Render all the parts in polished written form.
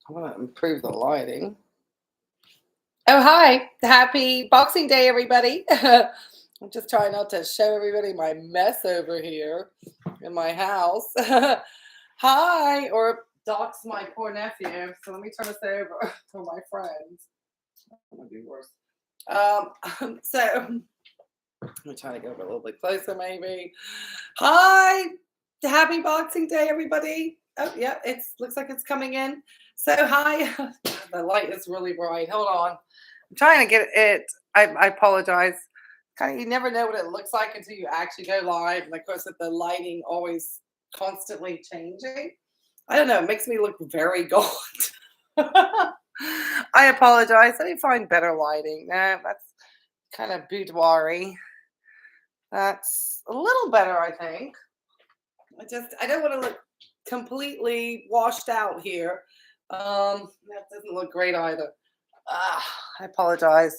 I want to improve the lighting. Oh, hi. Happy Boxing Day, everybody. I'm just trying not to show everybody my mess over here in my house. Hi, or dox my poor nephew. So let me turn this over to my friends. That might be worse. So let me try to go a little bit closer, maybe. Hi, happy Boxing Day, everybody. Oh, yeah, it looks like it's coming in. So, hi. The light is really bright. Hold on. I'm trying to get it. I apologize. Kind of, you never know what it looks like until you actually go live. And of course, with the lighting always constantly changing, I don't know. It makes me look very gold. I apologize. Let me find better lighting. Nah, that's kind of boudoir-y. That's a little better, I think. I don't want to look completely washed out here. That doesn't look great either. I apologize.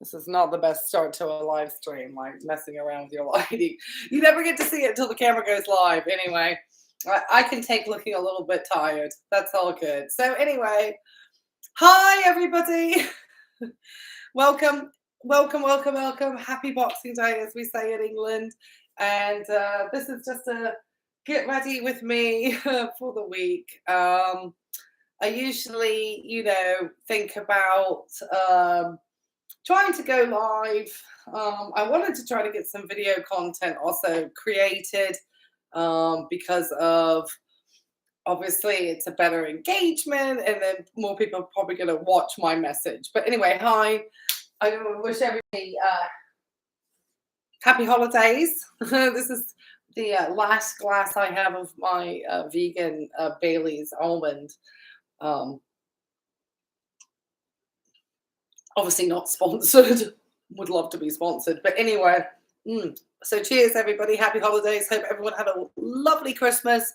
This is not the best start to a live stream, like messing around with your lighting. You never get to see it until the camera goes live. Anyway, I can take looking a little bit tired. That's all good. So anyway, hi everybody. Welcome, welcome. Happy Boxing Day, as we say in England. And this is just a get ready with me for the week. I usually, think about trying to go live. I wanted to try to get some video content also created because of obviously it's a better engagement and then more people are probably going to watch my message. But anyway, hi. I wish everybody happy holidays. This is the last glass I have of my vegan Bailey's almond. Obviously not sponsored. Would love to be sponsored. But anyway, so cheers, everybody. Happy holidays. Hope everyone had a lovely Christmas.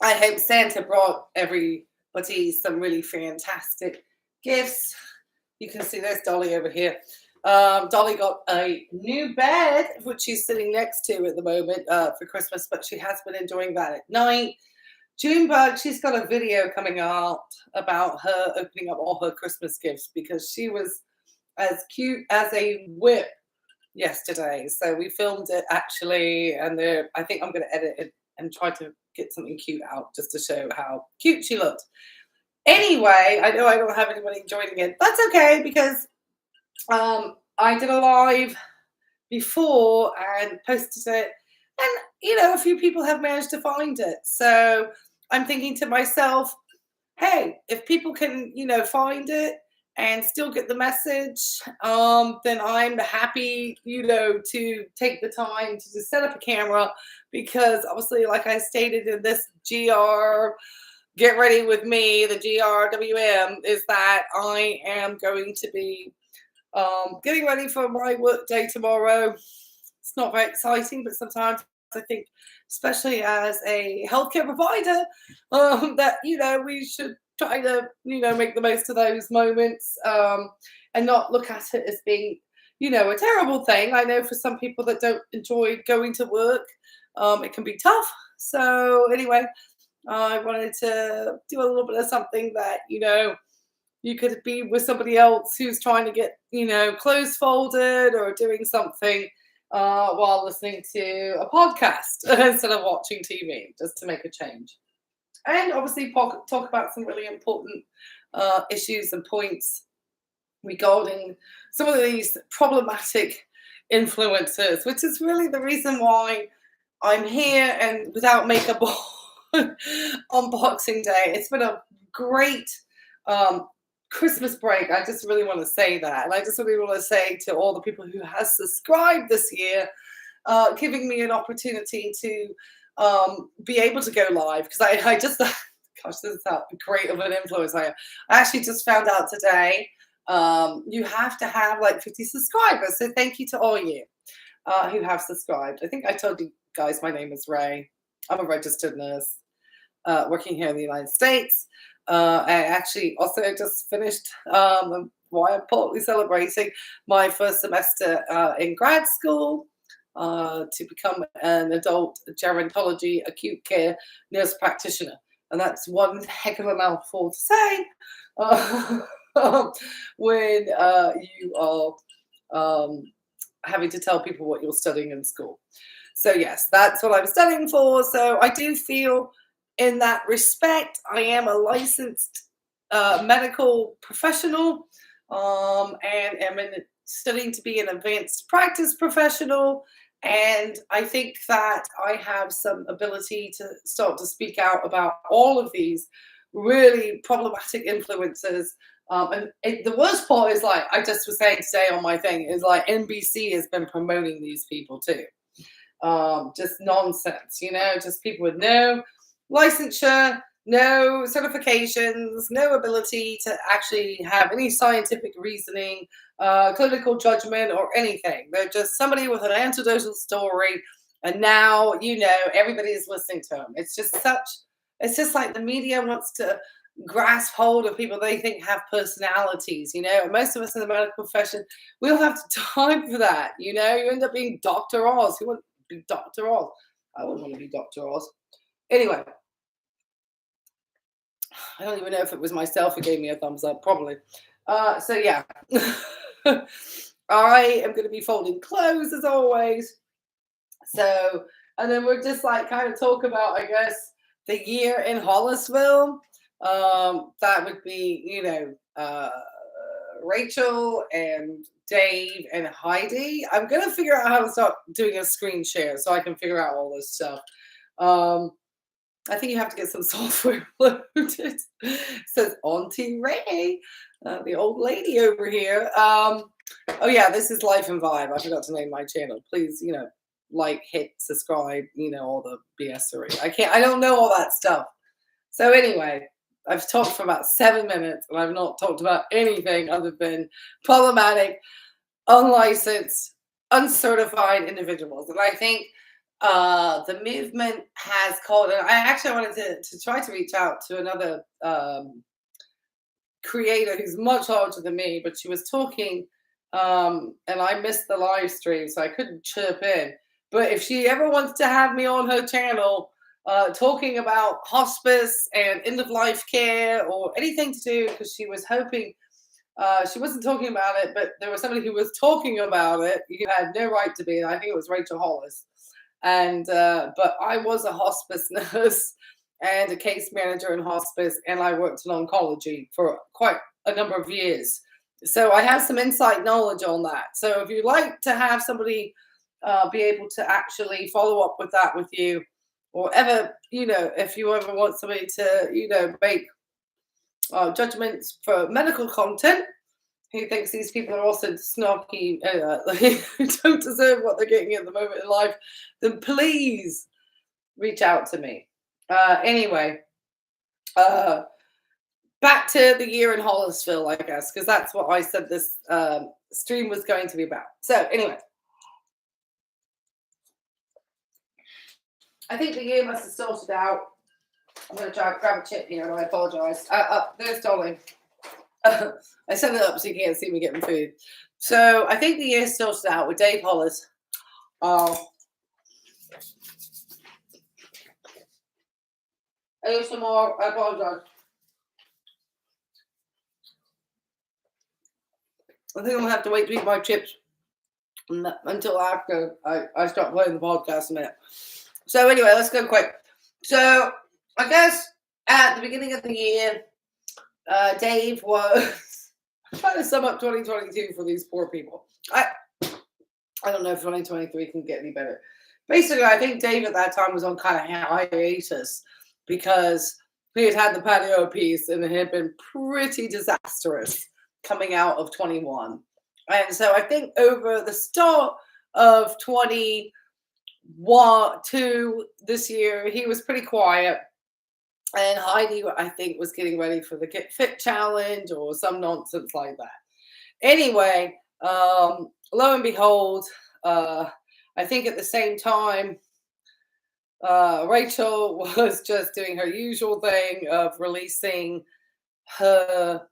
I hope Santa brought everybody some really fantastic gifts. You can see there's Dolly over here. Dolly got a new bed, which she's sitting next to at the moment for Christmas, but she has been enjoying that at night. Junebug, she's got a video coming out about her opening up all her Christmas gifts because she was as cute as a whip yesterday. So we filmed it actually, and I think I'm going to edit it and try to get something cute out just to show how cute she looked. Anyway, I know I don't have anybody joining it. That's okay because I did a live before and posted it, and a few people have managed to find it. So I'm thinking to myself, hey, if people can, find it and still get the message, then I'm happy, to take the time to just set up a camera because obviously, like I stated in this Get Ready With Me, the GRWM, is that I am going to be getting ready for my work day tomorrow. It's not very exciting, but sometimes I think, especially as a healthcare provider, that, we should try to, make the most of those moments and not look at it as being, a terrible thing. I know for some people that don't enjoy going to work, it can be tough. So anyway, I wanted to do a little bit of something that, you could be with somebody else who's trying to get, clothes folded or doing something while listening to a podcast instead of watching TV, just to make a change. And obviously talk about some really important issues and points regarding some of these problematic influencers, which is really the reason why I'm here and without makeup on Boxing Day. It's been a great Christmas break. I just really want to say that. And I just really want to say to all the people who have subscribed this year, giving me an opportunity to be able to go live. Because I just, gosh, this is how great of an influence I am. I actually just found out today, you have to have like 50 subscribers. So thank you to all you who have subscribed. I think I told you guys my name is Ray. I'm a registered nurse working here in the United States. I actually also just finished why I'm partly celebrating my first semester in grad school to become an adult gerontology acute care nurse practitioner. and that's one heck of a mouthful to say when you are having to tell people what you're studying in school. So yes, that's what I'm studying for. So I do feel in that respect, I am a licensed medical professional, and am studying to be an advanced practice professional. And I think that I have some ability to start to speak out about all of these really problematic influences. The worst part is, like I just was saying today on my thing, is like NBC has been promoting these people too. Just nonsense, just people with no licensure, no certifications, no ability to actually have any scientific reasoning, clinical judgment, or anything. They're just somebody with an anecdotal story, and now everybody is listening to them. It's just like the media wants to grasp hold of people they think have personalities. Most of us in the medical profession, we don't have time for that. You end up being Dr. Oz. Who wouldn't be Dr. Oz? I wouldn't want to be Dr. Oz. Anyway, I don't even know if it was myself who gave me a thumbs up, probably. So yeah, I am going to be folding clothes as always. So, and then we're just like kind of talk about, I guess, the year in Hollisville. That would be, Rachel and Dave and Heidi. I'm going to figure out how to start doing a screen share so I can figure out all this stuff. I think you have to get some software loaded. It says Auntie Ray, the old lady over here. Oh yeah, this is Life and Vibe. I forgot to name my channel. Please, like, hit subscribe, all the BS-ery. I don't know all that stuff. So anyway, I've talked for about 7 minutes and I've not talked about anything other than problematic, unlicensed, uncertified individuals. And I think the movement has called, and I actually wanted to try to reach out to another creator who's much larger than me, but she was talking, and I missed the live stream, so I couldn't chirp in. But if she ever wants to have me on her channel talking about hospice and end-of-life care or anything to do, because she was hoping, she wasn't talking about it, but there was somebody who was talking about it. You had no right to be, and I think it was Rachel Hollis. And but I was a hospice nurse and a case manager in hospice, and I worked in oncology for quite a number of years. So I have some insight knowledge on that. So if you'd like to have somebody be able to actually follow up with that with you, or ever, if you ever want somebody to, make judgments for medical content, who thinks these people are also snarky, who don't deserve what they're getting at the moment in life, then please reach out to me. Anyway, back to the year in Hollisville, I guess, because that's what I said this stream was going to be about. So anyway, I think the year must have sorted out. I'm going to try to grab a chip here, and I apologize. There's Dolly. I set it up so you can't see me getting food. So I think the year started out with Dave Hollis. There's some more. I apologize. I think I'm going to have to wait to eat my chips until after I start playing the podcast a minute. So anyway, let's go quick. So I guess at the beginning of the year, Dave was trying to sum up 2022 for these poor people. I don't know if 2023 can get any better. Basically, I think Dave at that time was on kind of hiatus because he had the patio piece and it had been pretty disastrous coming out of 21. And so I think over the start of 22 this year, he was pretty quiet. And Heidi, I think, was getting ready for the Get Fit Challenge or some nonsense like that. Anyway, lo and behold, I think at the same time, Rachel was just doing her usual thing of releasing her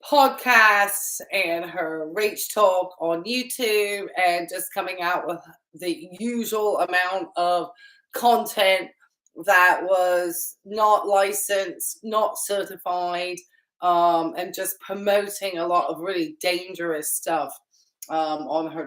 podcasts and her Rach Talk on YouTube and just coming out with the usual amount of content that was not licensed, not certified, and just promoting a lot of really dangerous stuff on her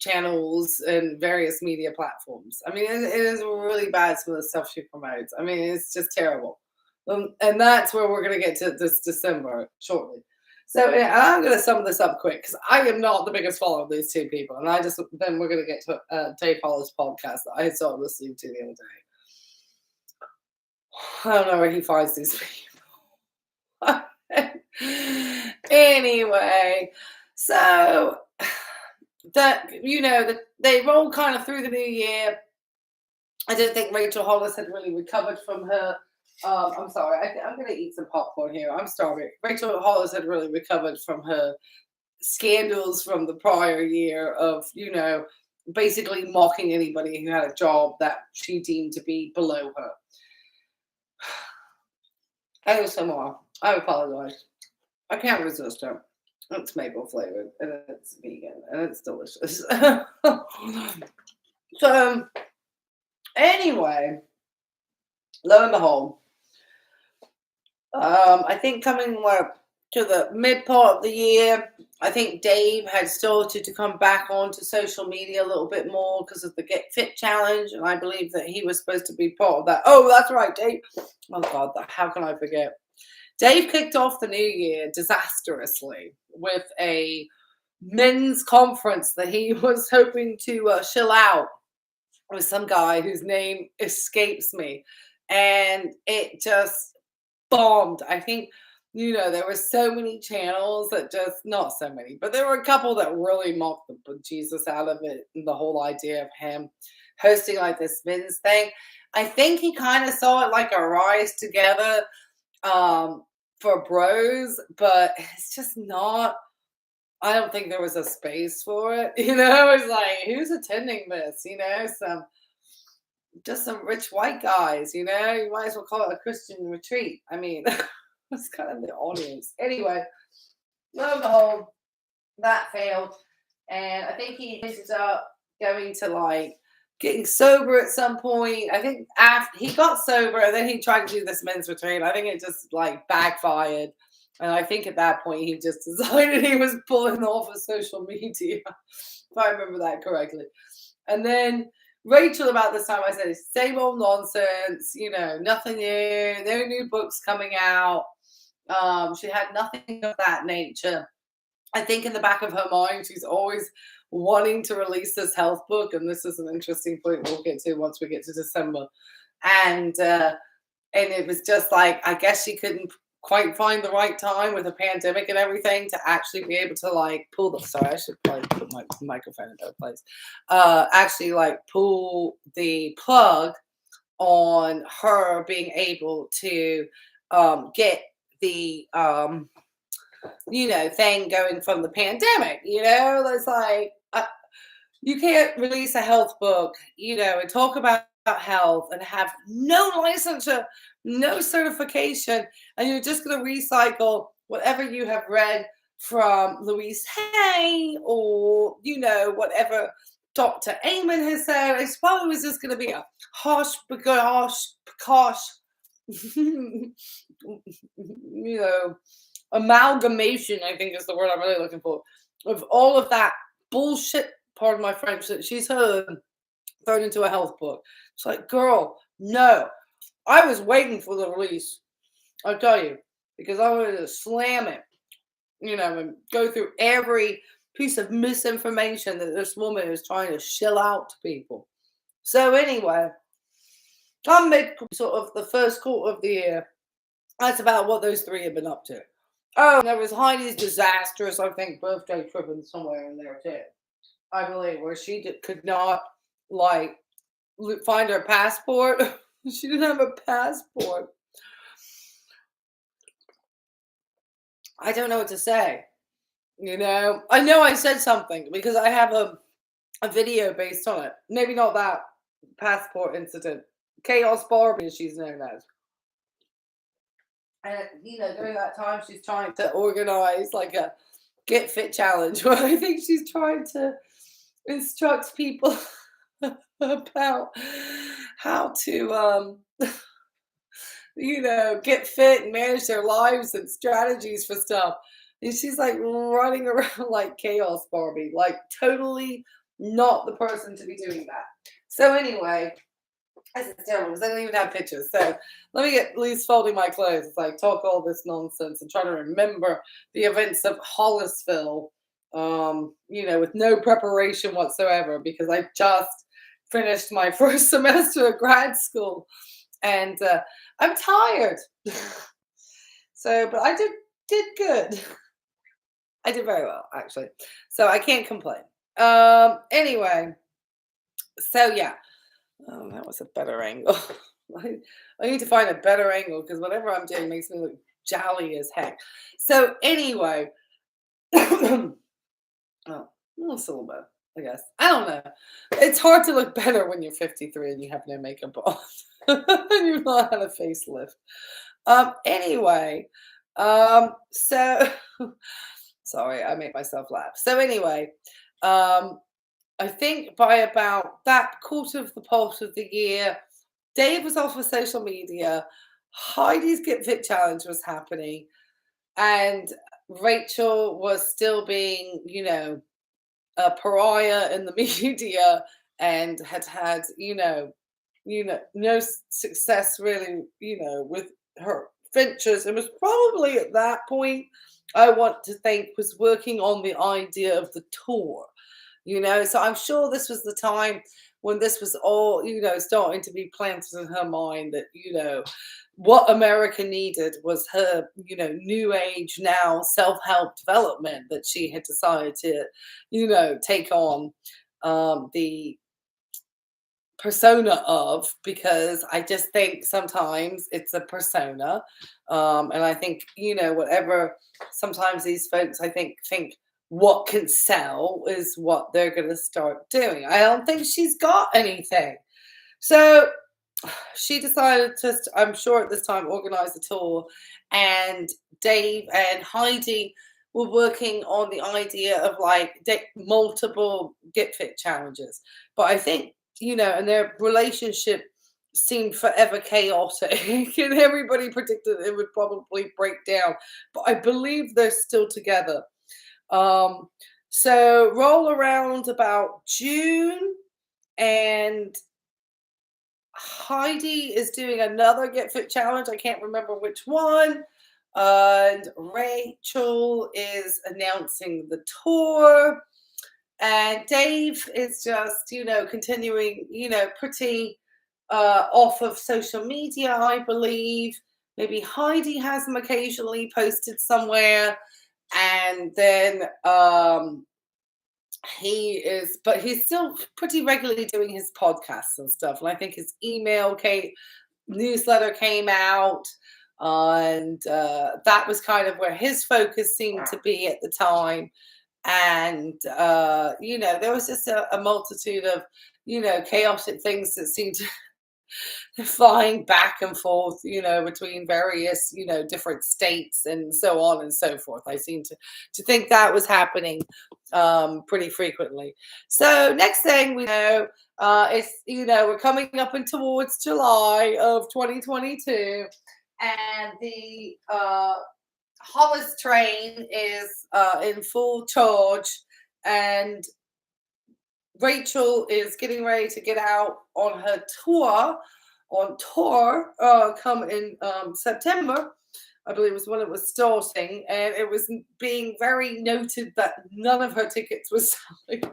channels and various media platforms. I mean, it is really bad, some of the stuff she promotes. I mean, it's just terrible. And that's where we're going to get to this December shortly. So I'm going to sum this up quick because I am not the biggest follower of these two people. And then we're going to get to Dave Hollis' podcast that I started listening to the other day. I don't know where he finds these people. Anyway, so they rolled kind of through the new year. I didn't think Rachel Hollis had really recovered from her. I'm sorry, I'm going to eat some popcorn here. I'm starving. Rachel Hollis had really recovered from her scandals from the prior year of, basically mocking anybody who had a job that she deemed to be below her. I have some more. I apologize. I can't resist it. It's maple flavored and it's vegan and it's delicious. So, anyway, lo and behold, I think coming to the mid part of the year, I think Dave had started to come back onto social media a little bit more because of the Get Fit Challenge, and I believe that he was supposed to be part of that. Oh, that's right, Dave. Oh, God, how can I forget? Dave kicked off the new year disastrously with a men's conference that he was hoping to chill out with some guy whose name escapes me, and it just bombed. I think, there were so many channels that just, not so many, but there were a couple that really mocked the Jesus out of it, and the whole idea of him hosting like this men's thing. I think he kind of saw it like a rise together for bros, but it's just not. I don't think there was a space for it. It's like, who's attending this? Some rich white guys. You might as well call it a Christian retreat. I mean, that's kind of the audience. Anyway, lo and behold, that failed, and I think he ended up going to getting sober at some point. I think after he got sober, and then he tried to do this men's retreat. I think it just backfired. And I think at that point, he just decided he was pulling off of social media, if I remember that correctly. And then Rachel, about this time, I said, same old nonsense, nothing new, no new books coming out. She had nothing of that nature. I think in the back of her mind, she's always wanting to release this health book. And this is an interesting point we'll get to once we get to December. And it was just I guess she couldn't quite find the right time with a pandemic and everything to actually be able to pull the. Sorry, I should probably put my microphone in that place. Actually, pull the plug on her being able to get the thing going from the pandemic. It's you can't release a health book, and talk about health and have no licensure, no certification, and you're just going to recycle whatever you have read from Louise Hay or whatever Dr. Amen has said. It probably was just going to be a amalgamation, I think is the word I'm really looking for, of all of that bullshit, pardon my French, that she's heard thrown into a health book. It's like, girl, no. I was waiting for the release, I'll tell you, because I wanted to slam it, and go through every piece of misinformation that this woman is trying to shill out to people. So anyway, come mid sort of the first quarter of the year, that's about what those three have been up to. Oh, and there was Heidi's disastrous, I think, birthday trip in somewhere in there too, I believe, where she could not find her passport. She didn't have a passport. I don't know what to say. I know I said something because I have a video based on it. Maybe not that passport incident. Chaos Barbie, as she's known as. And, during that time, she's trying to organize a Get Fit challenge where I think she's trying to instruct people about how to get fit and manage their lives and strategies for stuff. And she's like running around like chaos Barbie, like totally not the person to be doing that. So anyway, I said terrible because I don't even have pictures. So let me get at least folding my clothes as I talk all this nonsense and try to remember the events of Hollisville, with no preparation whatsoever because I just finished my first semester of grad school and I'm tired. But I did good. I did very well actually, so I can't complain. Anyway, so yeah. Oh, that was a better angle. I need to find a better angle because whatever I'm doing makes me look jolly as heck. So anyway, oh, it's a little bit, I guess. I don't know. It's hard to look better when you're 53 and you have no makeup on. And you've not had a facelift. Anyway, so sorry, I make myself laugh. So anyway, I think by about that quarter of the part of the year, Dave was off of social media. Heidi's Get Fit Challenge was happening. And Rachel was still being, a pariah in the media and had, no success really, with her ventures. It was probably at that point, I want to think, was working on the idea of the tour. So I'm sure this was the time when this was all, starting to be planted in her mind that, what America needed was her, new age now self-help development that she had decided to, take on the persona of, because I just think sometimes it's a persona. And I think, whatever sometimes these folks, I think what can sell is what they're going to start doing. I don't think she's got anything. So she decided to, I'm sure at this time, organize a tour. And Dave and Heidi were working on the idea of like multiple Get Fit challenges. But I think, and their relationship seemed forever chaotic and everybody predicted it would probably break down. But I believe they're still together. So roll around about June and Heidi is doing another Get Fit challenge. I can't remember which one. And Rachel is announcing the tour. And Dave is just, continuing, pretty off of social media, I believe. Maybe Heidi has him occasionally posted somewhere. And then he's still pretty regularly doing his podcasts and stuff. And I think his newsletter came out, and that was kind of where his focus seemed to be at the time. And there was just a multitude of chaotic things that seemed to flying back and forth, between various, different states and so on and so forth. I seem to think that was happening pretty frequently. So next thing we know, is, we're coming up and towards July of 2022, and the Hollis train is in full charge, and Rachel is getting ready to get out on her tour. Come in September, I believe was when it was starting, and it was being very noted that none of her tickets were selling,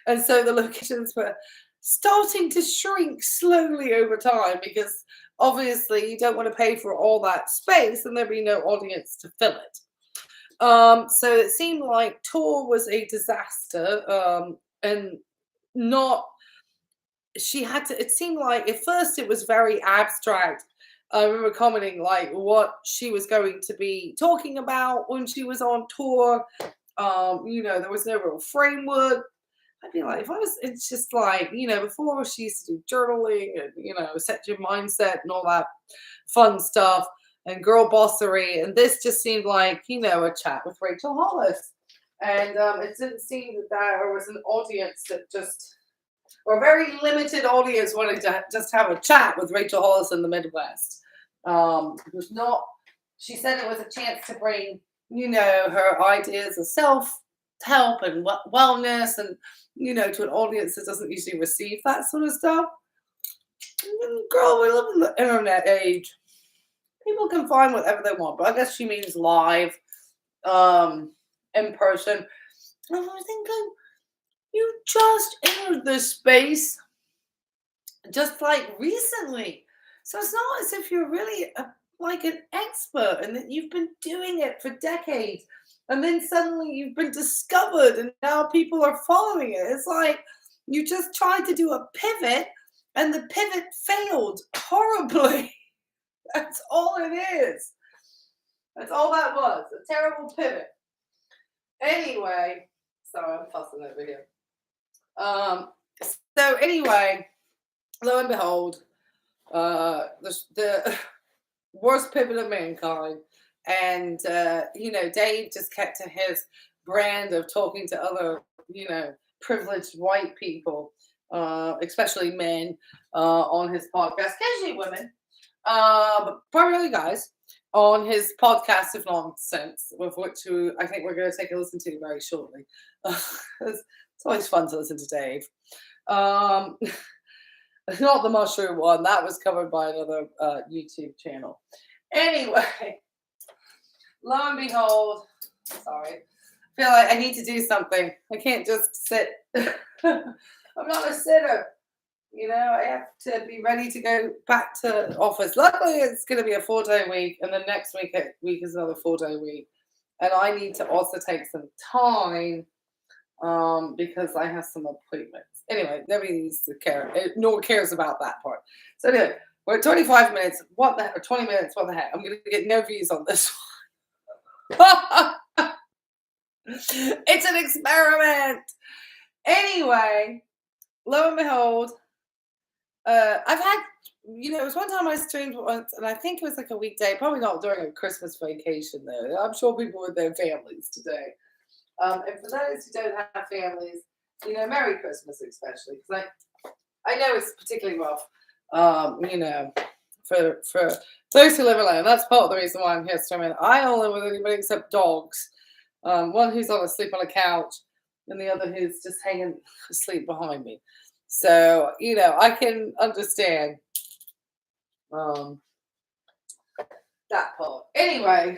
and so the locations were starting to shrink slowly over time because obviously you don't want to pay for all that space and there'd be no audience to fill it. So it seemed like tour was a disaster, and not. It seemed like at first it was very abstract. I remember commenting like what she was going to be talking about when she was on tour. There was no real framework. I'd be like, it's just like, before she used to do journaling and, set your mindset and all that fun stuff and girl bossery. And this just seemed like, a chat with Rachel Hollis. And it didn't seem that there was an audience that just or a very limited audience wanting to just have a chat with Rachel Hollis in the Midwest. It was not, she said it was a chance to bring, her ideas of self-help and wellness and, to an audience that doesn't usually receive that sort of stuff. Girl, we live in the internet age. People can find whatever they want, but I guess she means live, in person. And I was thinking, you just entered this space just like recently. So it's not as if you're really like an expert and that you've been doing it for decades. And then suddenly you've been discovered and now people are following it. It's like you just tried to do a pivot and the pivot failed horribly. That's all it is. That's all that was. A terrible pivot. Anyway, sorry, I'm fussing over here. So anyway, lo and behold, the worst pivot of mankind. And, Dave just kept to his brand of talking to other, privileged white people, especially men, on his podcast, occasionally women, but primarily guys, on his podcast of nonsense, with which I think we're going to take a listen to very shortly. It's always fun to listen to Dave. Not the mushroom one. That was covered by another YouTube channel. Anyway, lo and behold, sorry, I feel like I need to do something. I can't just sit. I'm not a sitter. I have to be ready to go back to office. Luckily, it's going to be a 4-day week, and the next week is another 4-day week. And I need to also take some time because I have some appointments. Anyway, nobody needs to care, nor cares about that part. So anyway, we're at 25 minutes. What the heck? Or 20 minutes? What the heck? I'm going to get no views on this one. It's an experiment. Anyway, lo and behold, I've had, it was one time I streamed once, and I think it was like a weekday, probably not during a Christmas vacation though. I'm sure people with their families today. And for those who don't have families, Merry Christmas especially, because I know it's particularly rough, for those who live alone. That's part of the reason why I'm here streaming. I don't live with anybody except dogs. One who's asleep on a couch, and the other who's just hanging asleep behind me. So, I can understand that part. Anyway,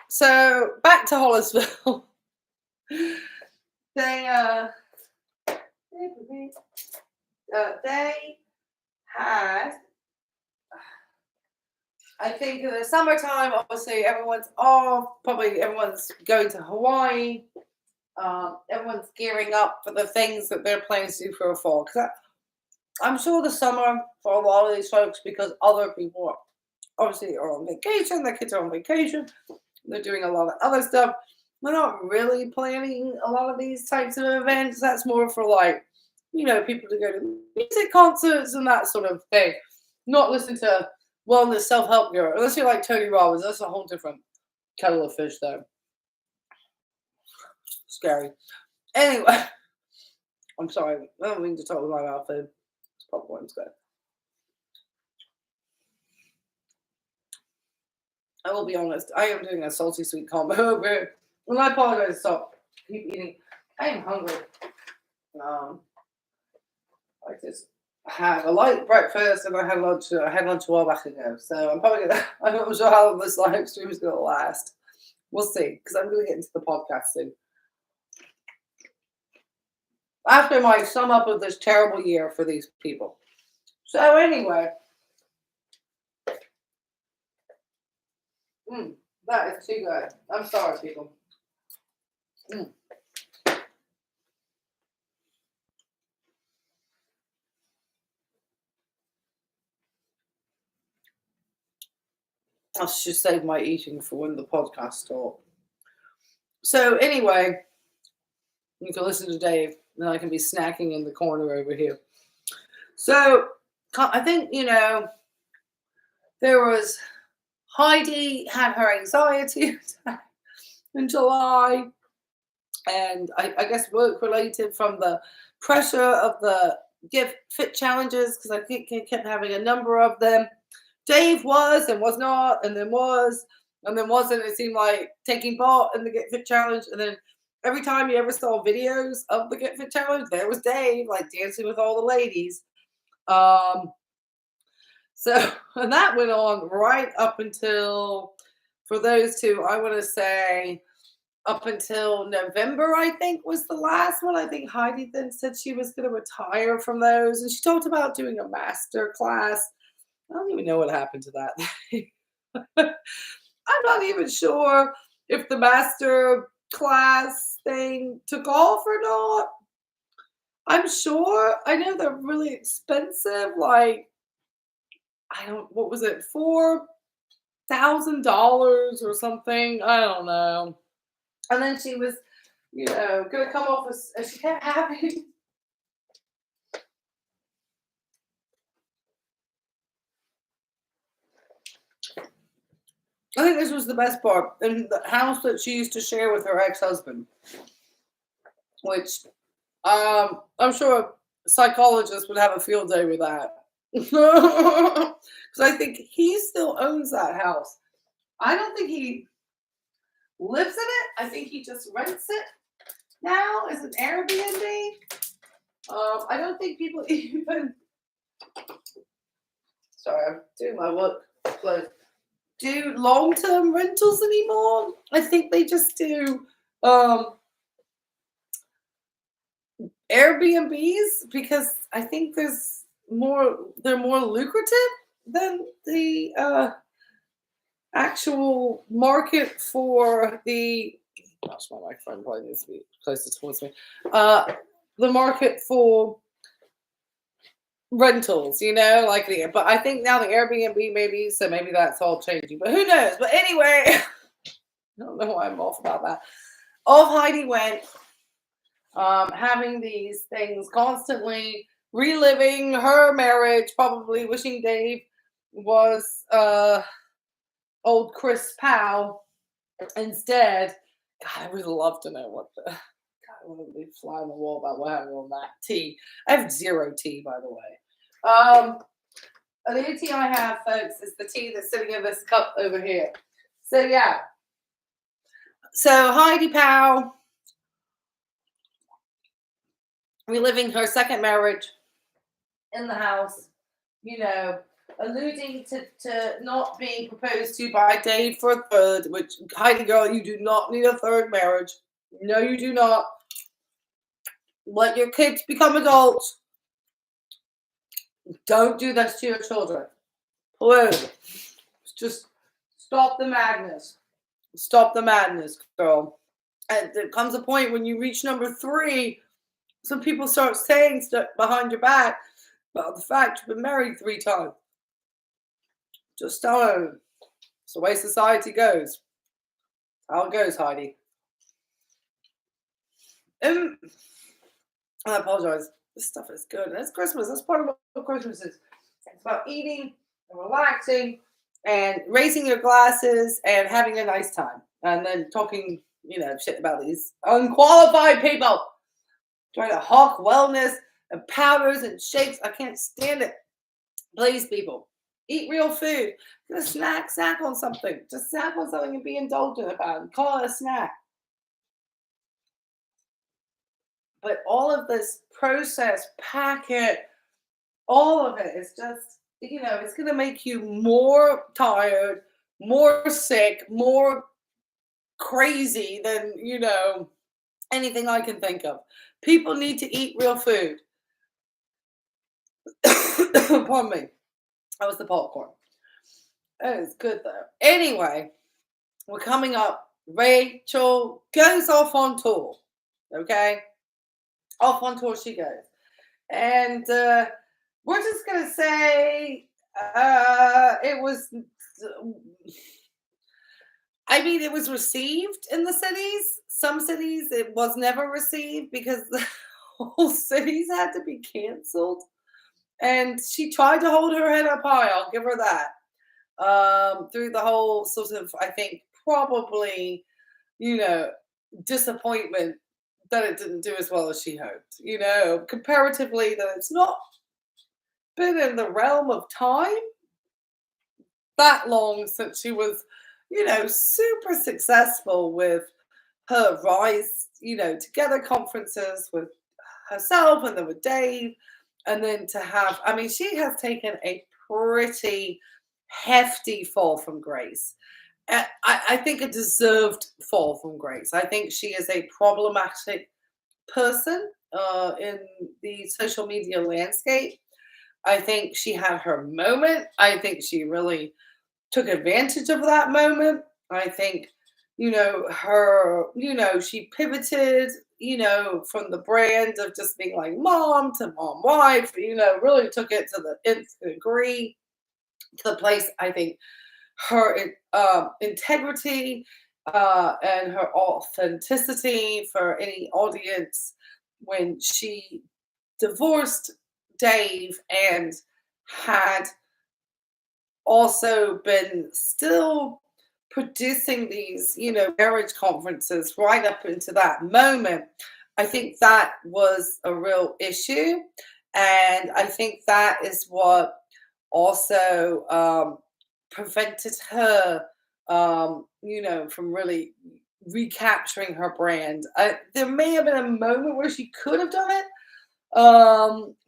so back to Hollisville. They had, I think in the summertime, obviously everyone's off. Probably everyone's going to Hawaii. Everyone's gearing up for the things that they're planning to do for a fall. Because I'm sure the summer for a lot of these folks, because other people obviously are on vacation, their kids are on vacation, they're doing a lot of other stuff. We're not really planning a lot of these types of events. That's more for people to go to music concerts and that sort of thing. Not listen to wellness self-help guru. Unless you're like Tony Robbins, that's a whole different kettle of fish though. Scary. Anyway, I'm sorry. I don't mean to talk with my mouth food. This popcorn's good. I will be honest. I am doing a salty sweet combo. And I apologize. Stop. Keep eating. I am hungry. I just had a light breakfast and I had lunch. I had lunch a while back ago. So I'm probably gonna. I'm not sure how this live stream is gonna last. We'll see, because I'm gonna get into the podcast soon. After my sum up of this terrible year for these people. So anyway, that is too good. I'm sorry, people. I should save my eating for when the podcast starts. So anyway, you can listen to Dave, and I can be snacking in the corner over here. So I think, there was Heidi had her anxiety attack in July. and I guess work related from the pressure of the gift fit challenges, because I think he kept having a number of them. Dave was and was not, and then was and then wasn't. It seemed like taking part in the Get Fit challenge, and then every time you ever saw videos of the Get Fit challenge, there was Dave like dancing with all the ladies. Um, so and that went on right up until, for those two, I want to say up until November, I think was the last one. I think Heidi then said she was going to retire from those, and she talked about doing a master class. I don't even know what happened to that. I'm not even sure if the master class thing took off or not. I'm sure. I know they're really expensive. Like, I don't, what was it, $4,000 or something? I don't know. And then she was, gonna come off as she kept having. I think this was the best part in the house that she used to share with her ex-husband, which I'm sure a psychologist would have a field day with that. Because I think he still owns that house. I don't think he lives in it. I think he just rents it now as an Airbnb. I don't think people even. Sorry, I'm doing my work clothes. Do long-term rentals anymore. I think they just do Airbnbs, because I think they're more lucrative than the actual market for the. Gosh, my microphone probably needs to be closer towards me. The market for rentals, but I think now the Airbnb maybe, so maybe that's all changing, but who knows? But anyway, I don't know why I'm off about that. Off Heidi went, having these things constantly, reliving her marriage, probably wishing Dave was old Chris Powell instead. God, I would love to know what the. God, I want to be flying the wall about what happened on that tea. I have 0 tea, by the way. The new tea I have, folks, is the tea that's sitting in this cup over here. So yeah. So Heidi Powell, reliving her second marriage in the house, alluding to not being proposed to by Dave for a third, which, Heidi girl, you do not need a third marriage. No, you do not. Let your kids become adults. Don't do this to your children. Please. Just stop the madness. Stop the madness, girl. And there comes a point when you reach number 3, some people start saying stuff behind your back about the fact you've been married 3 times. Just don't. It's the way society goes. How it goes, Heidi. I apologize. This stuff is good. And it's Christmas. That's part of what Christmas is. It's about eating and relaxing and raising your glasses and having a nice time. And then talking, shit about these unqualified people trying to hawk wellness and powders and shakes. I can't stand it. Please, people, eat real food. Just snack on something. Just snack on something and be indulgent about it. Call it a snack. But all of this processed packet, all of it is just, it's going to make you more tired, more sick, more crazy than, anything I can think of. People need to eat real food. Pardon me. That was the popcorn. It was good though. Anyway, we're coming up. Rachel goes off on tour. Okay? Off on tour she goes. And we're just going to say it was received in the cities. Some cities it was never received because the whole cities had to be canceled. And she tried to hold her head up high. I'll give her that. Through the whole sort of, I think, probably, disappointment that it didn't do as well as she hoped. You know, comparatively, that it's not been in the realm of time that long since she was, you know, super successful with her Rise, you know, Together conferences with herself and then with Dave. And then to have, I mean, she has taken a pretty hefty fall from grace. I think a deserved fall from grace. I think she is a problematic person in the social media landscape. I think she had her moment. I think she really took advantage of that moment. I think, you know, she pivoted, you know, from the brand of just being like mom to mom wife, you know, really took it to the nth degree, to the place, I think, her integrity and her authenticity for any audience when she divorced Dave and had also been still producing these, you know, marriage conferences right up into that moment. I think that was a real issue. And I think that is what also prevented her, you know, from really recapturing her brand. There may have been a moment where she could have done it,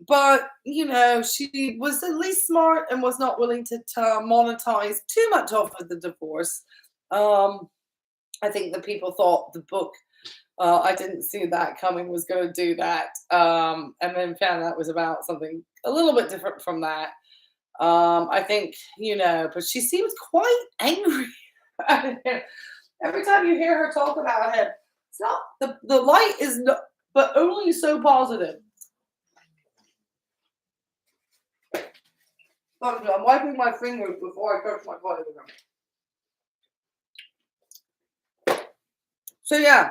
but you know, she was at least smart and was not willing to monetize too much off of the divorce. I think the people thought the book, I didn't see that coming, was going to do that, and then found out it was about something a little bit different from that. I think, you know, but she seems quite angry. Every time you hear her talk about him, it's not the light is not, but only so positive. I'm wiping my fingers before I touch my body with them. So yeah.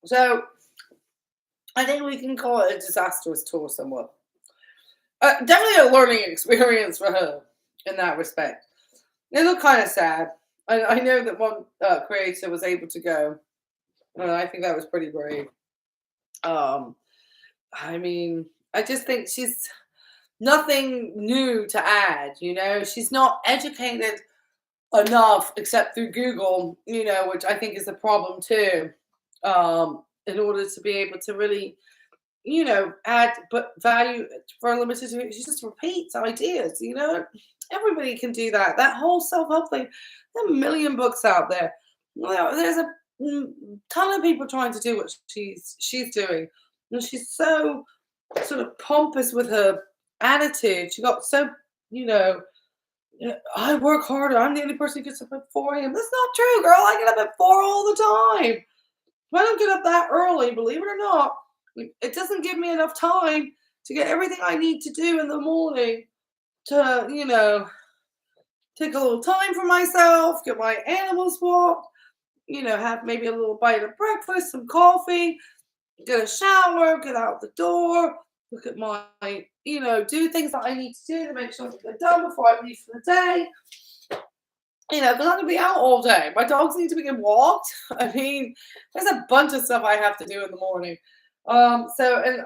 So I think we can call it a disastrous tour somewhat. Definitely a learning experience for her in that respect. It looked kind of sad. I know that one creator was able to go, and I think that was pretty brave. I mean, I just think she's nothing new to add, you know. She's not educated enough except through Google, you know, which I think is a problem too, in order to be able to really, you know, add but value for a limited. She just repeats ideas, you know. Everybody can do that. That whole self-help thing. There are a million books out there. Well, there's a ton of people trying to do what she's doing, and she's so sort of pompous with her attitude. She got so, you know, I work harder. I'm the only person who gets up at 4 a.m. That's not true, girl. I get up at 4 all the time. I don't get up that early, believe it or not. It doesn't give me enough time to get everything I need to do in the morning to, you know, take a little time for myself, get my animals walked, you know, have maybe a little bite of breakfast, some coffee, get a shower, get out the door, look at my, you know, do things that I need to do to make sure that they're done before I leave for the day. You know, because I'm going to be out all day. My dogs need to be getting walked. I mean, there's a bunch of stuff I have to do in the morning. And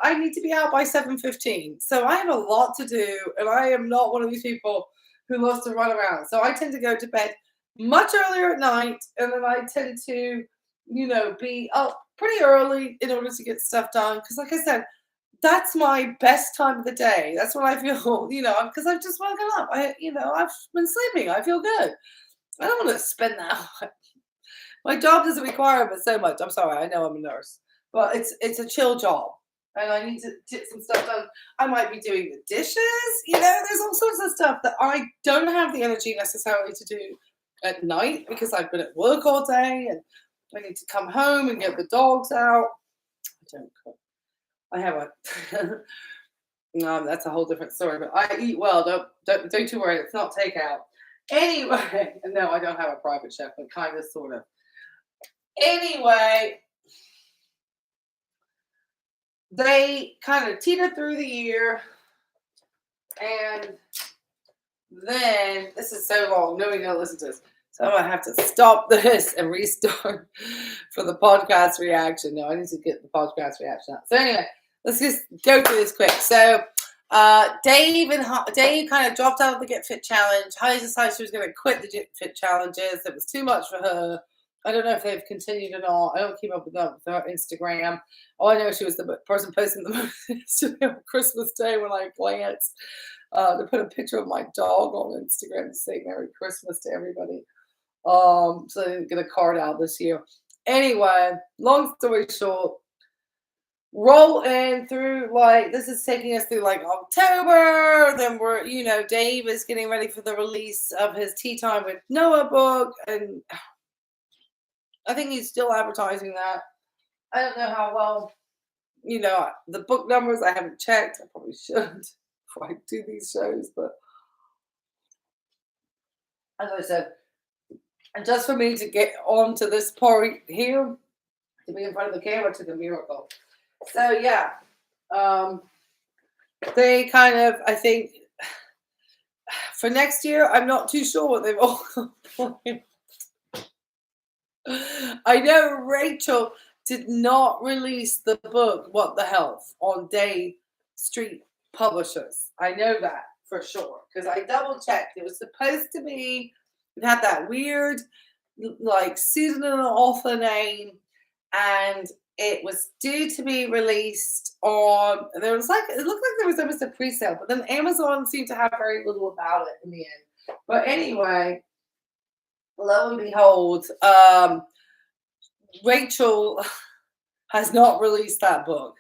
I need to be out by 7:15. So I have a lot to do, and I am not one of these people who loves to run around. So I tend to go to bed much earlier at night, and then I tend to, you know, be up pretty early in order to get stuff done. Because like I said, that's my best time of the day. That's when I feel, you know, because I've just woken up. I've been sleeping. I feel good. I don't want to spend that. My job doesn't require it so much. I'm sorry. I know I'm a nurse, but it's a chill job, and I need to get some stuff done. I might be doing the dishes. You know, there's all sorts of stuff that I don't have the energy necessarily to do at night because I've been at work all day, and I need to come home and get the dogs out. I don't cook. I have a. No, that's a whole different story. But I eat well. Don't you worry. It's not takeout. Anyway, no, I don't have a private chef, but kind of, sort of. Anyway, they kind of teeter through the year, and then this is so long. Nobody gonna listen to this. So I might have to stop this and restart for the podcast reaction. No, I need to get the podcast reaction out. So anyway, let's just go through this quick. So Dave kind of dropped out of the Get Fit Challenge. Heidi decided she was going to quit the Get Fit challenges. It was too much for her. I don't know if they've continued or not. I don't keep up with her Instagram. All I know is she was the person posting the most Instagram on Christmas Day when I glanced to put a picture of my dog on Instagram to say Merry Christmas to everybody. So I didn't get a card out this year. Anyway, long story short, rolling through, like, this is taking us through like October. Then we're, Dave is getting ready for the release of his Tea Time with Noah book, and I think he's still advertising that. I don't know how well, the book numbers I haven't checked. I probably should before I do these shows, but as I said, and just for me to get onto this part here, to be in front of the camera, took a miracle. So yeah, they kind of, I think, for next year, I'm not too sure what they've all planned. I know Rachel did not release the book What the Health on Day Street Publishers. I know that for sure because I double checked. It was supposed to be, it had that weird like pseudonym author name, and it was due to be released on, it looked like there was almost a pre-sale, but then Amazon seemed to have very little about it in the end. But anyway, lo and behold, Rachel has not released that book.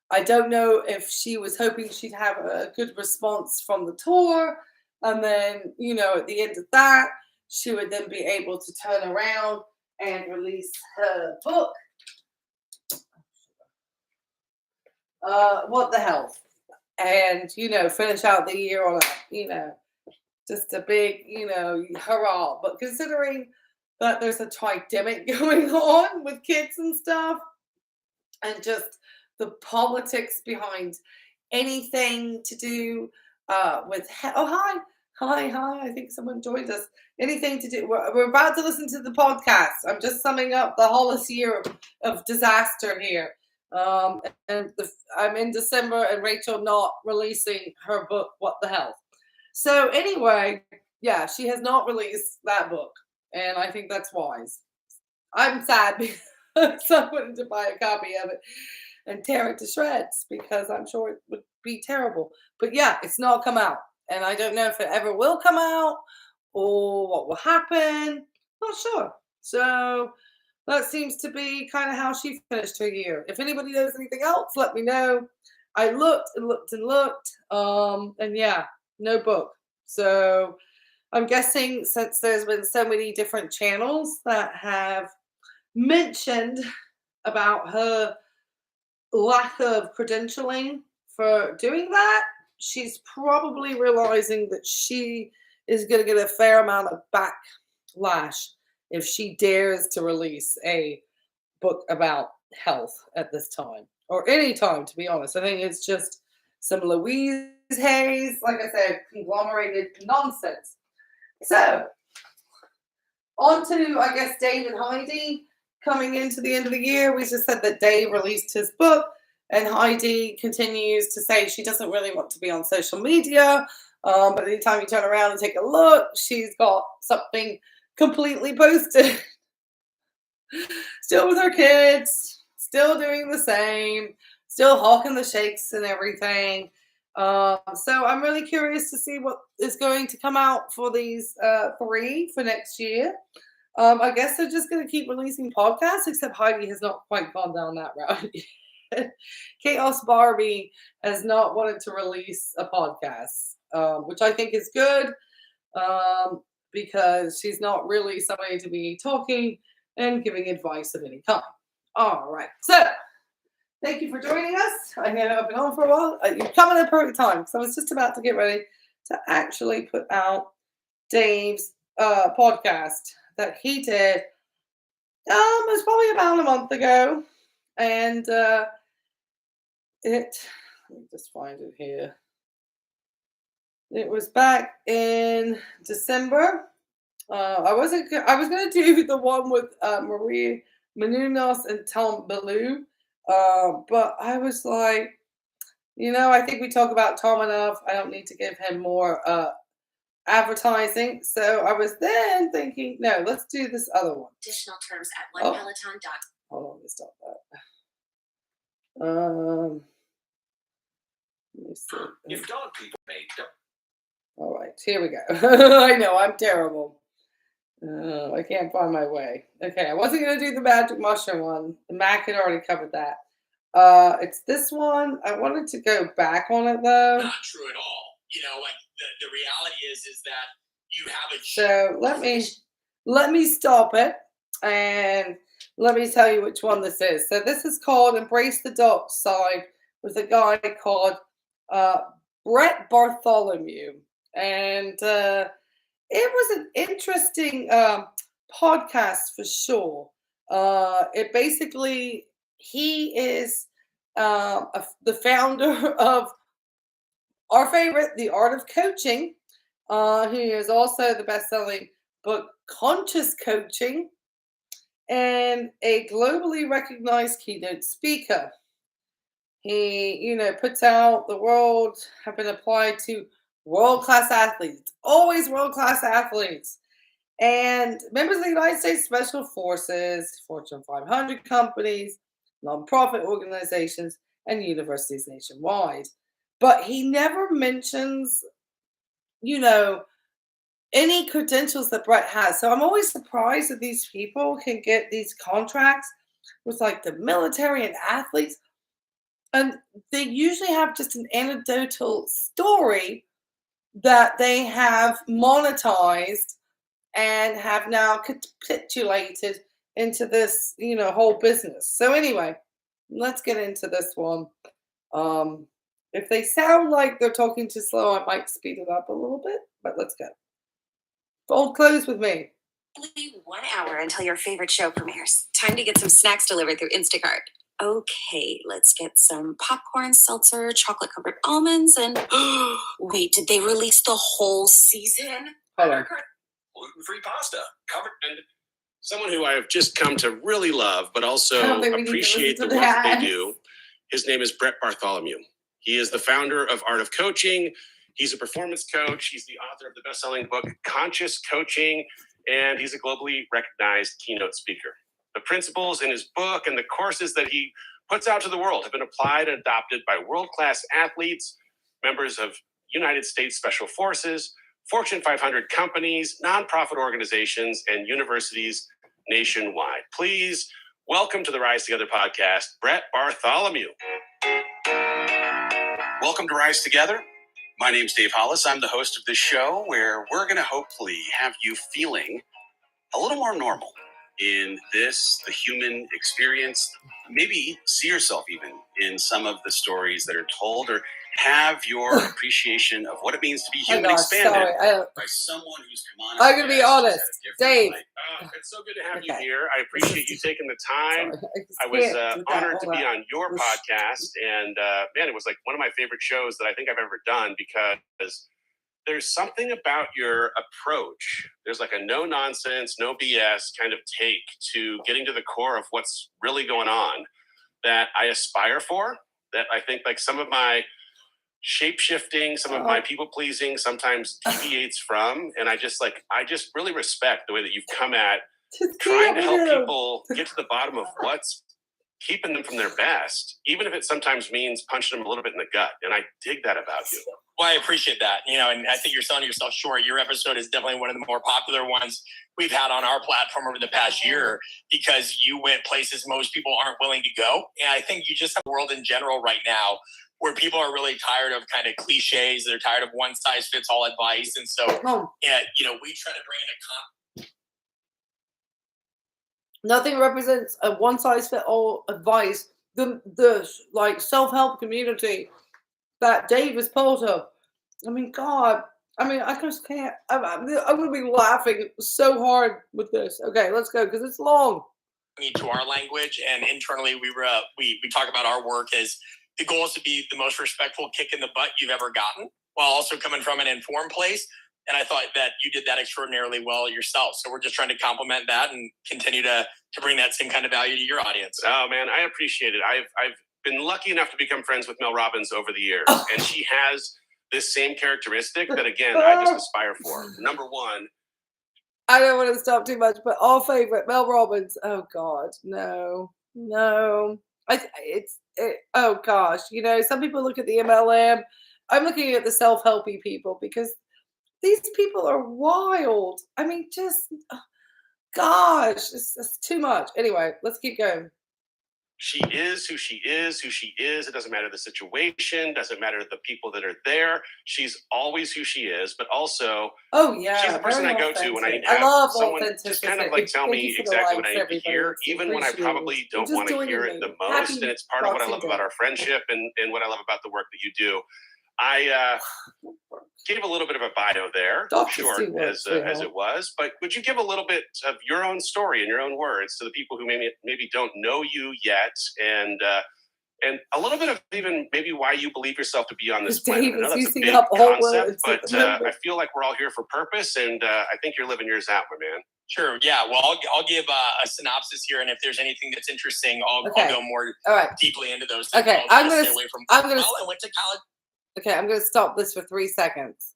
I don't know if she was hoping she'd have a good response from the tour, and then, at the end of that, she would then be able to turn around and release her book, What the Health, and, finish out the year on just a big, hurrah. But considering that there's a tridemic going on with kids and stuff, and just the politics behind anything to do with hi, I think someone joined us. Anything to do, we're about to listen to the podcast. I'm just summing up the Hollis year of disaster here. And I'm in December and Rachel not releasing her book, What the Health. So anyway, yeah, she has not released that book, and I think that's wise. I'm sad because I wanted to buy a copy of it and tear it to shreds because I'm sure it would be terrible. But yeah, it's not come out, and I don't know if it ever will come out or what will happen. Not sure. So that seems to be kind of how she finished her year. If anybody knows anything else, let me know. I looked and looked and looked, and yeah, no book. So I'm guessing since there's been so many different channels that have mentioned about her lack of credentialing for doing that, she's probably realizing that she is going to get a fair amount of backlash if she dares to release a book about health at this time, or any time, to be honest. I think it's just some Louise Hayes, like I said, conglomerated nonsense. So, on to, I guess, Dave and Heidi coming into the end of the year. We just said that Dave released his book, and Heidi continues to say she doesn't really want to be on social media. But anytime you turn around and take a look, she's got something completely posted. Still with her kids, still doing the same, still hawking the shakes and everything. So I'm really curious to see what is going to come out for these three for next year. I guess they're just going to keep releasing podcasts, except Heidi has not quite gone down that route yet. Chaos Barbie has not wanted to release a podcast, which I think is good because she's not really somebody to be talking and giving advice of any kind. All right. So thank you for joining us. I know I've been on for a while. You're coming at a perfect time. So I was just about to get ready to actually put out Dave's podcast that he did. It was probably about a month ago. And let me just find it here. It was back in December. I was going to do the one with Maria Menounos and Tom Bellew. But I was like, I think we talk about Tom enough. I don't need to give him more advertising. So I was then thinking, no, let's do this other one. Additional terms at onepeloton.com. Hold on, let me stop that. Let me see. If dog people make them. All right, here we go. I know, I'm terrible. I can't find my way. Okay, I wasn't going to do the magic mushroom one. The Mac had already covered that. It's this one. I wanted to go back on it, though. Not true at all. Like the reality is that you have a... So let me stop it and let me tell you which one this is. So this is called Embrace the Dark Side with a guy called Brett Bartholomew. And it was an interesting podcast for sure. It basically, he is the founder of our favorite, The Art of Coaching. He is also the best-selling book, Conscious Coaching, and a globally recognized keynote speaker. He, puts out the world have been applied to world-class athletes, always world-class athletes, and members of the United States Special Forces, Fortune 500 companies, nonprofit organizations, and universities nationwide. But he never mentions, any credentials that Brett has. So I'm always surprised that these people can get these contracts with like the military and athletes. And they usually have just an anecdotal story that they have monetized and have now capitulated into this, whole business. So anyway, let's get into this one. If they sound like they're talking too slow, I might speed it up a little bit, but let's go. Fold clothes with me. Only 1 hour until your favorite show premieres. Time to get some snacks delivered through Instacart. Okay, let's get some popcorn, seltzer, chocolate-covered almonds, and... Wait, did they release the whole season? Hold on. Gluten-free pasta. Covered and someone who I have just come to really love, but also appreciate the work they do. His name is Brett Bartholomew. He is the founder of Art of Coaching. He's a performance coach. He's the author of the best-selling book, Conscious Coaching, and he's a globally recognized keynote speaker. The principles in his book and the courses that he puts out to the world have been applied and adopted by world-class athletes, members of United States Special Forces, Fortune 500 companies, nonprofit organizations, and universities nationwide. Please welcome to the Rise Together podcast, Brett Bartholomew. Welcome to Rise Together. My name's Dave Hollis. I'm the host of this show where we're going to hopefully have you feeling a little more normal in the human experience. Maybe see yourself even in some of the stories that are told, or have your appreciation of what it means to be human expanded by someone who's come on. I'm going to be honest, Dave. It's so good to have you here. I appreciate you taking the time. I was honored to be on your podcast, and man, it was like one of my favorite shows that I think I've ever done, because there's something about your approach. There's like a no nonsense, no BS kind of take to getting to the core of what's really going on that I aspire for, that I think like some of my shape-shifting, some of my people-pleasing sometimes deviates from. And I just really respect the way that you've come at trying to help people get to the bottom of what's keeping them from their best, even if it sometimes means punching them a little bit in the gut. And I dig that about you. Well, I appreciate that. And I think you're selling yourself short. Your episode is definitely one of the more popular ones we've had on our platform over the past year, because you went places most people aren't willing to go. And I think you just have a world in general right now where people are really tired of kind of cliches. They're tired of one size fits all advice. And so, we try to bring in Nothing represents a one size fits all advice. The like self-help community that Dave is part of. I mean, God. I mean, I just can't. I'm going to be laughing so hard with this. Okay, let's go, because it's long. To our language, and internally we talk about our work as the goal is to be the most respectful kick in the butt you've ever gotten, while also coming from an informed place. And I thought that you did that extraordinarily well yourself. So we're just trying to compliment that and continue to bring that same kind of value to your audience. Oh man, I appreciate it. I've been lucky enough to become friends with Mel Robbins over the years, and she has this same characteristic that, again, I just aspire for. Number one. I don't want to stop too much, but our favorite, Mel Robbins. Oh God, no. Oh gosh, some people look at the MLM. I'm looking at the self-helpy people because these people are wild. I mean, just gosh, it's too much. Anyway, let's keep going. She is who she is, who she is. It doesn't matter the situation, doesn't matter the people that are there. She's always who she is, but also, she's the person I go to when I need to have someone just kind of like tell me exactly what I need to hear, even when I probably don't want to hear it the most. And it's part of what I love about our friendship and what I love about the work that you do. I gave a little bit of a bio there, short as it was, but would you give a little bit of your own story in your own words to the people who maybe don't know you yet, and a little bit of even maybe why you believe yourself to be on this planet? I know that's a big concept, but I feel like we're all here for purpose, and I think you're living yours out, my man. Sure. Yeah. Well, I'll give a synopsis here, and if there's anything that's interesting, I'll go more deeply into those things. Okay. I went to college. Okay, I'm going to stop this for 3 seconds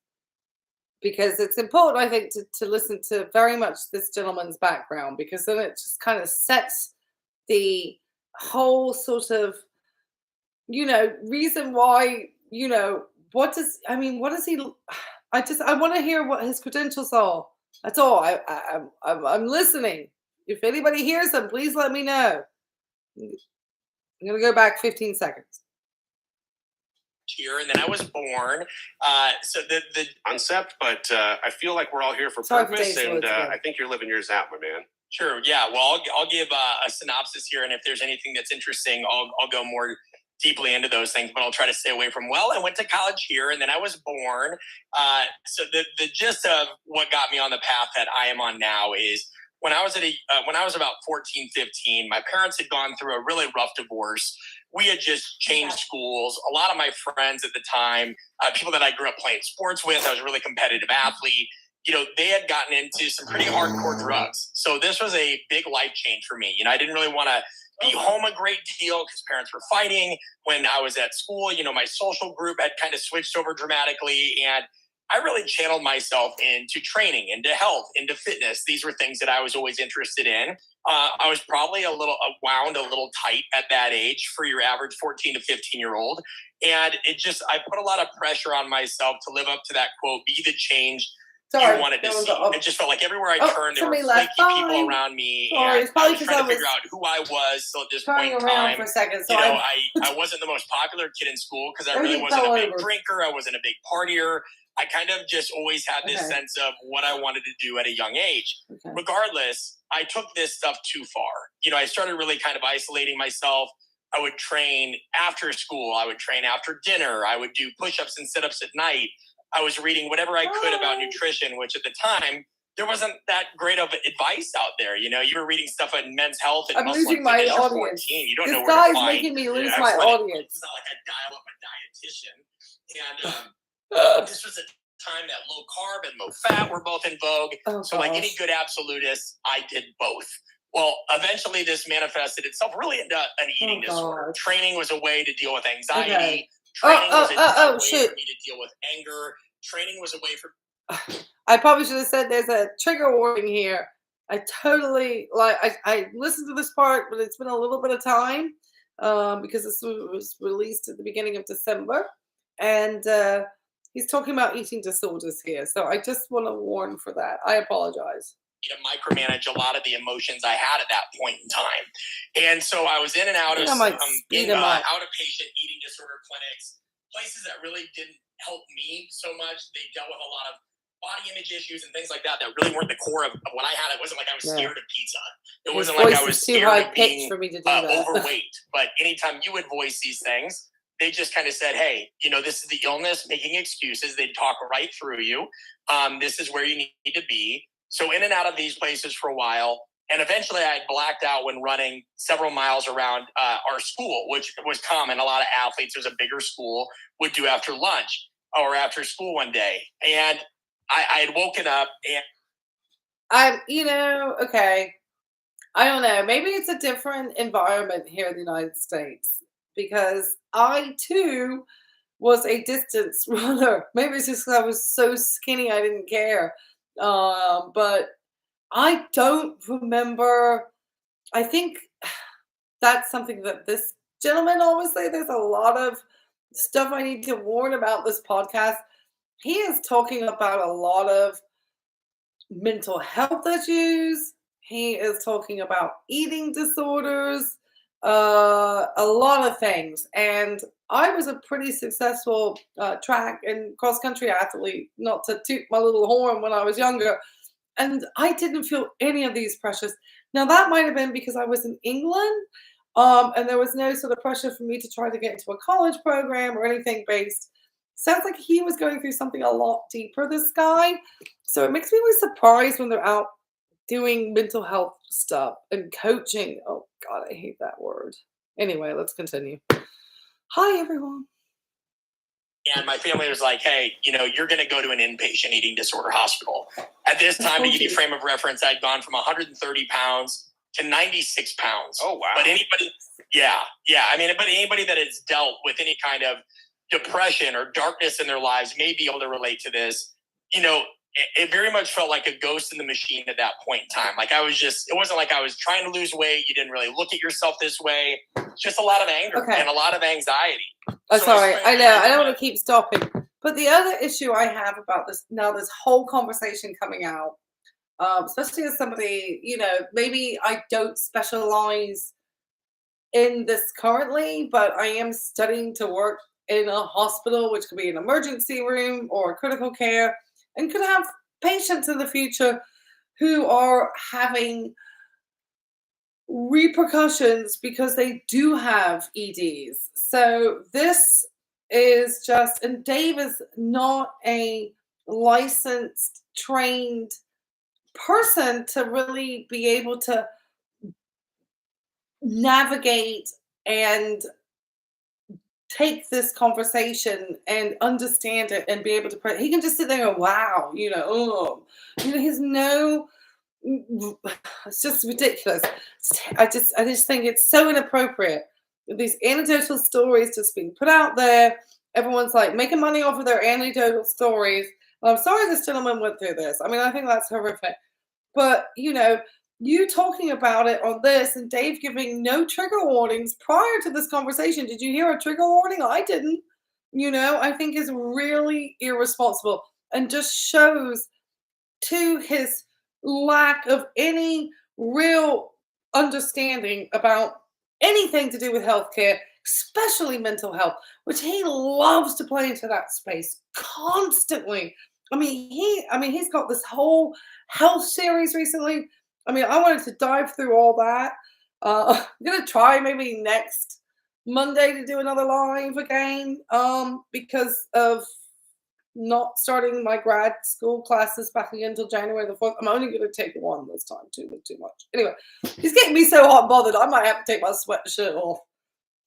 because it's important, I think, to listen to very much this gentleman's background, because then it just kind of sets the whole sort of, reason why, what does he, I want to hear what his credentials are. That's all. I'm listening. If anybody hears them, please let me know. I'm going to go back 15 seconds. Here, and then I was born. So the concept, but I feel like we're all here for purpose, and I think you're living yours out, my man. Sure. Yeah. Well, I'll give a synopsis here, and if there's anything that's interesting, I'll go more deeply into those things, but I'll try to stay away from. Well, I went to college here, and then I was born. So the gist of what got me on the path that I am on now is when I was about 14, 15, my parents had gone through a really rough divorce. We had just changed schools. A lot of my friends at the time, people that I grew up playing sports with, I was a really competitive athlete. They had gotten into some pretty hardcore drugs. So this was a big life change for me. I didn't really want to be home a great deal because parents were fighting. When I was at school, my social group had kind of switched over dramatically. And I really channeled myself into training, into health, into fitness. These were things that I was always interested in. I was probably a little wound a little tight at that age for your average 14 to 15-year-old. And I put a lot of pressure on myself to live up to that quote, be the change you wanted to see. It just felt like everywhere I turned, there were flaky people around me. And I was trying to figure out who I was. So at this point in time, for a second, I wasn't the most popular kid in school because I really wasn't a big drinker. I wasn't a big partier. I kind of just always had this sense of what I wanted to do at a young age. Regardless, I took this stuff too far. I started really kind of isolating myself. I would train after school. I would train after dinner. I would do push-ups and sit-ups at night. I was reading whatever I could about nutrition, which at the time, there wasn't that great of advice out there. You were reading stuff on Men's Health and I'm losing my audience. 14. You don't know where to find. Making me lose my audience. It's not like I dial up a dietitian. And this was a time that low carb and low fat were both in vogue. So like any good absolutist, I did both. Well, eventually this manifested itself really into an eating disorder. Training was a way to deal with anxiety. Training was a way for me to deal with anger. Training was a way for... I probably should have said there's a trigger warning here. I totally, I listened to this part, but it's been a little bit of time because this was released at the beginning of December. And he's talking about eating disorders here. So I just want to warn for that. I apologize. Micromanage a lot of the emotions I had at that point in time. And so I was in and out of outpatient eating disorder clinics, places that really didn't help me so much. They dealt with a lot of body image issues and things like that really weren't the core of what I had. It wasn't like I was scared of pizza. It wasn't like I was scared of being overweight. But anytime you would voice these things, they just kind of said, hey, this is the illness, making excuses. They'd talk right through you. This is where you need to be. So in and out of these places for a while. And eventually I had blacked out when running several miles around our school, which was common. A lot of athletes, there's a bigger school, would do after lunch or after school one day. And I had woken up and okay. I don't know. Maybe it's a different environment here in the United States because I too was a distance runner. Maybe it's just because I was so skinny I didn't care. But I don't remember. I think that's something that this gentleman always say. There's a lot of stuff I need to warn about this podcast. He is talking about a lot of mental health issues. He is talking about eating disorders, a lot of things. And I was a pretty successful track and cross country athlete, not to toot my little horn when I was younger. And I didn't feel any of these pressures. Now, that might have been because I was in England and there was no sort of pressure for me to try to get into a college program or anything based. Sounds like he was going through something a lot deeper, this guy. So it makes me always surprised when they're out doing mental health stuff and coaching. Oh, God, I hate that word. Anyway, let's continue. Hi, everyone. And my family was like, hey, you're going to go to an inpatient eating disorder hospital. At this time, to give you a frame of reference, I'd gone from 130 pounds to 96 pounds. Oh, wow. But anybody, but anybody that has dealt with any kind of depression or darkness in their lives may be able to relate to this. It very much felt like a ghost in the machine at that point in time. Like it wasn't like I was trying to lose weight. You didn't really look at yourself this way. Just a lot of anger and a lot of anxiety. Oh, sorry. I know. I don't want to keep stopping. But the other issue I have about this whole conversation coming out, especially as somebody, maybe I don't specialize in this currently, but I am studying to work in a hospital, which could be an emergency room or critical care, and could have patients in the future who are having repercussions because they do have EDs. So this is just, and Dave is not a licensed, trained person to really be able to navigate and take this conversation and understand it and be able to pray. He can just sit there and go, wow, he's no, it's just ridiculous. I just think it's so inappropriate. These anecdotal stories just being put out there. Everyone's like making money off of their anecdotal stories. And I'm sorry this gentleman went through this. I mean, I think that's horrific. But, you talking about it on this and Dave giving no trigger warnings prior to this conversation. Did you hear a trigger warning? I didn't. I think is really irresponsible and just shows to his lack of any real understanding about anything to do with healthcare, especially mental health, which he loves to play into that space constantly. I mean, he's got this whole health series recently. I mean, I wanted to dive through all that. I'm going to try maybe next Monday to do another live again because of not starting my grad school classes back again until January the 4th. I'm only going to take one this time, too much. Anyway, he's getting me so hot and bothered, I might have to take my sweatshirt off.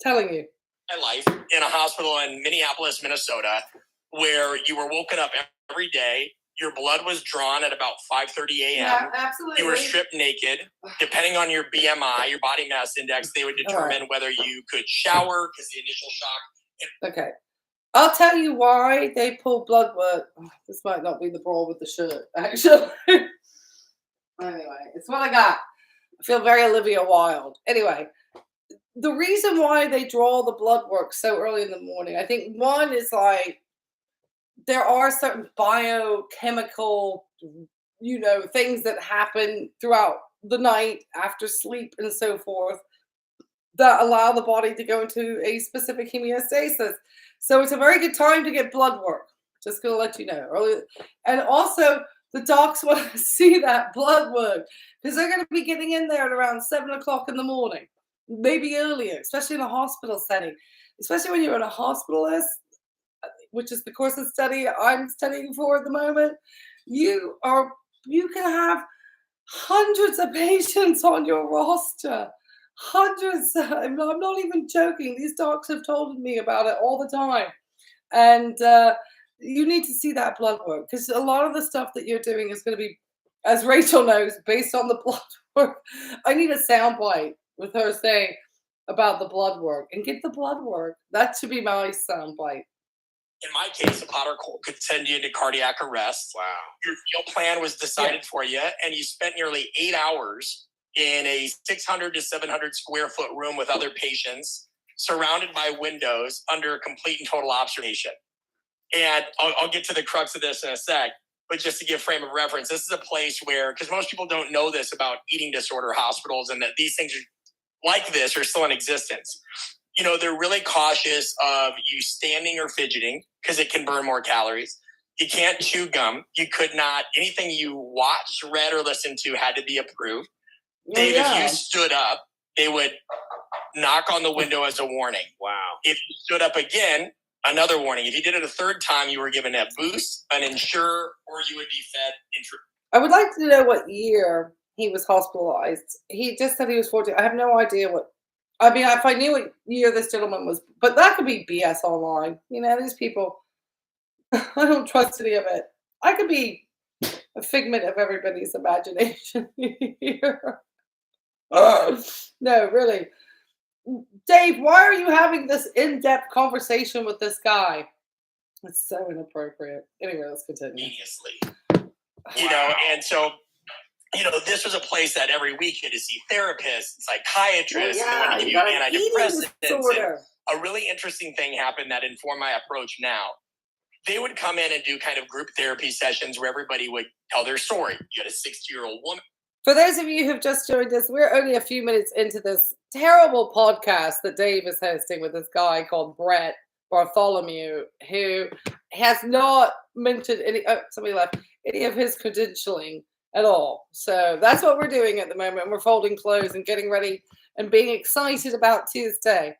Telling you. My life in a hospital in Minneapolis, Minnesota, where you were woken up every day. Your blood was drawn at about 5:30 a.m. Yeah, absolutely. You were stripped naked. Depending on your BMI, your body mass index, they would determine whether you could shower because the initial shock. Okay. I'll tell you why they pull blood work. Oh, this might not be the bra with the shirt, actually. Anyway, it's what I got. I feel very Olivia Wilde. Anyway, the reason why they draw the blood work so early in the morning, I think one is like, there are certain biochemical, things that happen throughout the night after sleep and so forth that allow the body to go into a specific homeostasis. So it's a very good time to get blood work. Just going to let you know. And also, the docs want to see that blood work because they're going to be getting in there at around 7 o'clock in the morning, maybe earlier, especially in a hospital setting, especially when you're in a hospitalist, which is the course of study I'm studying for at the moment. You can have hundreds of patients on your roster. Hundreds. I'm not even joking. These docs have told me about it all the time. And you need to see that blood work, because a lot of the stuff that you're doing is going to be, as Rachel knows, based on the blood work. I need a soundbite with her saying about the blood work, and get the blood work. That should be my soundbite. In my case, a Potter could send you into cardiac arrest. Wow. Your meal plan was decided for you, and you spent nearly 8 hours in a 600 to 700 square foot room with other patients, surrounded by windows, under complete and total observation. And I'll get to the crux of this in a sec, but just to give frame of reference, this is a place where, because most people don't know this about eating disorder hospitals, and that these things like this are still in existence. You know, they're really cautious of you standing or fidgeting because it can burn more calories. You can't chew gum. You could not, anything you watched, read, or listened to had to be approved. Dave, if you stood up, they would knock on the window as a warning. Wow. If you stood up again, another warning. If you did it a third time, you were given a boost, an Ensure, or you would be fed Intro. I would like to know what year he was hospitalized. He just said he was 40. I have no idea what. I mean, if I knew what year this gentleman was, but that could be BS online. You know, these people, I don't trust any of it. I could be a figment of everybody's imagination here. No, really. Dave, why are you having this in-depth conversation with this guy? It's so inappropriate. Anyway, let's continue. You know, and so, you know, this was a place that every week you had to see therapists, psychiatrists, and they wanted to give you antidepressants. A really interesting thing happened that informed my approach now. They would come in and do kind of group therapy sessions where everybody would tell their story. You had a 60-year-old woman. For those of you who've just joined us, we're only a few minutes into this terrible podcast that Dave is hosting with this guy called Brett Bartholomew, who has not mentioned any of his credentialing at all. So that's what we're doing at the moment. We're folding clothes and getting ready and being excited about Tuesday.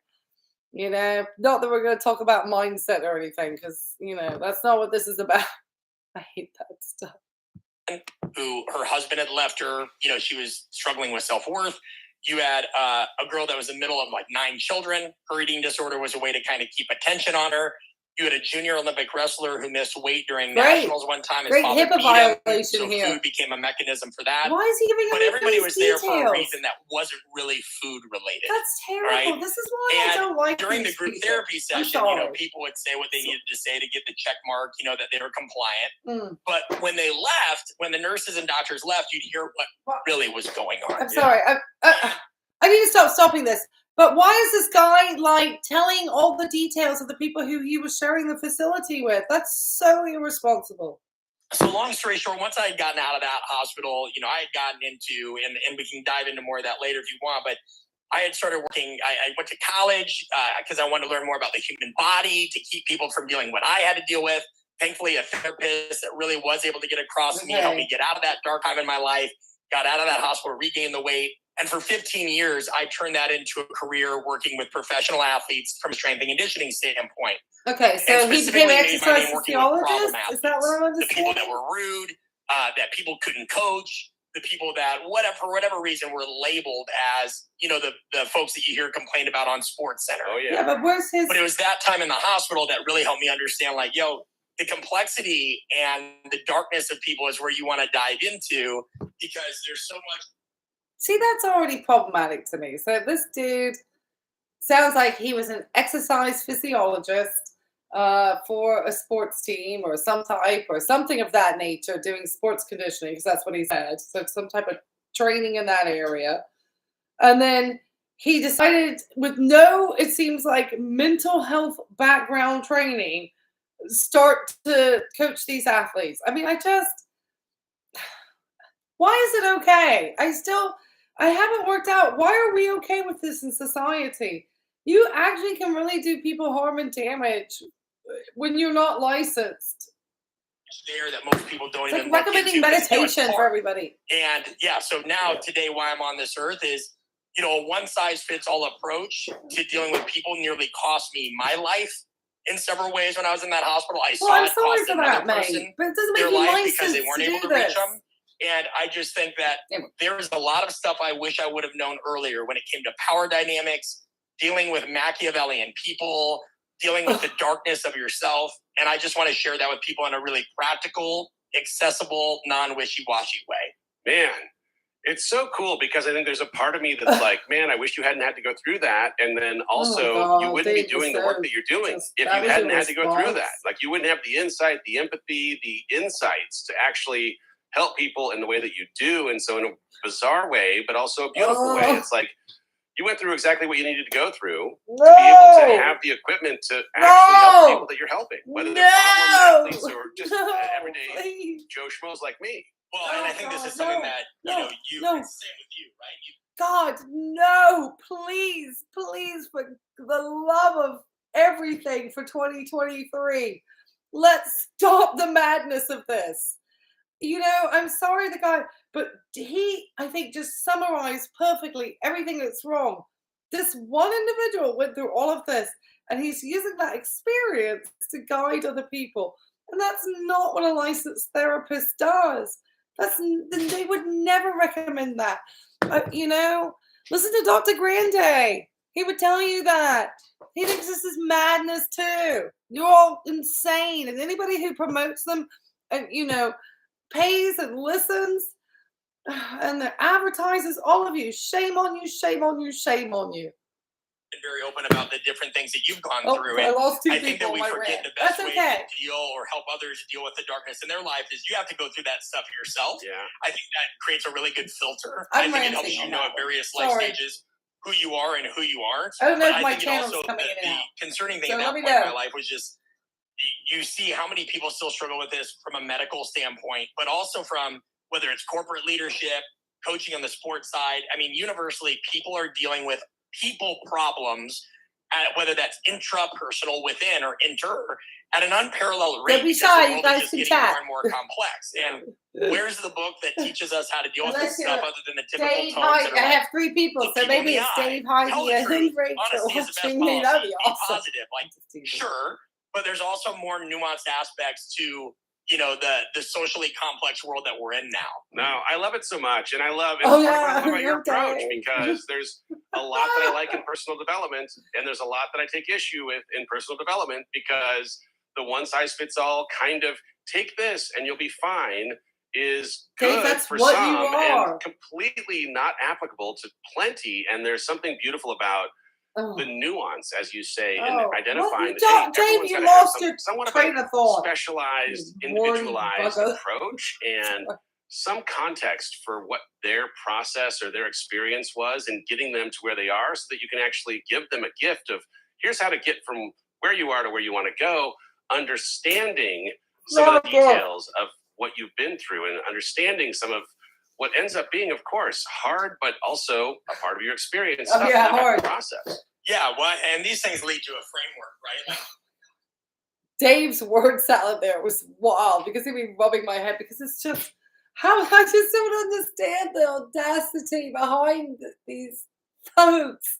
You know, not that we're going to talk about mindset or anything, because, you know, that's not what this is about. I hate that stuff. Who her husband had left her, you know, she was struggling with self-worth. You had a girl that was in the middle of like 9 children. Her eating disorder was a way to kind of keep attention on her. You had a junior Olympic wrestler who missed weight during nationals one time. Great HIPAA violation so here. Food became a mechanism for that. Why is he giving But everybody was there for a reason that wasn't really food related. That's terrible. Right? This is why I don't like during the group therapy session, you know, people would say what they needed to say to get the check mark, you know, that they were compliant. But when they left, when the nurses and doctors left, you'd hear what really was going on. I'm sorry. I need to stopping this. But why is this guy like telling all the details of the people who he was sharing the facility with? That's so irresponsible. So long story short, once I had gotten out of that hospital, you know, I had gotten into, and we can dive into more of that later if you want, but I had started working. I went to college because I wanted to learn more about the human body to keep people from dealing what I had to deal with. Thankfully, a therapist that really was able to get across to me, helped me get out of that dark time in my life, got out of that hospital, regained the weight. And for 15 years, I turned that into a career working with professional athletes from a strength and conditioning standpoint. Okay, so he became an exercise physiologist? Is that what I'm understanding? The people that were rude, that people couldn't coach, the people that, for whatever reason, were labeled as, you know, the folks that you hear complain about on Sports Center. Oh, yeah. Yeah, but where's his... But it was that time in the hospital that really helped me understand, like, yo, the complexity and the darkness of people is where you want to dive into, because there's so much. See, that's already problematic to me. So this dude sounds like he was an exercise physiologist for a sports team or some type or something of that nature, doing sports conditioning, because that's what he said. So some type of training in that area. And then he decided, with no, it seems like, mental health background training, start to coach these athletes. I mean, why is it okay? I haven't worked out. Why are we okay with this in society? You actually can really do people harm and damage when you're not licensed. There that most people don't it's even like recommending meditation for everybody. And yeah, so now today why I'm on this earth is, you know, a one-size-fits-all approach to dealing with people nearly cost me my life in several ways when I was in that hospital. I saw it cost another person but it doesn't make their you life because they weren't able to reach this. them. And I just think that there is a lot of stuff I wish I would have known earlier when it came to power dynamics, dealing with Machiavellian people, dealing with the darkness of yourself. And I just want to share that with people in a really practical, accessible, non-wishy-washy way. Man, it's so cool because I think there's a part of me that's like, man, I wish you hadn't had to go through that. And then also you wouldn't be doing the work that you're doing if you hadn't had to go through that. Like you wouldn't have the insight, the empathy, the insights to actually help people in the way that you do. And so in a bizarre way, but also a beautiful way, it's like you went through exactly what you needed to go through to be able to have the equipment to actually help people that you're helping, whether they're problem athletes or just everyday Joe Schmoes like me. Well, and I think this is something that, it's the same with you, right? God, no, please, for the love of everything for 2023, let's stop the madness of this. I'm sorry, the guy, but he, I think, just summarized perfectly everything that's wrong. This one individual went through all of this, and he's using that experience to guide other people. And that's not what a licensed therapist does. They would never recommend that. Listen to Dr. Grande. He would tell you that. He thinks this is madness too. You're all insane. And anybody who promotes them and, pays and listens and the advertisers, all of you, shame on you, shame on you, shame on you. Very open about the different things that you've gone through. And I think that we forget the best way to deal or help others deal with the darkness in their life is you have to go through that stuff yourself. Yeah. I think that creates a really good filter. I think it helps you know at various life stages who you are and who you aren't. I don't know if I my think channel's also coming in and out. The concerning thing at that point in my life was just you see how many people still struggle with this from a medical standpoint, but also from whether it's corporate leadership, coaching on the sports side. I mean, universally, people are dealing with people problems, whether that's intrapersonal within or inter, at an unparalleled rate. Don't be shy, you guys can chat. More and more complex. And where's the book that teaches us how to deal with this stuff other than the typical Dave, tones? I have 3 people, so maybe it's Dave, Heidi, and Rach. Honesty is the best policy. Be positive, sure, but there's also more nuanced aspects to the socially complex world that we're in now. No, I love it so much. And I love your approach because there's a lot that I like in personal development. And there's a lot that I take issue with in personal development because the one size fits all kind of take this and you'll be fine is good for some and completely not applicable to plenty. And there's something beautiful about the nuance, as you say, in identifying that Dave, you lost your train of thought. Specialized, individualized approach and some context for what their process or their experience was and getting them to where they are so that you can actually give them a gift of here's how to get from where you are to where you want to go, understanding some of the details of what you've been through and understanding some of what ends up being, of course, hard, but also a part of your experience. Hard process. Yeah, well, and these things lead to a framework, right? Dave's word salad there was wild because he'd be rubbing my head because it's just how I just don't understand the audacity behind these folks.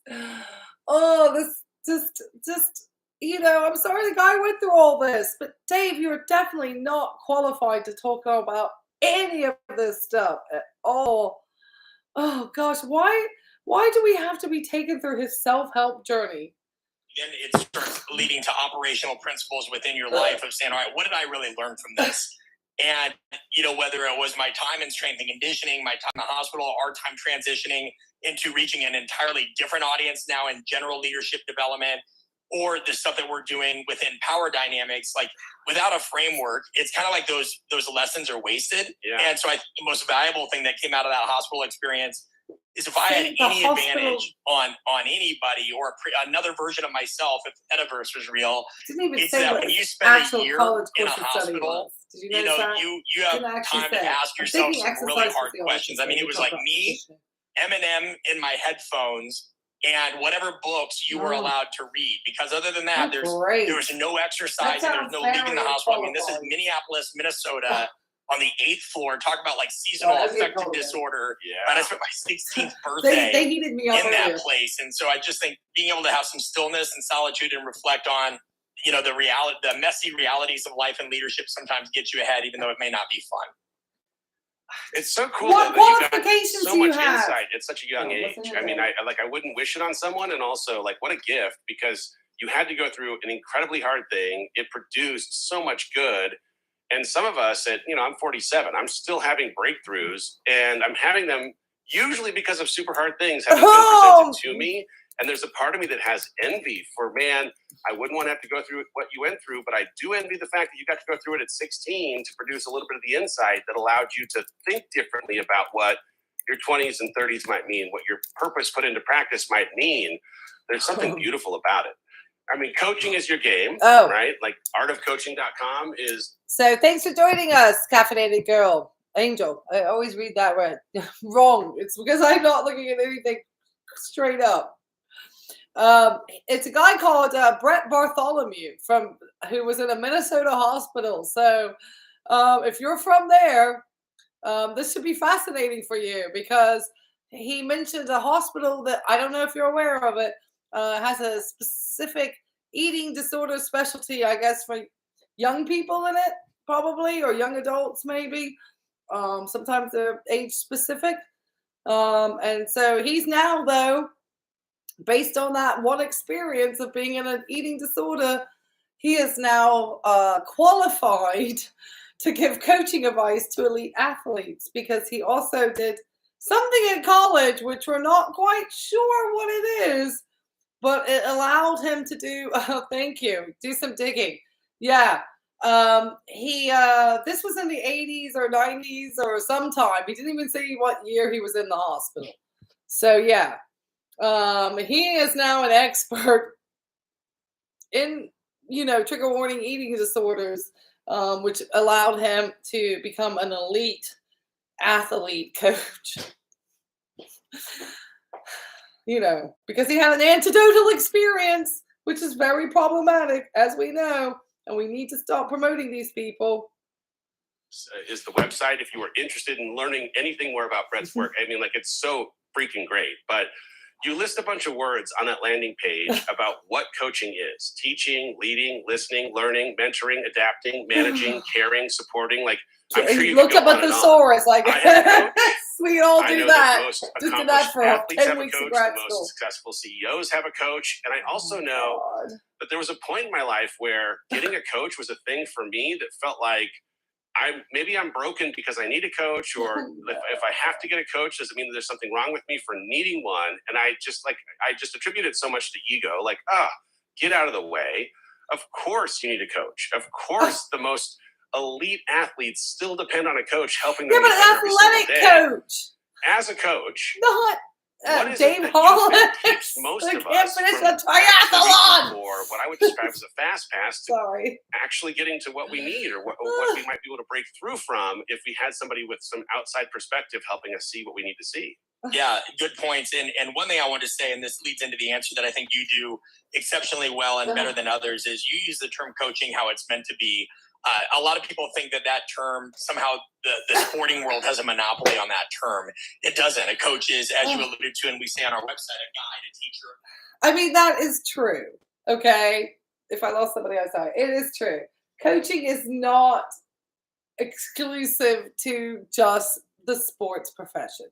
This just I'm sorry the guy went through all this, but Dave, you're definitely not qualified to talk about any of this stuff at all. Oh gosh, why do we have to be taken through his self-help journey? Then it starts leading to operational principles within your life of saying, all right, what did I really learn from this? And, whether it was my time in strength and conditioning, my time in the hospital, our time transitioning into reaching an entirely different audience now in general leadership development, or the stuff that we're doing within power dynamics, like without a framework, it's kind of like those lessons are wasted. Yeah. And so I think the most valuable thing that came out of that hospital experience is if I had any advantage on anybody or another version of myself, if the metaverse was real, it's that when you spend a year in a hospital, you have time to ask yourself some really hard questions. I mean, it was like me, Eminem in my headphones, and whatever books you were allowed to read. Because other than that, there was no exercise and there's no leaving the hospital. I mean, this is Minneapolis, Minnesota. On the 8th floor, talk about like seasonal affective disorder. Yeah. And I spent my 16th birthday they heated me up in that place. And so I just think being able to have some stillness and solitude and reflect on, the messy realities of life and leadership sometimes get you ahead, even though it may not be fun. It's so cool that qualifications so much insight at such a young age. I mean, I wouldn't wish it on someone, and also like what a gift because you had to go through an incredibly hard thing. It produced so much good. And some of us I'm 47, I'm still having breakthroughs, and I'm having them usually because of super hard things having been presented to me. And there's a part of me that has envy for, man, I wouldn't want to have to go through what you went through, but I do envy the fact that you got to go through it at 16 to produce a little bit of the insight that allowed you to think differently about what your 20s and 30s might mean, what your purpose put into practice might mean. There's something beautiful about it. I mean, coaching is your game, right? Like artofcoaching.com is. So thanks for joining us, Caffeinated Girl. Angel. I always read that right. Wrong. It's because I'm not looking at anything straight up. It's a guy called Brett Bartholomew who was in a Minnesota hospital. So if you're from there, this should be fascinating for you, because he mentioned a hospital that, I don't know if you're aware of it, has a specific eating disorder specialty, I guess, for young people in it, probably, or young adults maybe. Sometimes they're age specific. And so he's now, though, based on that one experience of being in an eating disorder, he is now qualified to give coaching advice to elite athletes, because he also did something in college, which we're not quite sure what it is, but it allowed him to do, do some digging. Yeah. This was in the 80s or 90s or sometime. He didn't even say what year he was in the hospital. So yeah. He is now an expert in, trigger warning eating disorders, which allowed him to become an elite athlete coach. Because he had an anecdotal experience, which is very problematic, as we know, and we need to stop promoting these people. Is the website, if you were interested in learning anything more about Brett's work. I mean, it's so freaking great, but you list a bunch of words on that landing page about what coaching is: teaching, leading, listening, learning, mentoring, adapting, managing, caring, supporting. I'm sure you looked up a thesaurus, we all do that. Most just did that for athletes 10 have weeks a coach. of grad The school. most successful CEOs have a coach. And I also know that there was a point in my life where getting a coach was a thing for me that felt like maybe I'm broken because I need a coach, or if I have to get a coach, does it mean that there's something wrong with me for needing one? And I just attributed so much to ego, get out of the way. Of course you need a coach. Of course the most elite athletes still depend on a coach helping them. Yeah, but an athletic coach. As a coach. Not what is Dave it that Hollis. keeps most of can't us finish from a triathlon. Or what I would describe as a fast pass to Sorry. actually getting to what we need, or what we might be able to break through from if we had somebody with some outside perspective helping us see what we need to see. Yeah, good points. And one thing I want to say, and this leads into the answer that I think you do exceptionally well and better than others, is you use the term coaching how it's meant to be. A lot of people think that term, somehow the sporting world has a monopoly on that term. It doesn't. A coach is, as you alluded to, and we say on our website, a guide, a teacher. I mean, that is true. Okay. If I lost somebody, I'm sorry. It is true. Coaching is not exclusive to just the sports profession.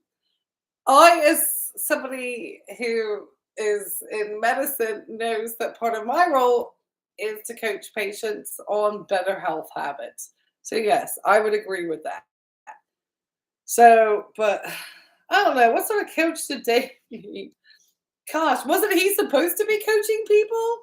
I, as somebody who is in medicine, knows that part of my role is to coach patients on better health habits. So yes, I would agree with that. So, but I don't know, what sort of coach did Dave need? Gosh, wasn't he supposed to be coaching people?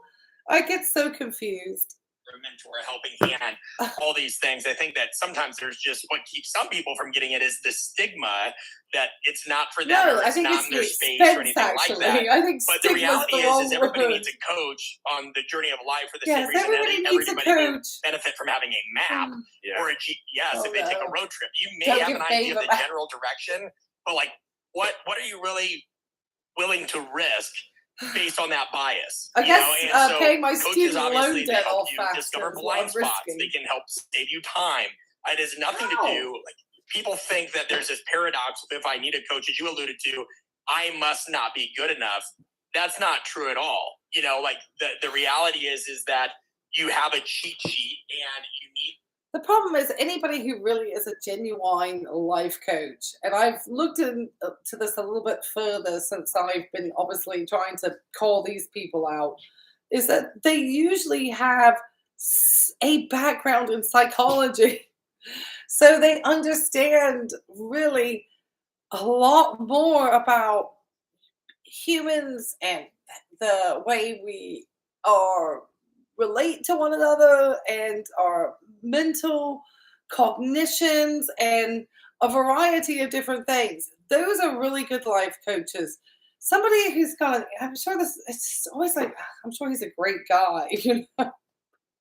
I get so confused. A mentor, a helping hand, all these things. I think that sometimes there's just what keeps some people from getting it is the stigma that it's not for them, or it's not in their space or anything like that. I think but the reality is everybody needs a coach on the journey of life for the same reason everybody can benefit from having a map or if they take a road trip. You may have an idea of the general direction, but what are you really willing to risk based on that bias? I guess paying my coaches student obviously loan debt help all you faster discover blind spots. They can help save you time. It has nothing to do. People think that there's this paradox with, if I need a coach, as you alluded to, I must not be good enough. That's not true at all. The reality is that you have a cheat sheet and you need. The problem is anybody who really is a genuine life coach, and I've looked into this a little bit further since I've been obviously trying to call these people out. is that they usually have a background in psychology. So they understand really a lot more about humans and the way we are relate to one another and our mental cognitions and a variety of different things. Those are really good life coaches. Somebody who's got, I'm sure this, it's always like, I'm sure he's a great guy. You know,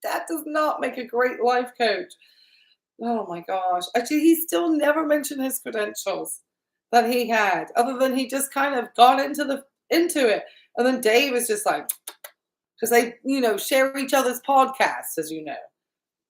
that does not make a great life coach. Oh my gosh. Actually, he still never mentioned his credentials that he had, other than he just kind of got into it. And then Dave is just like, because they, share each other's podcasts, as you know.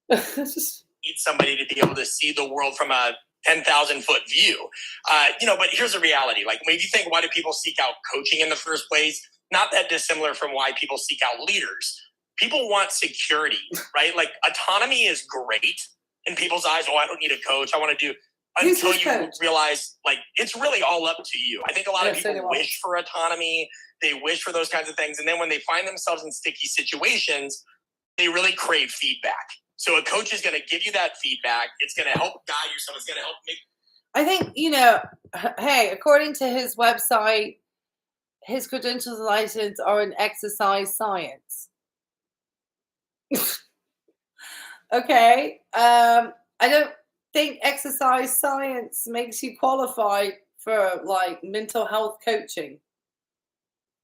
It's just need somebody to be able to see the world from a 10,000 foot view. But here's the reality. Like, when you think, why do people seek out coaching in the first place? Not that dissimilar from why people seek out leaders. People want security, right? Like, autonomy is great in people's eyes. Oh, I don't need a coach. I want to do, until you realize, like, it's really all up to you. I think a lot of people wish for autonomy. They wish for those kinds of things. And then when they find themselves in sticky situations, they really crave feedback. So a coach is going to give you that feedback. It's going to help guide yourself. It's going to help make. I think, hey, according to his website, his credentials and license are in exercise science. Okay. I don't think exercise science makes you qualified for like mental health coaching.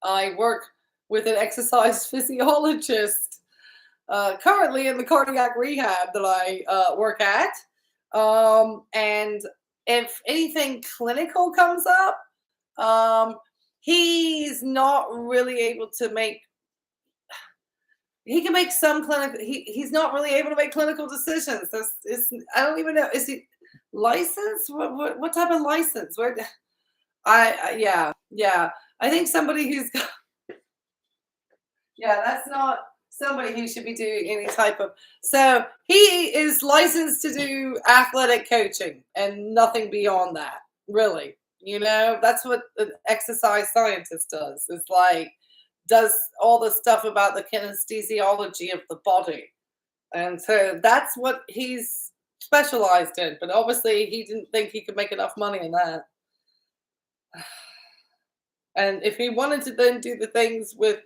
I work with an exercise physiologist currently in the cardiac rehab that I work at. And if anything clinical comes up, he's not really able to make, he can make some clinical, he's not really able to make clinical decisions. I don't even know. Is he licensed? What type of license? Yeah. I think somebody who's got, that's not somebody who should be doing any type of, so he is licensed to do athletic coaching and nothing beyond that, really. That's what an exercise scientist does. It's like, does all the stuff about the kinesthesiology of the body. And so that's what he's specialized in. But obviously he didn't think he could make enough money in that. And if he wanted to then do the things with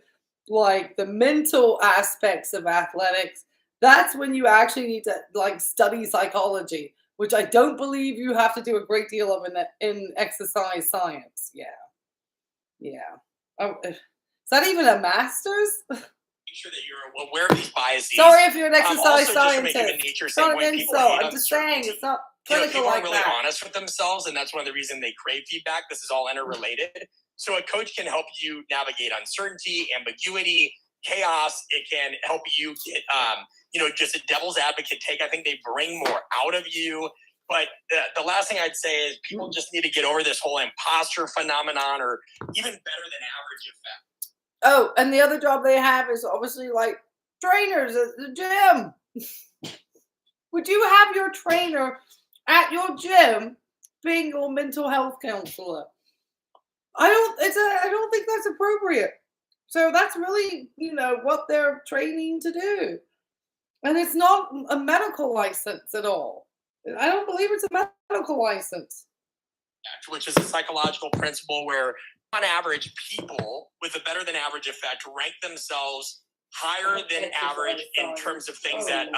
like the mental aspects of athletics, that's when you actually need to like study psychology, which I don't believe you have to do a great deal of in exercise science. Yeah. Oh, is that even a master's? Make sure that you're aware of these biases. Sorry if you're an exercise also scientist. Just from a human nature it's not an insult. I'm just saying it's not clinical people like are really that. honest with themselves, and that's one of the reasons they crave feedback. This is all interrelated. So a coach can help you navigate uncertainty, ambiguity, chaos. It can help you get, just a devil's advocate take. I think they bring more out of you. But the last thing I'd say is people just need to get over this whole imposter phenomenon, or even better than average effect. Oh, and the other job they have is obviously like trainers at the gym. Would you have your trainer at your gym being your mental health counselor? I don't think that's appropriate. So that's really, what they're training to do. And it's not a medical license at all. I don't believe it's a medical license. Which is a psychological principle where, on average, people with a better than average effect rank themselves higher than average in terms of things that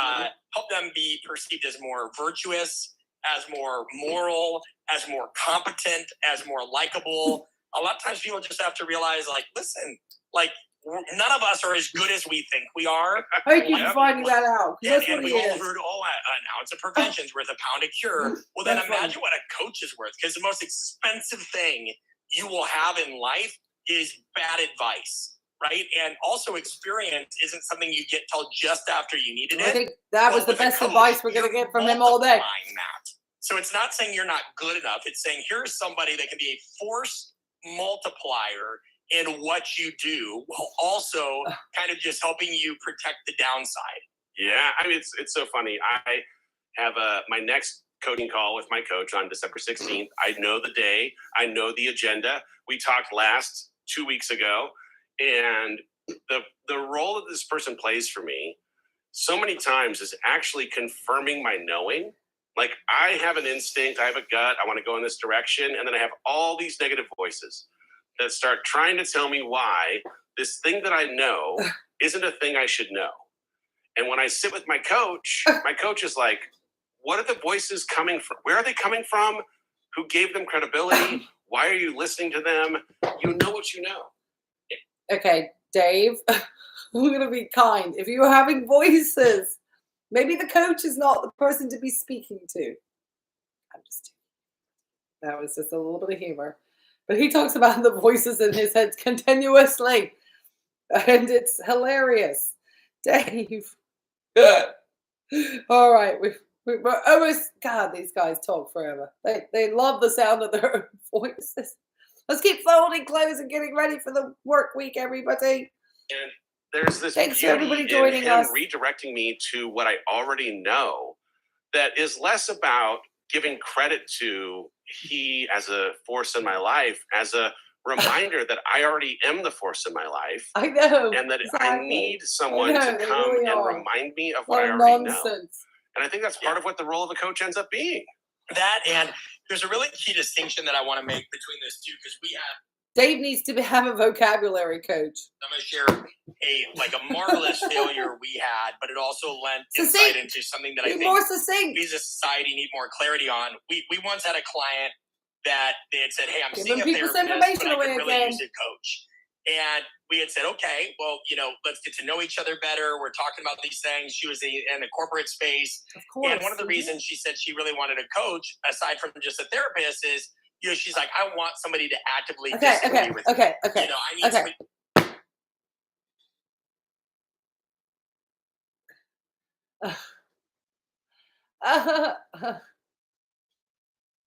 help them be perceived as more virtuous, as more moral, as more competent, as more likable. A lot of times people just have to realize, like, listen, like, none of us are as good as we think we are. I keep finding that out. And we've all heard, an ounce of prevention's worth a pound of cure. Well, then imagine what a coach is worth, because the most expensive thing you will have in life is bad advice, right? And also, experience isn't something you get till just after you needed it. I think that was the best advice we're going to get from him all day. That. So it's not saying you're not good enough. It's saying here's somebody that can be a force multiplier in what you do, while also kind of just helping you protect the downside. Yeah, I mean, it's so funny. I have my next coaching call with my coach on December 16th. I know the day. I know the agenda. We talked last 2 weeks ago, and the role that this person plays for me so many times is actually confirming my knowing. Like, I have an instinct, I have a gut, I want to go in this direction, and then I have all these negative voices that start trying to tell me why this thing that I know isn't a thing I should know. And when I sit with my coach is like, what are the voices coming from? Where are they coming from? Who gave them credibility? Why are you listening to them? You know what you know. Okay, Dave, I'm going to be kind. If you're having voices, maybe the coach is not the person to be speaking to. That was just a little bit of humor. But he talks about the voices in his head continuously. And it's hilarious. Dave. All right. We're almost, God, these guys talk forever. They love the sound of their own voices. Let's keep folding clothes and getting ready for the work week, everybody. And there's this Thanks for everybody beauty joining in him us. redirecting me to what I already know that is less about giving credit to he as a force in my life, as a reminder that I already am the force in my life. I know. And that exactly. I need someone to come really and remind me of what I already know. And I think that's part of what the role of a coach ends up being. That, and there's a really key distinction that I want to make between those two, because we have Dave needs to have a vocabulary coach. I'm going to share a marvelous failure we had, but it also lent insight into something that I think we as a society need more clarity on. We once had a client that they had said, hey, I'm seeing a therapist, but I could really use a coach. And we had said, okay, well, let's get to know each other better. We're talking about these things. She was in the corporate space. Of course. And one of the reasons she said she really wanted a coach, aside from just a therapist, is, she's like, I want somebody to actively disagree with me. Okay. I need somebody.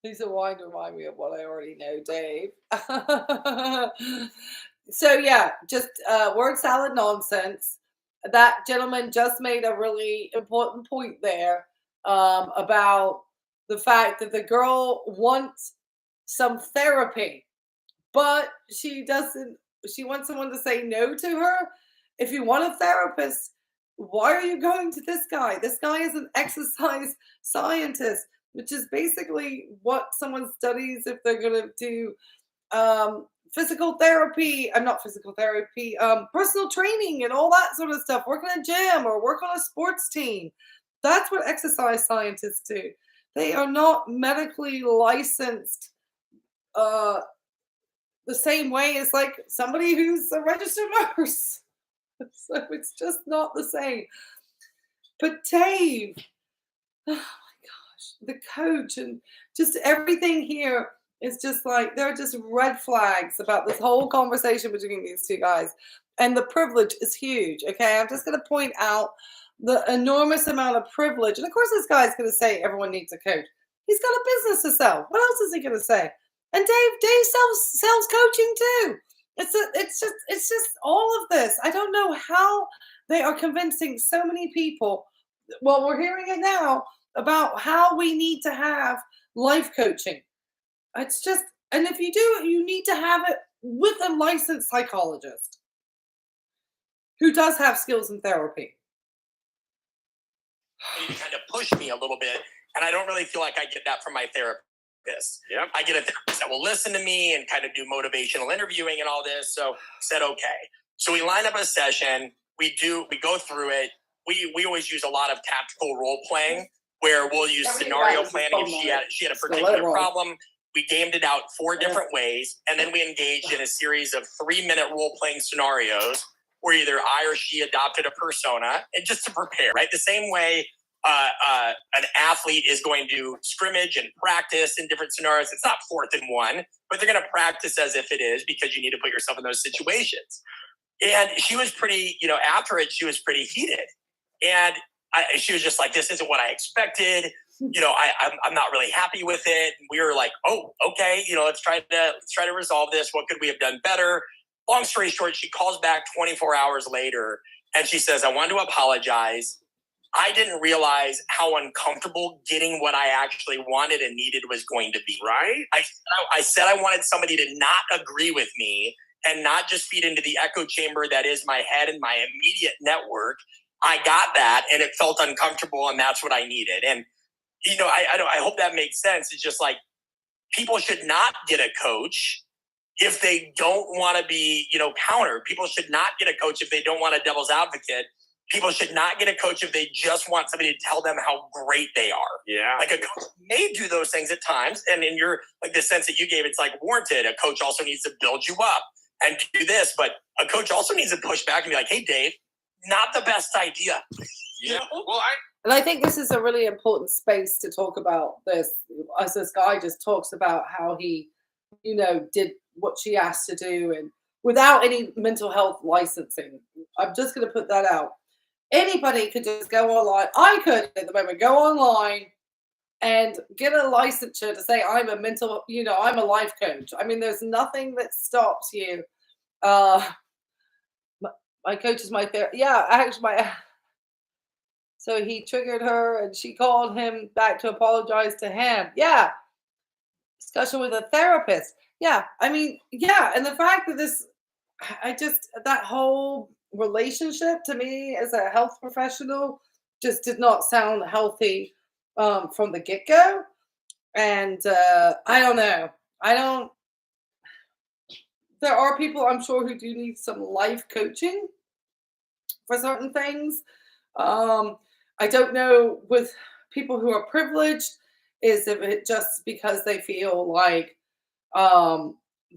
These are wine to remind me of what I already know, Dave. So yeah, just word salad nonsense. That gentleman just made a really important point there about the fact that the girl wants some therapy, but she wants someone to say no to her. If you want a therapist, why are you going to this guy? This guy is an exercise scientist, which is basically what someone studies if they're going to do physical therapy. Not physical therapy, personal training and all that sort of stuff. Work in a gym or work on a sports team. That's what exercise scientists do. They are not medically licensed the same way as like somebody who's a registered nurse. So it's just not the same. But Dave, oh my gosh, the coach and just everything here is just like, there are just red flags about this whole conversation between these two guys. And the privilege is huge. Okay, I'm just going to point out the enormous amount of privilege. And of course, this guy's going to say everyone needs a coach. He's got a business to sell. What else is he going to say? And Dave sells coaching too. It's just all of this. I don't know how they are convincing so many people. Well, we're hearing it now about how we need to have life coaching. It's just, and if you do it, you need to have it with a licensed psychologist who does have skills in therapy. You kind of push me a little bit, and I don't really feel like I get that from my therapist. Yep. I get a therapist that will listen to me and kind of do motivational interviewing and all this. So said, okay. So we line up a session. We go through it. We always use a lot of tactical role playing where we'll use scenario planning. If she had a particular problem, we gamed it out 4 different ways. And then we engaged in a series of 3-minute role playing scenarios where either I or she adopted a persona, and just to prepare, right? The same way an athlete is going to scrimmage and practice in different scenarios. It's not 4th and 1, but they're going to practice as if it is, because you need to put yourself in those situations. And she was pretty, after it, she was pretty heated. And she was just like, this isn't what I expected. I'm not really happy with it. And we were like, oh, okay. Let's try to resolve this. What could we have done better? Long story short, she calls back 24 hours later and she says, I want to apologize. I didn't realize how uncomfortable getting what I actually wanted and needed was going to be. Right? I said I wanted somebody to not agree with me, and not just feed into the echo chamber that is my head and my immediate network. I got that, and it felt uncomfortable, and that's what I needed. And, I hope that makes sense. It's just like, people should not get a coach if they don't want to be, counter. People should not get a coach if they don't want a devil's advocate. People should not get a coach if they just want somebody to tell them how great they are. Yeah. Like, a coach may do those things at times. And in your, like, the sense that you gave, it's like warranted. A coach also needs to build you up and do this. But a coach also needs to push back and be like, hey, Dave, not the best idea. Yeah. Well, And I think this is a really important space to talk about this, as this guy just talks about how he, did what she asked to do, and without any mental health licensing. I'm just going to put that out. Anybody could just go online. I could at the moment go online and get a licensure to say I'm a mental, I'm a life coach. I mean, there's nothing that stops you. My coach is my therapist. Yeah, actually, so he triggered her, and she called him back to apologize to him. Yeah. Discussion with a therapist. Yeah. I mean, yeah. And the fact that that whole relationship to me as a health professional just did not sound healthy from the get-go. And I don't know. There are people, I'm sure, who do need some life coaching for certain things. I don't know with people who are privileged, is if it just because they feel like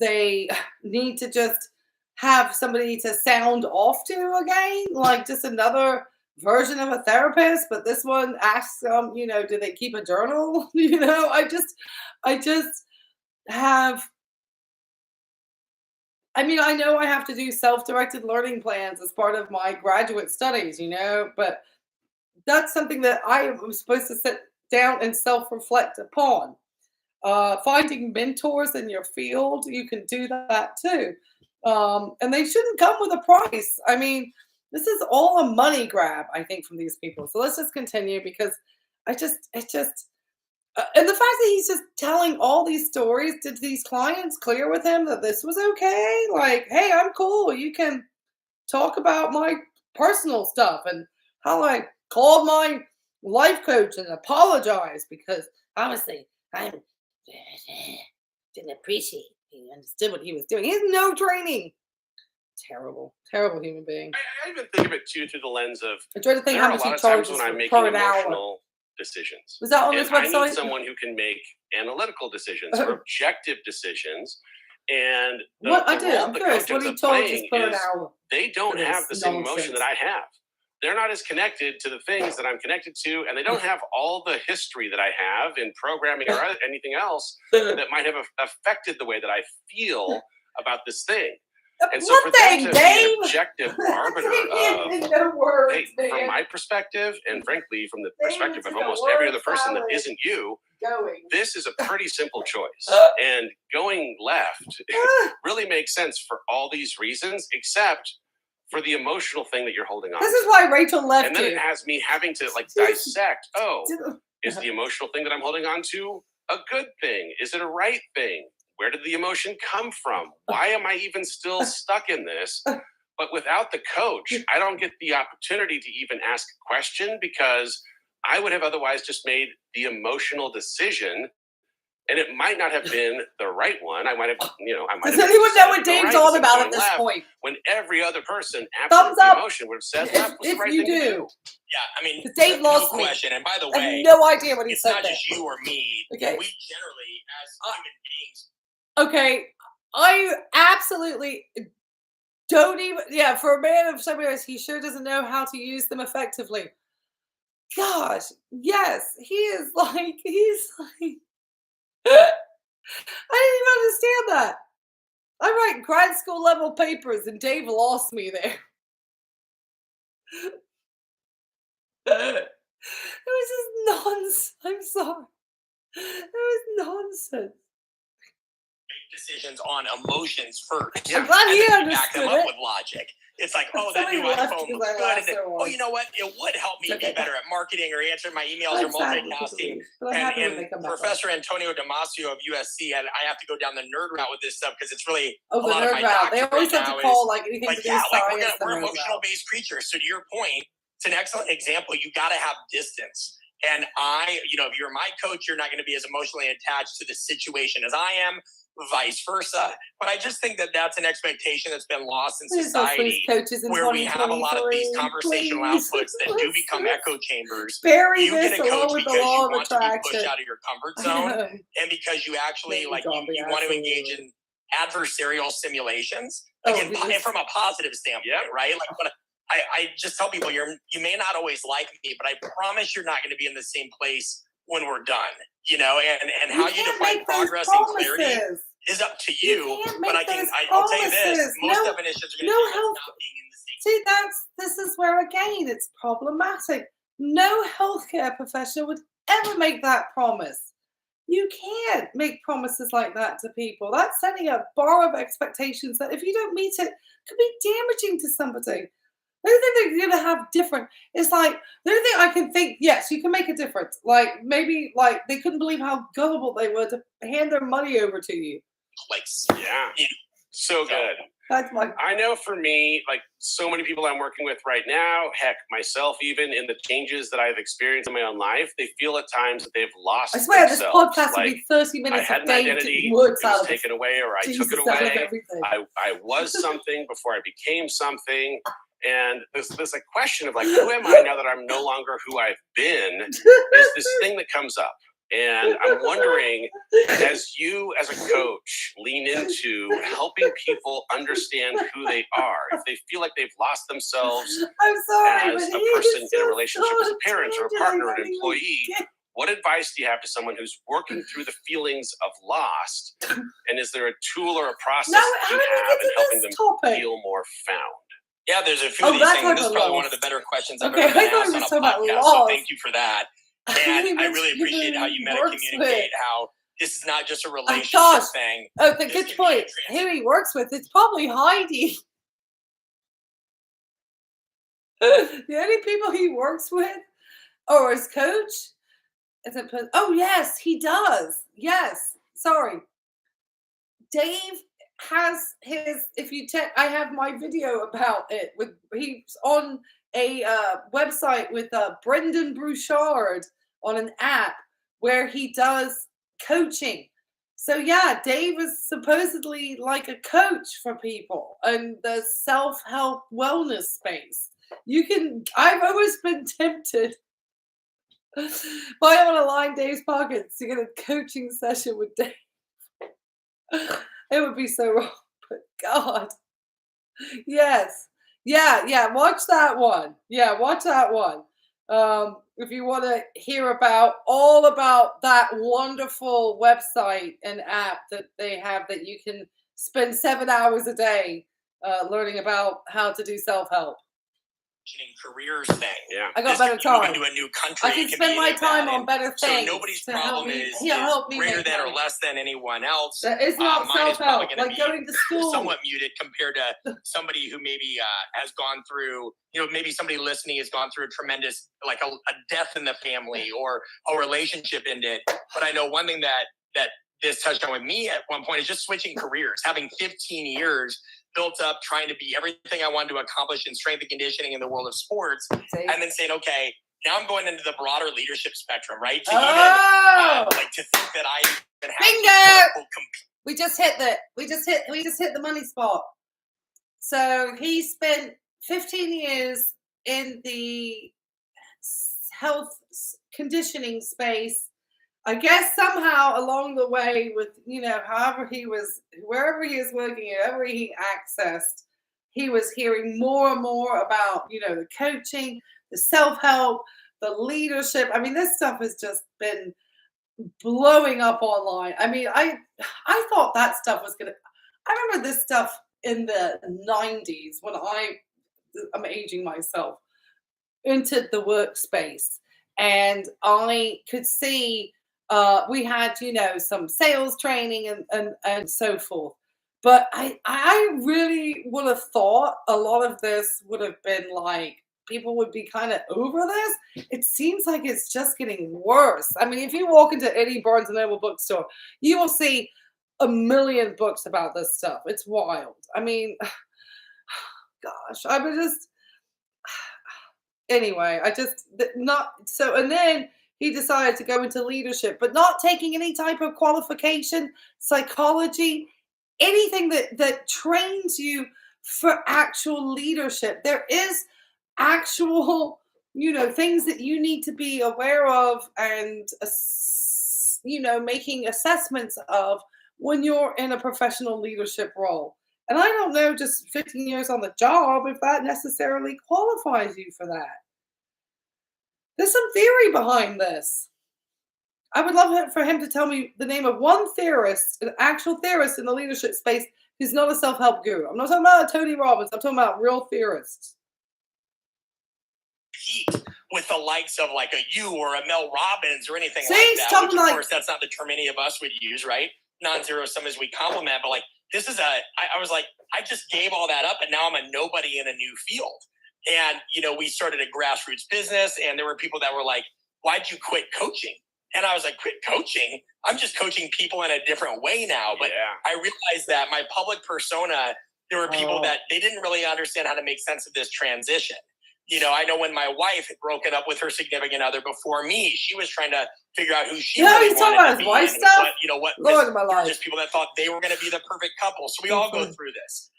they need to just have somebody to sound off to again, like just another version of a therapist. But this one asks them, do they keep a journal? I just have. I mean, I know I have to do self-directed learning plans as part of my graduate studies, but that's something that I am supposed to sit down and self-reflect upon. Finding mentors in your field, you can do that too. And they shouldn't come with a price. I mean, this is all a money grab, I think, from these people. So let's just continue, because and the fact that he's just telling all these stories, did these clients clear with him that this was okay? Like, hey, I'm cool. You can talk about my personal stuff and how I called my life coach and apologized because obviously I didn't appreciate he understood what he was doing. He has no training. Terrible human being. I even think of it too through the lens of I try to think how much he charges when I'm making per hour. emotional decisions. Was that on this website? I need someone who can make analytical decisions or objective decisions. And I'm curious what he charges per hour. They don't have the same emotion that I have. They're not as connected to the things that I'm connected to, and they don't have all the history that I have in programming or anything else that might have affected the way that I feel about this thing. And so for them to be an objective arbiter of, from my perspective, and frankly from the perspective of almost every other person that isn't you, this is a pretty simple choice. And going left really makes sense for all these reasons, except for the emotional thing that you're holding on to. This is why Rachel left. And then it has me having to dissect, is the emotional thing that I'm holding on to a good thing? Is it a right thing? Where did the emotion come from? Why am I even still stuck in this? But without the coach, I don't get the opportunity to even ask a question, because I would have otherwise just made the emotional decision, and it might not have been the right one. I might have, Does anyone know what Dave's all about at this point? When every other person, after the emotion, would have said left was the right thing to do. Yeah, I mean, Dave lost me. Question. And by the way, I have no idea what he said. It's not just you or me. Okay. We generally, as human beings. Okay, I absolutely don't even. Yeah, for a man of 7 years, he sure doesn't know how to use them effectively. Gosh, yes, he's like. I didn't even understand that. I write grad school level papers, and Dave lost me there. It was just nonsense. I'm sorry. It was nonsense. decisions on emotions first. I'm glad he and then back them understood up it. with logic. It's like, oh, that new iPhone looks good. And then, oh, you know what? It would help me be better at marketing or answering my emails or multitasking. And Professor Antonio Damasio of USC, and I have to go down the nerd route with this stuff because it's really a lot of my doctorate. They always have to call like anything to do with science. We're emotional-based creatures. So to your point, it's an excellent example. You got to have distance. And if you're my coach, you're not going to be as emotionally attached to the situation as I am. Vice versa. But I just think that that's an expectation that's been lost in society, where we have a lot of these conversational outputs that do become echo chambers. You get a coach because you want to be pushed out of your comfort zone, and because you actually you want to engage in adversarial simulations. Again, from a positive standpoint, right? But I just tell people you may not always like me, but I promise you're not going to be in the same place when we're done. And how you define progress and clarity is up to you. But I'll tell you this: most definitions are going to be not being in the same. See, this is where again it's problematic. No healthcare professional would ever make that promise. You can't make promises like that to people. That's setting a bar of expectations that if you don't meet it, could be damaging to somebody. The only thing they're going to have different is the only thing I can think, yes, you can make a difference. Maybe they couldn't believe how gullible they were to hand their money over to you. Yeah. So good. I know for me, so many people I'm working with right now, heck, myself even, in the changes that I've experienced in my own life, they feel at times that they've lost I swear themselves. This podcast would be 30 minutes I had an identity, it was taken away, or I took it away. I was something before I became something. And there's a question of who am I now that I'm no longer who I've been? There's this thing that comes up. And I'm wondering, as you as a coach lean into helping people understand who they are, if they feel like they've lost themselves as a person in a relationship, as a parent or a partner, an employee, what advice do you have to someone who's working through the feelings of lost? And is there a tool or a process that you have in helping them feel more found? Yeah, there's a few of these things. This is probably one of the better questions I've ever been asked on a podcast, so thank you for that. And I really appreciate how you meta-communicate, how this is not just a relationship thing. Oh, the good point. Who he works with, it's probably Heidi. The only people he works with, or his coach, yes, he does. Yes, sorry. Dave has his, if you check, I have my video about it. He's on a website with Brendan Bouchard on an app where he does coaching. So yeah, Dave is supposedly like a coach for people in the self-help wellness space. I've always been tempted by I want to line Dave's pockets to get a coaching session with Dave. It would be so wrong, but God. Yes. Yeah. Watch that one. Yeah, watch that one. If you want to hear all about that wonderful website and app that they have that you can spend 7 hours a day learning about how to do self-help. Careers thing. Yeah. I got better time. Into a new country. I can spend my time on better things. So nobody's problem is greater than or less than anyone else. It's not self-help. Like going to school. Somewhat muted compared to somebody who maybe has gone through, maybe somebody listening has gone through a tremendous, like a death in the family or a relationship ended. But I know one thing that this touched on with me at one point is just switching careers, having 15 years built up, trying to be everything I wanted to accomplish in strength and conditioning in the world of sports, and then saying, okay, now I'm going into the broader leadership spectrum, right? To to think that I even have bingo! We just hit the money spot. So he spent 15 years in the health conditioning space. I guess somehow along the way with, wherever he is working, wherever he accessed, he was hearing more and more about, the coaching, the self-help, the leadership. I mean, this stuff has just been blowing up online. I mean, I thought that stuff was I remember this stuff in the 90s when I'm aging myself, entered the workspace, and I could see We had, some sales training and so forth. But I really would have thought a lot of this would have been like, people would be kind of over this. It seems like it's just getting worse. I mean, if you walk into any Barnes & Noble bookstore, you will see a million books about this stuff. It's wild. I mean, gosh, I would just... Anyway, and then he decided to go into leadership, but not taking any type of qualification, psychology, anything that trains you for actual leadership. There is actual, things that you need to be aware of and, making assessments of when you're in a professional leadership role. And I don't know, just 15 years on the job, if that necessarily qualifies you for that. There's some theory behind this. I would love for him to tell me the name of one theorist, an actual theorist in the leadership space who's not a self-help guru. I'm not talking about Tony Robbins. I'm talking about real theorists. With the likes of like a you or a Mel Robbins or anything See, like that, which of like, course that's not the term any of us would use, right? Non-zero sum as we compliment, but like this is I was like, I just gave all that up and now I'm a nobody in a new field. And, we started a grassroots business and there were people that were like, why'd you quit coaching? And I was like, quit coaching? I'm just coaching people in a different way now. But I realized that my public persona, there were people that they didn't really understand how to make sense of this transition. I know when my wife had broken up with her significant other before me, she was trying to figure out who she really wanted to be. Wife stuff? Lord of my life. Just people that thought they were going to be the perfect couple. So we all go through this.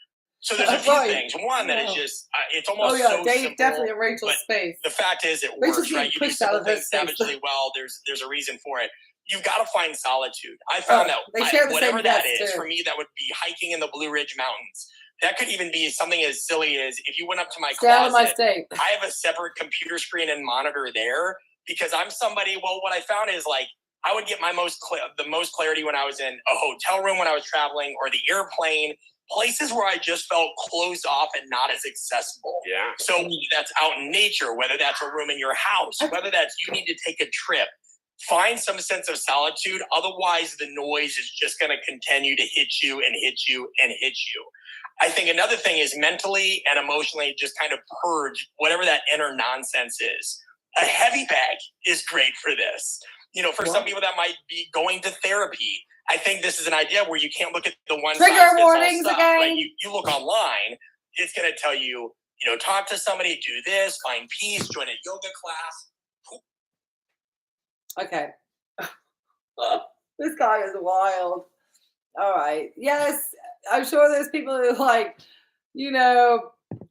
So there's a few things. One that is just, it's almost so Dave, simple. Definitely a Rachel's space. The fact is it works, right? You do simple things savagely well. There's a reason for it. You've got to find solitude. I found that whatever that is, for me, that would be hiking in the Blue Ridge Mountains. That could even be something as silly as if you went up to my closet, I have a separate computer screen and monitor there because I'm somebody, what I found is like, I would get the most clarity when I was in a hotel room when I was traveling or the airplane, places where I just felt closed off and not as accessible. Yeah. So whether that's out in nature, whether that's a room in your house, whether that's you need to take a trip, find some sense of solitude. Otherwise, the noise is just going to continue to hit you and hit you and hit you. I think another thing is mentally and emotionally just kind of purge whatever that inner nonsense is. A heavy bag is great for this. For some people that might be going to therapy, I think this is an idea where you can't look at the one trigger size warnings stuff, again. right? You look online, it's going to tell you, talk to somebody, do this, find peace, join a yoga class. Okay. This guy is wild. All right. Yes, I'm sure there's people who like,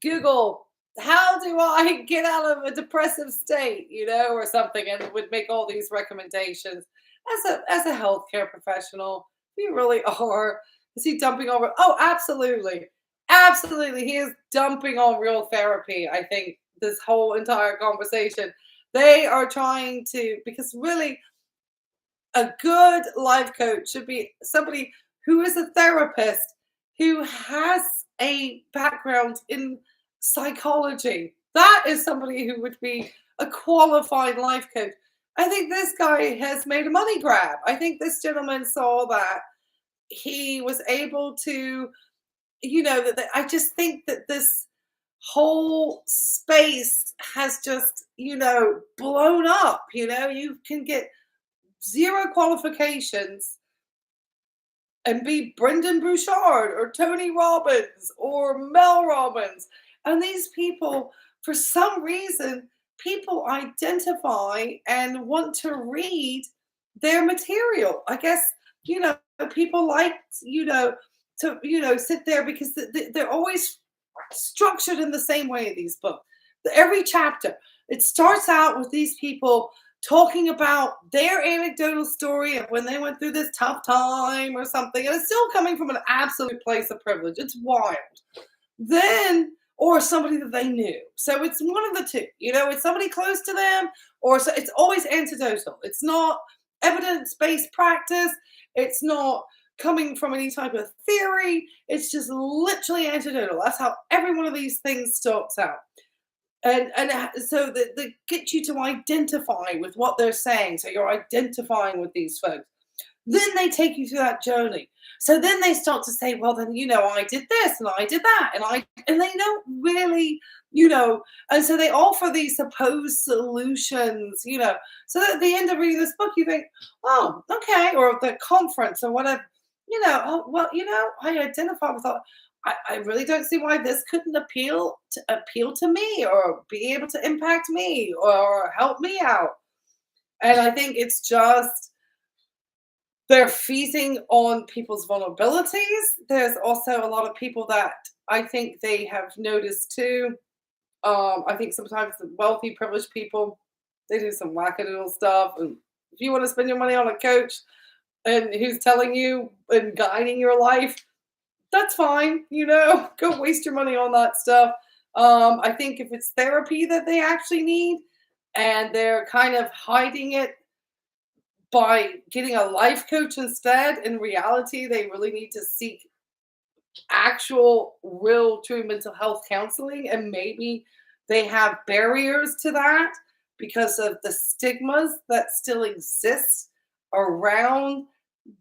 Google, how do I get out of a depressive state, or something, and would make all these recommendations. As a healthcare professional, you really are. Is he dumping over? Oh, absolutely. Absolutely. He is dumping on real therapy. I think this whole entire conversation, they are trying to, because really a good life coach should be somebody who is a therapist, who has a background in psychology. That is somebody who would be a qualified life coach. I think this guy has made a money grab. I think this gentleman saw that he was able to, I just think that this whole space has just, blown up. You can get 0 qualifications and be Brendan Bouchard or Tony Robbins or Mel Robbins. And these people, for some reason, people identify and want to read their material. I guess, people like, to, sit there because they're always structured in the same way, these books. Every chapter, it starts out with these people talking about their anecdotal story of when they went through this tough time or something. And it's still coming from an absolute place of privilege. It's wild. Then, or somebody that they knew. So it's one of the two. It's somebody close to them, or so it's always anecdotal. It's not evidence-based practice. It's not coming from any type of theory. It's just literally anecdotal. That's how every one of these things starts out. And so they get you to identify with what they're saying. So you're identifying with these folks. Then they take you through that journey. So then they start to say, well, then, I did this and I did that. And they don't really, and so they offer these supposed solutions, So at the end of reading this book, you think, oh, okay, or the conference or whatever, oh, well, I identify with all. I really don't see why this couldn't appeal to me or be able to impact me or help me out. And I think it's just they're feasting on people's vulnerabilities. There's also a lot of people that I think they have noticed too. I think sometimes the wealthy, privileged people, they do some wackadoodle stuff. And if you want to spend your money on a coach and who's telling you and guiding your life, that's fine, go waste your money on that stuff. I think if it's therapy that they actually need and they're kind of hiding it by getting a life coach instead, in reality, they really need to seek actual, real, true mental health counseling. And maybe they have barriers to that because of the stigmas that still exist around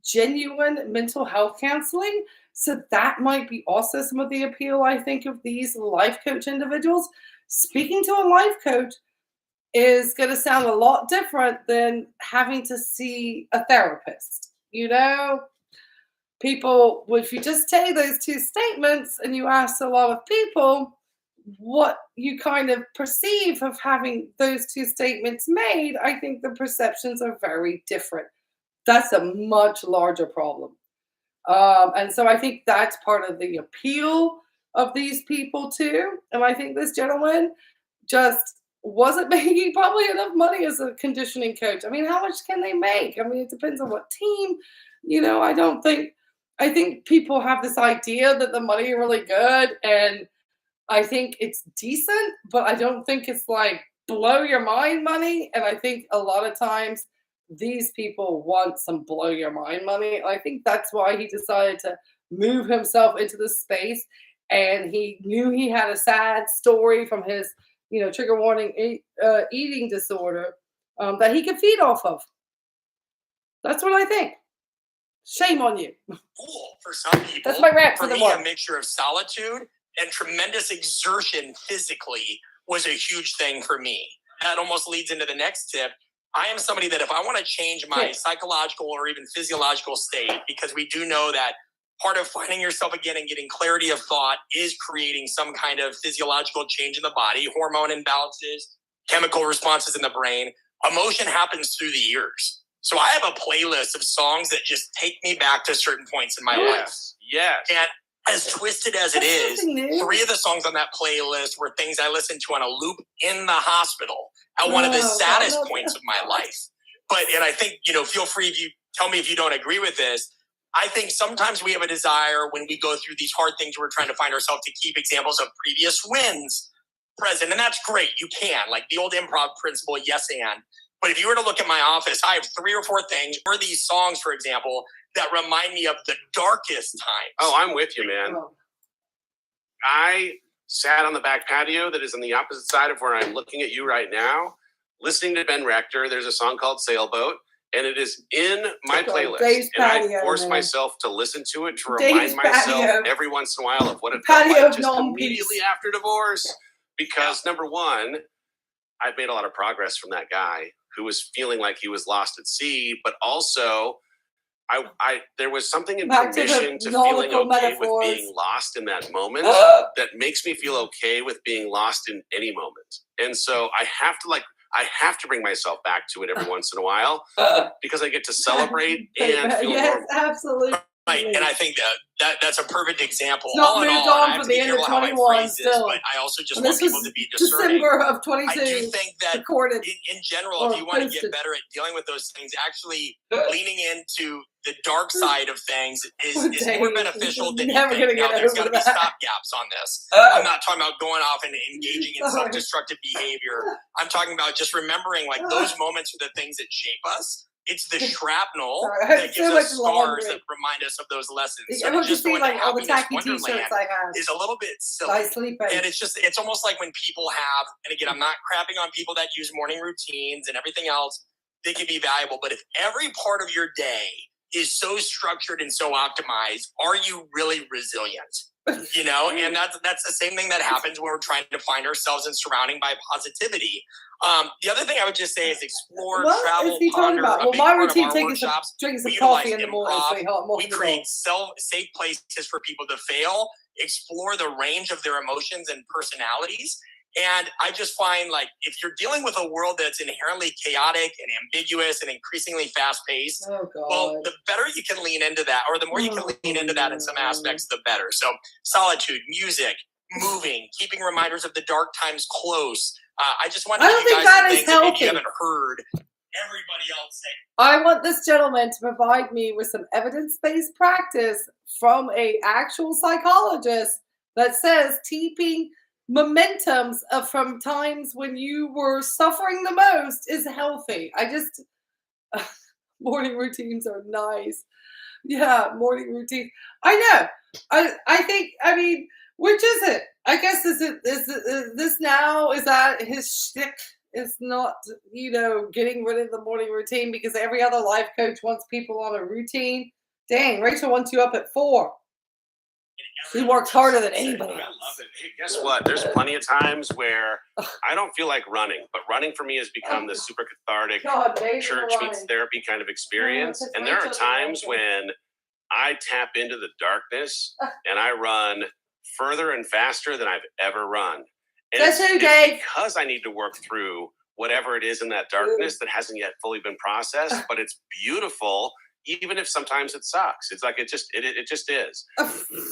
genuine mental health counseling. So that might be also some of the appeal, I think, of these life coach individuals. Speaking to a life coach is going to sound a lot different than having to see a therapist. People, if you just take those two statements and you ask a lot of people what you kind of perceive of having those two statements made, I think the perceptions are very different. That's a much larger problem. And so I think that's part of the appeal of these people too. And I think this gentleman just wasn't making probably enough money as a conditioning coach. I mean, how much can they make? I mean, it depends on what team. I think people have this idea that the money is really good, and I think it's decent, but I don't think it's like blow your mind money. And I think a lot of times these people want some blow your mind money. I think that's why he decided to move himself into the space. And he knew he had a sad story from his, trigger warning eating disorder that he could feed off of. That's what I think. Shame on you. Cool for some people. That's my rant for the me, month. A mixture of solitude and tremendous exertion physically was a huge thing for me. That almost leads into the next tip. I am somebody that if I want to change my psychological or even physiological state, because we do know that part of finding yourself again and getting clarity of thought is creating some kind of physiological change in the body, hormone imbalances, chemical responses in the brain. Emotion happens through the ears. So I have a playlist of songs that just take me back to certain points in my life. Yes. And as twisted as it is, 3 of the songs on that playlist were things I listened to on a loop in the hospital at one of the saddest points of my life. And I think, feel free if you tell me if you don't agree with this. I think sometimes we have a desire when we go through these hard things, we're trying to find ourselves to keep examples of previous wins present. And that's great. You can, like the old improv principle, yes and. But if you were to look at my office, I have 3 or 4 things, or these songs, for example, that remind me of the darkest times. Oh, I'm with you, man. I sat on the back patio that is on the opposite side of where I'm looking at you right now, listening to Ben Rector. There's a song called Sailboat, and it is in my playlist. Dave's and patio, I force man. myself to listen to it to Dave's remind myself patio. every once in a while of what it Patio felt like of just non-peace. immediately after divorce. Because number one, I've made a lot of progress from that guy who was feeling like he was lost at sea, but also I there was something in permission to feeling okay with being lost in that moment that makes me feel okay with being lost in any moment. And so I have to bring myself back to it every once in a while because I get to celebrate and feel normal. Absolutely. Right, and I think that's a perfect example. It's not all in moved all, on from the end of 21 still. But I also just want people to be discerning. December of 22. I do think that recorded in general, if you want to get better at dealing with those things, actually leaning into the dark side of things is more beneficial than you think. Now, there's got to be stopgaps on this. I'm not talking about going off and engaging in self-destructive behavior. I'm talking about just remembering like those moments are the things that shape us. it's the shrapnel that gives us scars that remind us of those lessons. So to just go into happiness wonderland is a little bit silly. And it's almost like when people have, and again, I'm not crapping on people that use morning routines and everything else, they can be valuable. But if every part of your day is so structured and so optimized, are you really resilient? You know, and that's the same thing that happens when we're trying to find ourselves and surrounding by positivity. The other thing I would just say is explore, travel, ponder. Well, my routine takes drinking some coffee in the morning. We create safe places for people to fail, explore the range of their emotions and personalities. And I just find, like, if you're dealing with a world that's inherently chaotic and ambiguous and increasingly fast-paced, well, the better you can lean into that, or the more you can lean into that in some aspects, the better. So solitude, music, moving, keeping reminders of the dark times close. I just want to give you guys some things that maybe you haven't heard everybody else say. I want this gentleman to provide me with some evidence-based practice from a actual psychologist that says keeping momentums from times when you were suffering the most is healthy. Morning routines are nice. Yeah, morning routine. I know. I think, I mean, which is it? I guess is this now? Is that his shtick? It's not, getting rid of the morning routine because every other life coach wants people on a routine. Dang, Rachel wants you up at 4. She works harder than anybody else. I love it. Hey, guess what? There's plenty of times where I don't feel like running, but running for me has become this super cathartic church meets therapy kind of experience. And there are times when I tap into the darkness and I run further and faster than I've ever run. And it's because I need to work through whatever it is in that darkness that hasn't yet fully been processed, but it's beautiful. Even if sometimes it sucks. It's like it just is.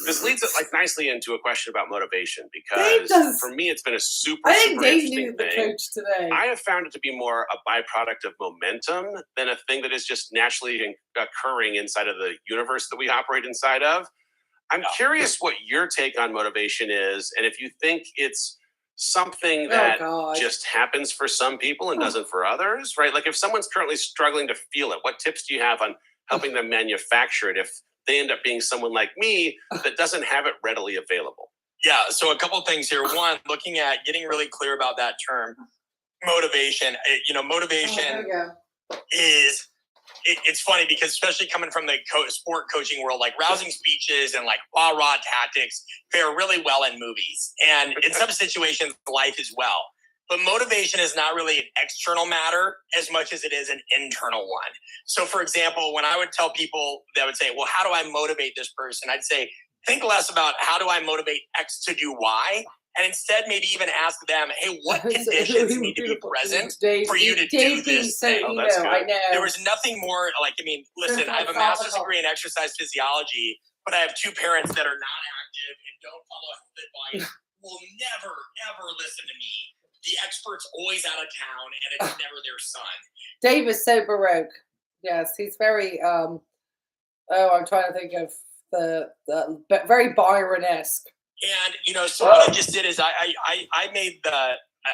This leads it nicely into a question about motivation, because for me it's been a super interesting thing. Coach today. I have found it to be more a byproduct of momentum than a thing that is just naturally occurring inside of the universe that we operate inside of. I'm curious what your take on motivation is, and if you think it's something that just happens for some people and doesn't for others, right? Like if someone's currently struggling to feel it, what tips do you have on helping them manufacture it if they end up being someone like me that doesn't have it readily available? Yeah, so a couple things here. One, looking at getting really clear about that term, motivation. Motivation is, it's funny because especially coming from the sport coaching world, like rousing speeches and like rah-rah tactics fare really well in movies. And in some situations, life as well. But motivation is not really an external matter as much as it is an internal one. So, for example, when I would tell people that would say, well, how do I motivate this person? I'd say, think less about how do I motivate X to do Y, and instead maybe even ask them, hey, what conditions need to be present for you to do this thing? I know. There was nothing more listen, I have a master's degree in exercise physiology, but I have 2 parents that are not active and don't follow health advice, will never, ever listen to me. The expert's always out of town, and it's never their son. Dave is so Baroque. Yes, he's very. I'm trying to think of the very Byron-esque. And so what I just did is I made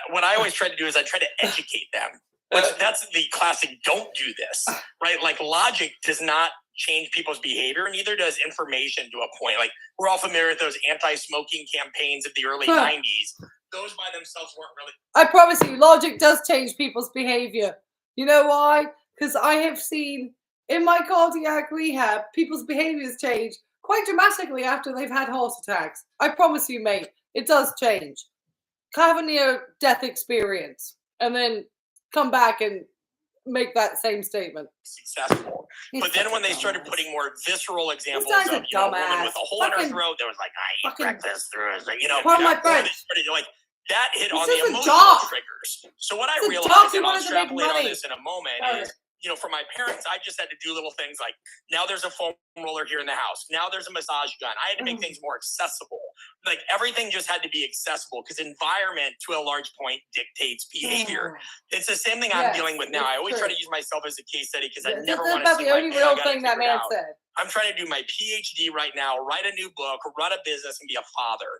what I always try to do is I try to educate them. That's the classic. Don't do this, right? Like logic does not change people's behavior, and neither does information to a point. Like we're all familiar with those anti-smoking campaigns of the early 90s. Those by themselves weren't really. I promise you, logic does change people's behavior. You know why? Because I have seen in my cardiac rehab, people's behaviors change quite dramatically after they've had heart attacks. I promise you, mate, it does change. Have a near-death experience and then come back and make that same statement. Successful. But then when they started putting more visceral examples of a woman with a hole in her throat that was like, I eat breakfast through that hit on the emotional triggers. So what I realized, and I'll extrapolate on this in a moment, is for my parents, I just had to do little things like, now there's a foam roller here in the house. Now there's a massage gun. I had to make things more accessible. Like everything just had to be accessible because environment, to a large point, dictates behavior. It's the same thing I'm dealing with now. I always try to use myself as a case study because I never want to see the only real thing that man said. I'm trying to do my PhD right now, write a new book, run a business, and be a father.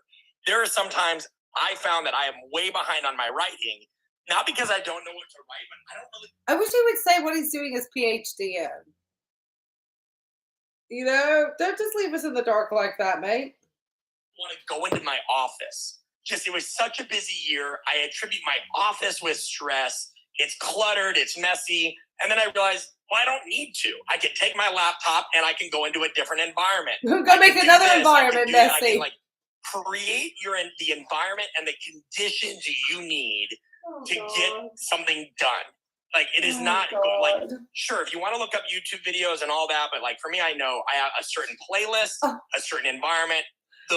There are sometimes I found that I am way behind on my writing, Not because I don't know what to write, but I don't really. I wish he would say what he's doing his PhD in. You know, don't just leave us in the dark like that, mate. Want to go into my office. Just, it was such a busy year. I attribute my office with stress. It's cluttered, it's messy. And then I realized, well, I don't need to. I can take my laptop and I can go into a different environment. Go make another environment messy. I can create the environment and the conditions you need to get something done. Like, it is not like, sure, if you want to look up YouTube videos and all that, but like for me, I know I have a certain playlist, a certain environment.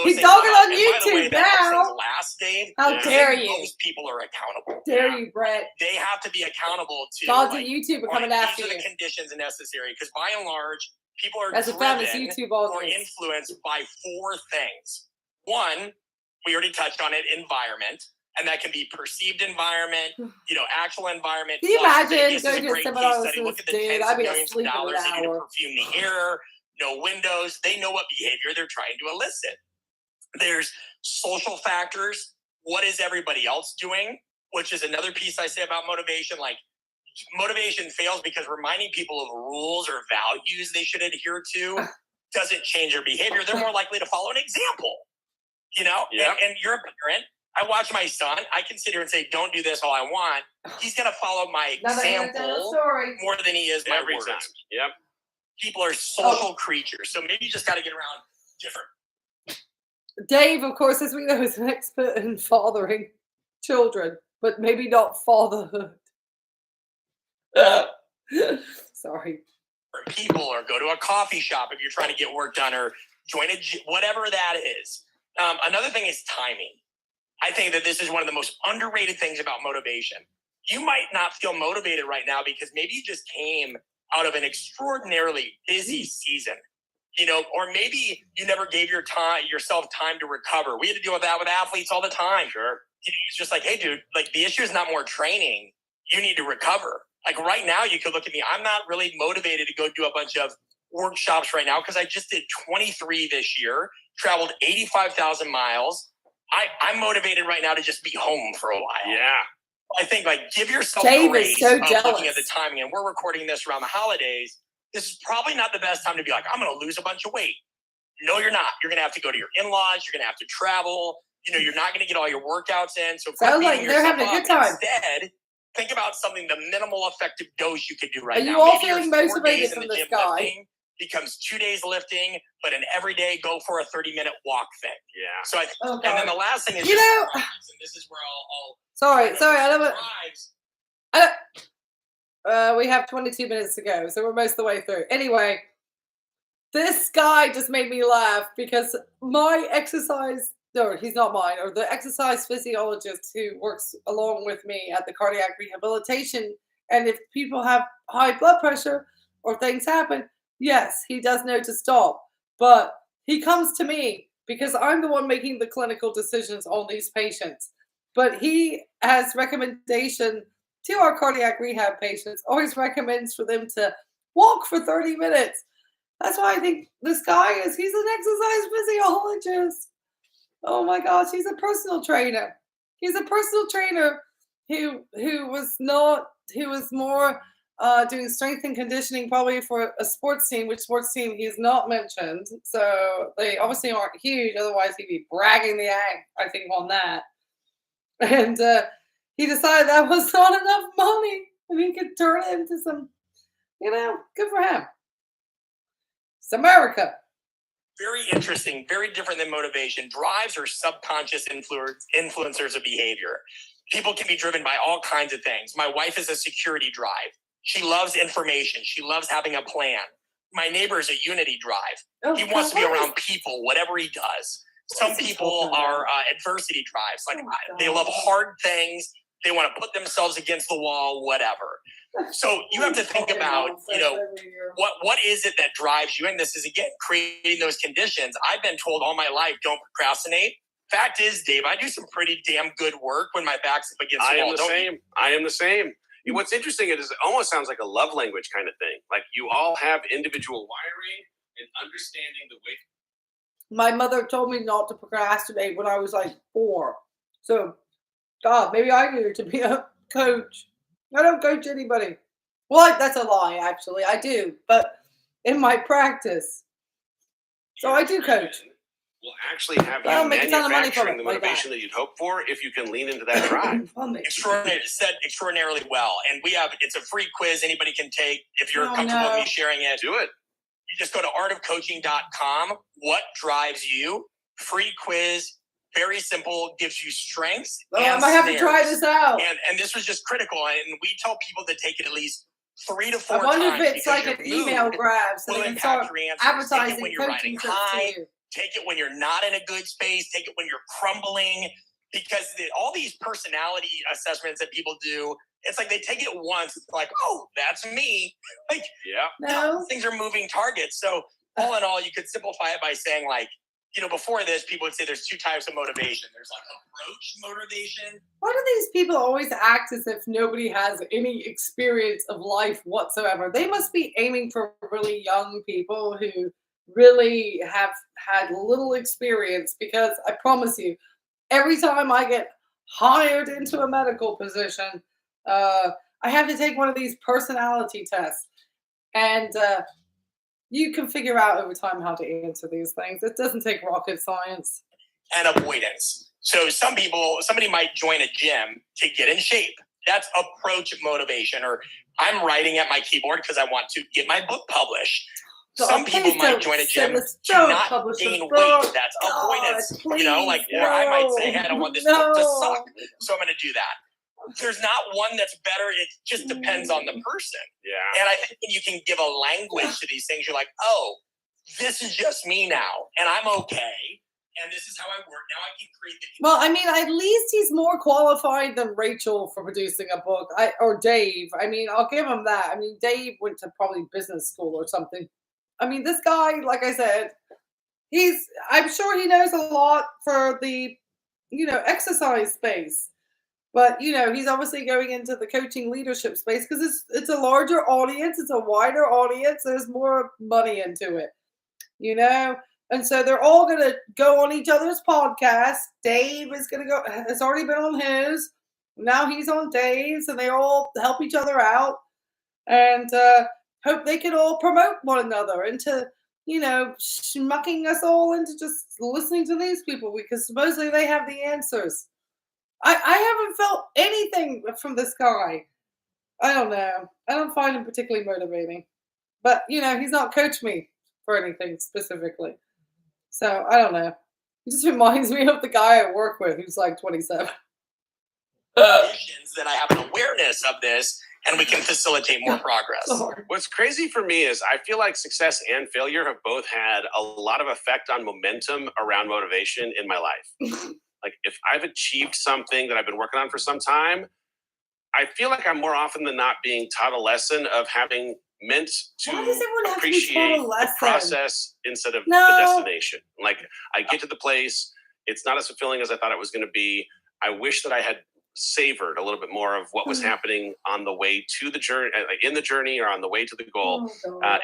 He's talking on YouTube now. Last day. How dare you? Most people are accountable. Dare you, Brett? They have to be accountable to. Dogs and YouTube are coming after you. These are the conditions necessary, because by and large, people are driven or influenced by 4 things. One, we already touched on it: environment. And that can be perceived environment, actual environment. Can you imagine going to a seminar with this dude? I'd be asleep in an hour. Perfume the air, no windows. They know what behavior they're trying to elicit. There's social factors. What is everybody else doing? Which is another piece I say about motivation. Like, motivation fails because reminding people of rules or values they should adhere to doesn't change their behavior. They're more likely to follow an example. Yep. And you're a parent. I watch my son. I can sit here and say, don't do this all I want. He's going to follow my example more than he is my words. Time. Yep. People are social creatures. So maybe you just got to get around different. Dave, of course, as we know, is an expert in fathering children, but maybe not fatherhood. Sorry. Or people, or go to a coffee shop if you're trying to get work done, or join whatever that is. Another thing is timing. I think that this is one of the most underrated things about motivation. You might not feel motivated right now because maybe you just came out of an extraordinarily busy season, or maybe you never gave yourself time to recover. We had to deal with that with athletes all the time. Sure. It's just like, hey, dude, like, the issue is not more training. You need to recover. Like, right now, you could look at me. I'm not really motivated to go do a bunch of workshops right now because I just did 23 this year, traveled 85,000 miles. I'm motivated right now to just be home for a while. Yeah. I think, like, give yourself Dave grace is so of jealous. looking at the timing. And we're recording this around the holidays. This is probably not the best time to be like, I'm going to lose a bunch of weight. No, you're not. You're going to have to go to your in-laws. You're going to have to travel. You're not going to get all your workouts in. So sounds like they're having a good time. Instead, think about something, the minimal effective dose you could do right now. Are you all feeling motivated from this guy? Becomes 2 days lifting, but an everyday go for a 30-minute walk thing. Yeah. So and then the last thing is, and this is where I'll sorry, I don't. We have 22 minutes to go, so we're most of the way through. Anyway, this guy just made me laugh because my exercise. No, he's not mine, or the exercise physiologist who works along with me at the cardiac rehabilitation. And if people have high blood pressure or things happen, yes, he does know to stop. But he comes to me because I'm the one making the clinical decisions on these patients. But he has recommendation to our cardiac rehab patients, always recommends for them to walk for 30 minutes. That's why I think this guy he's an exercise physiologist. Oh my gosh, he's a personal trainer. He's a personal trainer who was more doing strength and conditioning probably for a sports team, which sports team he's not mentioned. So they obviously aren't huge. Otherwise, he'd be bragging the ag, I think, on that. And he decided that was not enough money. And he could turn it into some, good for him. It's America. Very interesting, very different than motivation. Drives are subconscious influencers of behavior. People can be driven by all kinds of things. My wife is a security drive. She loves information. She loves having a plan. My neighbor is a unity drive. He wants to be around people, whatever he does. Some people are adversity drives. Like, they love hard things. They want to put themselves against the wall, whatever. So you have to think about, what is it that drives you? And this is, again, creating those conditions. I've been told all my life, don't procrastinate. Fact is, Dave, I do some pretty damn good work when my back's up against the wall. I am the same. What's interesting is it almost sounds like a love language kind of thing. Like, you all have individual wiring and understanding the way. My mother told me not to procrastinate when I was like 4. So, God, maybe I needed to be coach. I don't coach anybody. Well, that's a lie, actually. I do, but in my practice. So I do coach. Will actually have you manufacturing the motivation that you'd hope for if you can lean into that drive. Extraordinarily well. And it's a free quiz anybody can take. If you're comfortable with me sharing it, do it. You just go to artofcoaching.com. What drives you? Free quiz. Very simple, gives you strengths. I might have to try this out. And this was just critical. And we tell people to take it at least 3 to 4 times. I wonder if it's like an email grab, so they can start advertising when you're riding high. Take it when you're not in a good space. Take it when you're crumbling. Because all these personality assessments that people do, it's like they take it once. It's like, oh, that's me. Like, things are moving targets. So all in all, you could simplify it by saying, like, before this, people would say there's 2 types of motivation. There's like approach motivation. Why do these people always act as if nobody has any experience of life whatsoever? They must be aiming for really young people who really have had little experience, because I promise you, every time I get hired into a medical position, I have to take one of these personality tests. And you can figure out over time how to answer these things. It doesn't take rocket science. And avoidance. So somebody might join a gym to get in shape. That's approach motivation. Or I'm writing at my keyboard because I want to get my book published. Some people might join a gym to not gain weight. That's avoidance. Or I might say, hey, I don't want this book to suck, so I'm going to do that. There's not one that's better. It just depends on the person. Yeah. And I think when you can give a language to these things, you're like, oh, this is just me now, and I'm okay. And this is how I work. Now I can create the... Well, I mean, at least he's more qualified than Rachel for producing a book. Or Dave. I mean, I'll give him that. I mean, Dave went to probably business school or something. I mean, this guy, like I said, I'm sure he knows a lot for the, exercise space. But, he's obviously going into the coaching leadership space because it's a larger audience. It's a wider audience. There's more money into it, And so they're all going to go on each other's podcast. Dave has already been on his. Now he's on Dave's, and they all help each other out. And hope they can all promote one another into, schmucking us all into just listening to these people, because supposedly they have the answers. I haven't felt anything from this guy. I don't know. I don't find him particularly motivating. But, he's not coached me for anything specifically. So, I don't know. He just reminds me of the guy I work with who's like 27. That I have an awareness of this, and we can facilitate more progress. What's crazy for me is I feel like success and failure have both had a lot of effect on momentum around motivation in my life. Like, if I've achieved something that I've been working on for some time, I feel like I'm more often than not being taught a lesson of having meant to appreciate the process instead of the destination. Like, I get to the place, it's not as fulfilling as I thought it was going to be. I wish that I had savored a little bit more of what was happening on the way to the journey, in the journey, or on the way to the goal,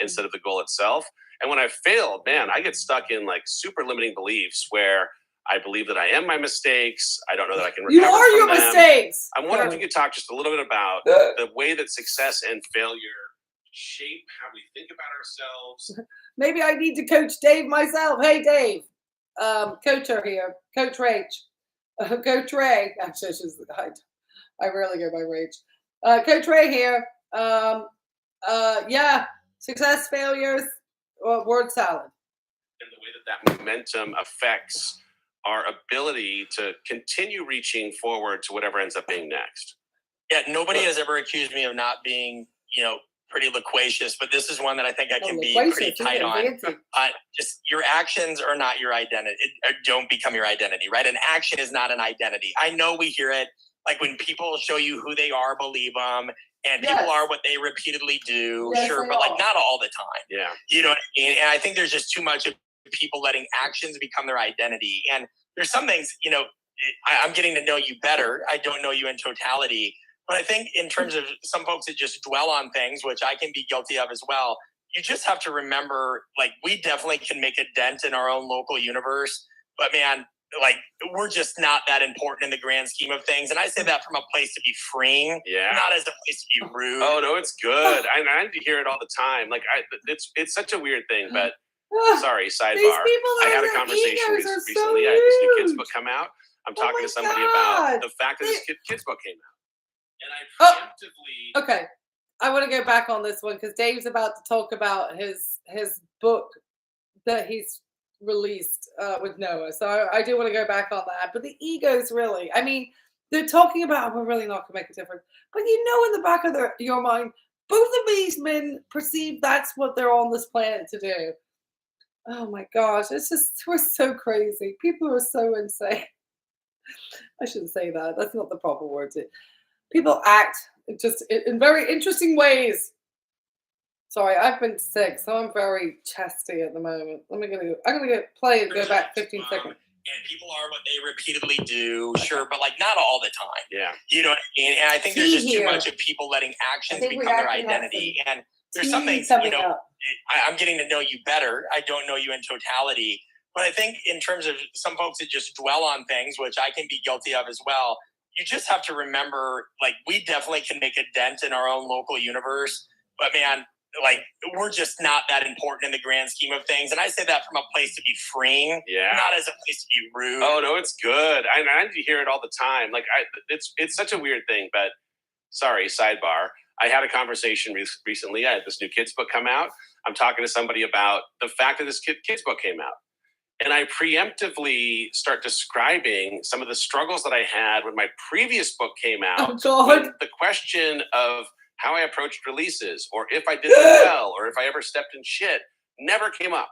instead of the goal itself. And when I failed, man, I get stuck in like super limiting beliefs where I believe that I am my mistakes. I don't know that I can recover You are from your them. Mistakes. I'm wondering if you could talk just a little bit about the way that success and failure shape how we think about ourselves. Maybe I need to coach Dave myself. Hey, Dave. Coacher here. Coach Rach. Coach Ray. Actually, I rarely go by Rach. Coach Ray here. Success, failures, word salad. And the way that momentum affects our ability to continue reaching forward to whatever ends up being next. Yeah, nobody has ever accused me of not being, pretty loquacious, but this is one that I think I can be pretty tight on. Just your actions are not your identity. Don't become your identity, right? An action is not an identity. I know we hear it, like when people show you who they are, believe them, and people are what they repeatedly do, sure, but like not all the time. Yeah. You know what I mean? And I think there's just too much of people letting actions become their identity. And there's some things, I'm getting to know you better. I don't know you in totality. But I think in terms of some folks that just dwell on things, which I can be guilty of as well, you just have to remember, like, we definitely can make a dent in our own local universe. But man, like, we're just not that important in the grand scheme of things. And I say that from a place to be freeing, not as a place to be rude. Oh, no, it's good. I hear it all the time. Like, it's such a weird thing, but sorry, sidebar. I had a conversation recently. So I had this new kids book come out. I'm talking to somebody about the fact that this kids book came out. And I preemptively... Okay. I want to go back on this one because Dave's about to talk about his book that he's released with Noah. So I do want to go back on that. But the egos, really, I mean, they're talking about we're really not going to make a difference. But in the back of your mind, both of these men perceive that's what they're on this planet to do. Oh my gosh, we're so crazy. People are so insane. I shouldn't say that. That's not the proper word. People act just in very interesting ways. Sorry, I've been sick, so I'm very chesty at the moment. I'm gonna go play and go back 15 seconds. And people are what they repeatedly do, sure, but like not all the time. Yeah. You know what I mean? And I think there's just too much of people letting actions become their identity. And there's some things, I'm getting to know you better. I don't know you in totality. But I think in terms of some folks that just dwell on things, which I can be guilty of as well, you just have to remember, like, we definitely can make a dent in our own local universe. But man, like, we're just not that important in the grand scheme of things. And I say that from a place to be freeing, not as a place to be rude. Oh, no, it's good. I hear it all the time. Like, it's such a weird thing, but sorry, sidebar. I had a conversation recently. I had this new kids book come out. I'm talking to somebody about the fact that this kids book came out. And I preemptively start describing some of the struggles that I had when my previous book came out. Oh, God. The question of how I approached releases, or if I did them well, or if I ever stepped in shit, never came up.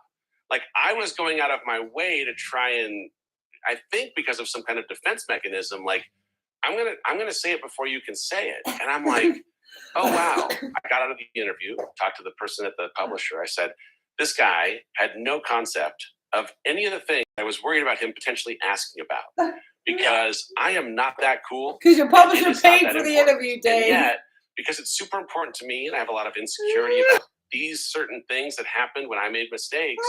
Like, I was going out of my way to try and, I think because of some kind of defense mechanism, like, I'm gonna say it before you can say it. And I'm like, oh wow. I got out of the interview, talked to the person at the publisher. I said, this guy had no concept of any of the things I was worried about him potentially asking about, because I am not that cool. Because your publisher paid for the interview, Dave. And yet, because it's super important to me and I have a lot of insecurity about these certain things that happened when I made mistakes,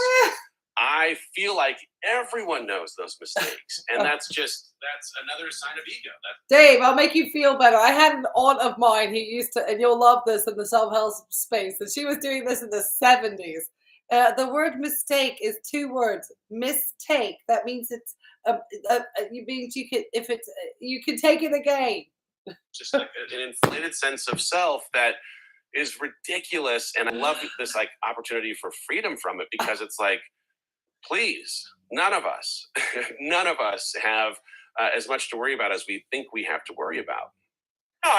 I feel like everyone knows those mistakes. And that's another sign of ego. Dave, I'll make you feel better. I had an aunt of mine who used to, and you'll love this in the self-help space, and she was doing this in the 70s. The word mistake is 2 words. Mistake. That means it's you can take it again. Just like an inflated sense of self that is ridiculous, and I love this like opportunity for freedom from it, because it's like, please, none of us have as much to worry about as we think we have to worry about.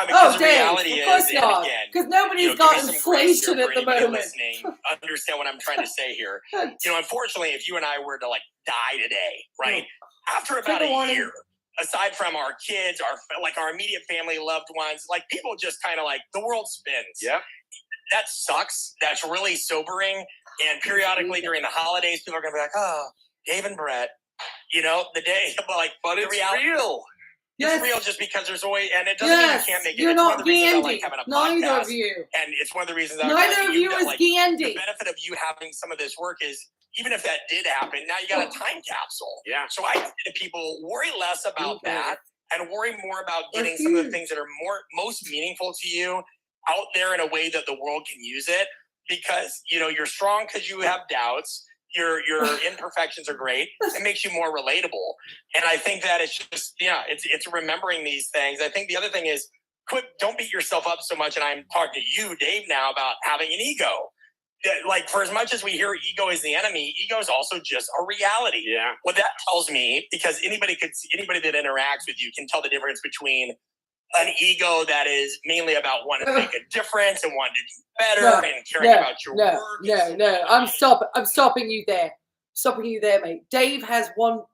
Because the reality of course is, not. Because nobody's got inflation at the moment. Listening, understand what I'm trying to say here. Unfortunately, if you and I were to like die today, right? After about a year, aside from our kids, our immediate family, loved ones, like people just kind of like the world spins. Yeah. That sucks. That's really sobering. And periodically during the holidays, people are going to be like, oh, Dave and Brett, the day, but it's reality, real. It's real just because there's always, and it doesn't mean you can't make it. You're it's not one of the reasons I like having a podcast. Neither of you. And it's one of the reasons neither of you is Gandy. The benefit of you having some of this work is, even if that did happen, now you got a time capsule. Yeah. So I say to people, worry less about that and worry more about getting some of the things that are most meaningful to you out there in a way that the world can use it. Because, you're strong because you have doubts. Your imperfections are great. It makes you more relatable. And I think that it's just, it's remembering these things. I think the other thing is, don't beat yourself up so much. And I'm talking to you, Dave, now about having an ego. Like, for as much as we hear ego is the enemy, ego is also just a reality. Yeah. What that tells me, because anybody that interacts with you can tell the difference between an ego that is mainly about wanting to make a difference and wanting to do better and caring about your work. No. I'm stopping you there. Stopping you there, mate. Dave has one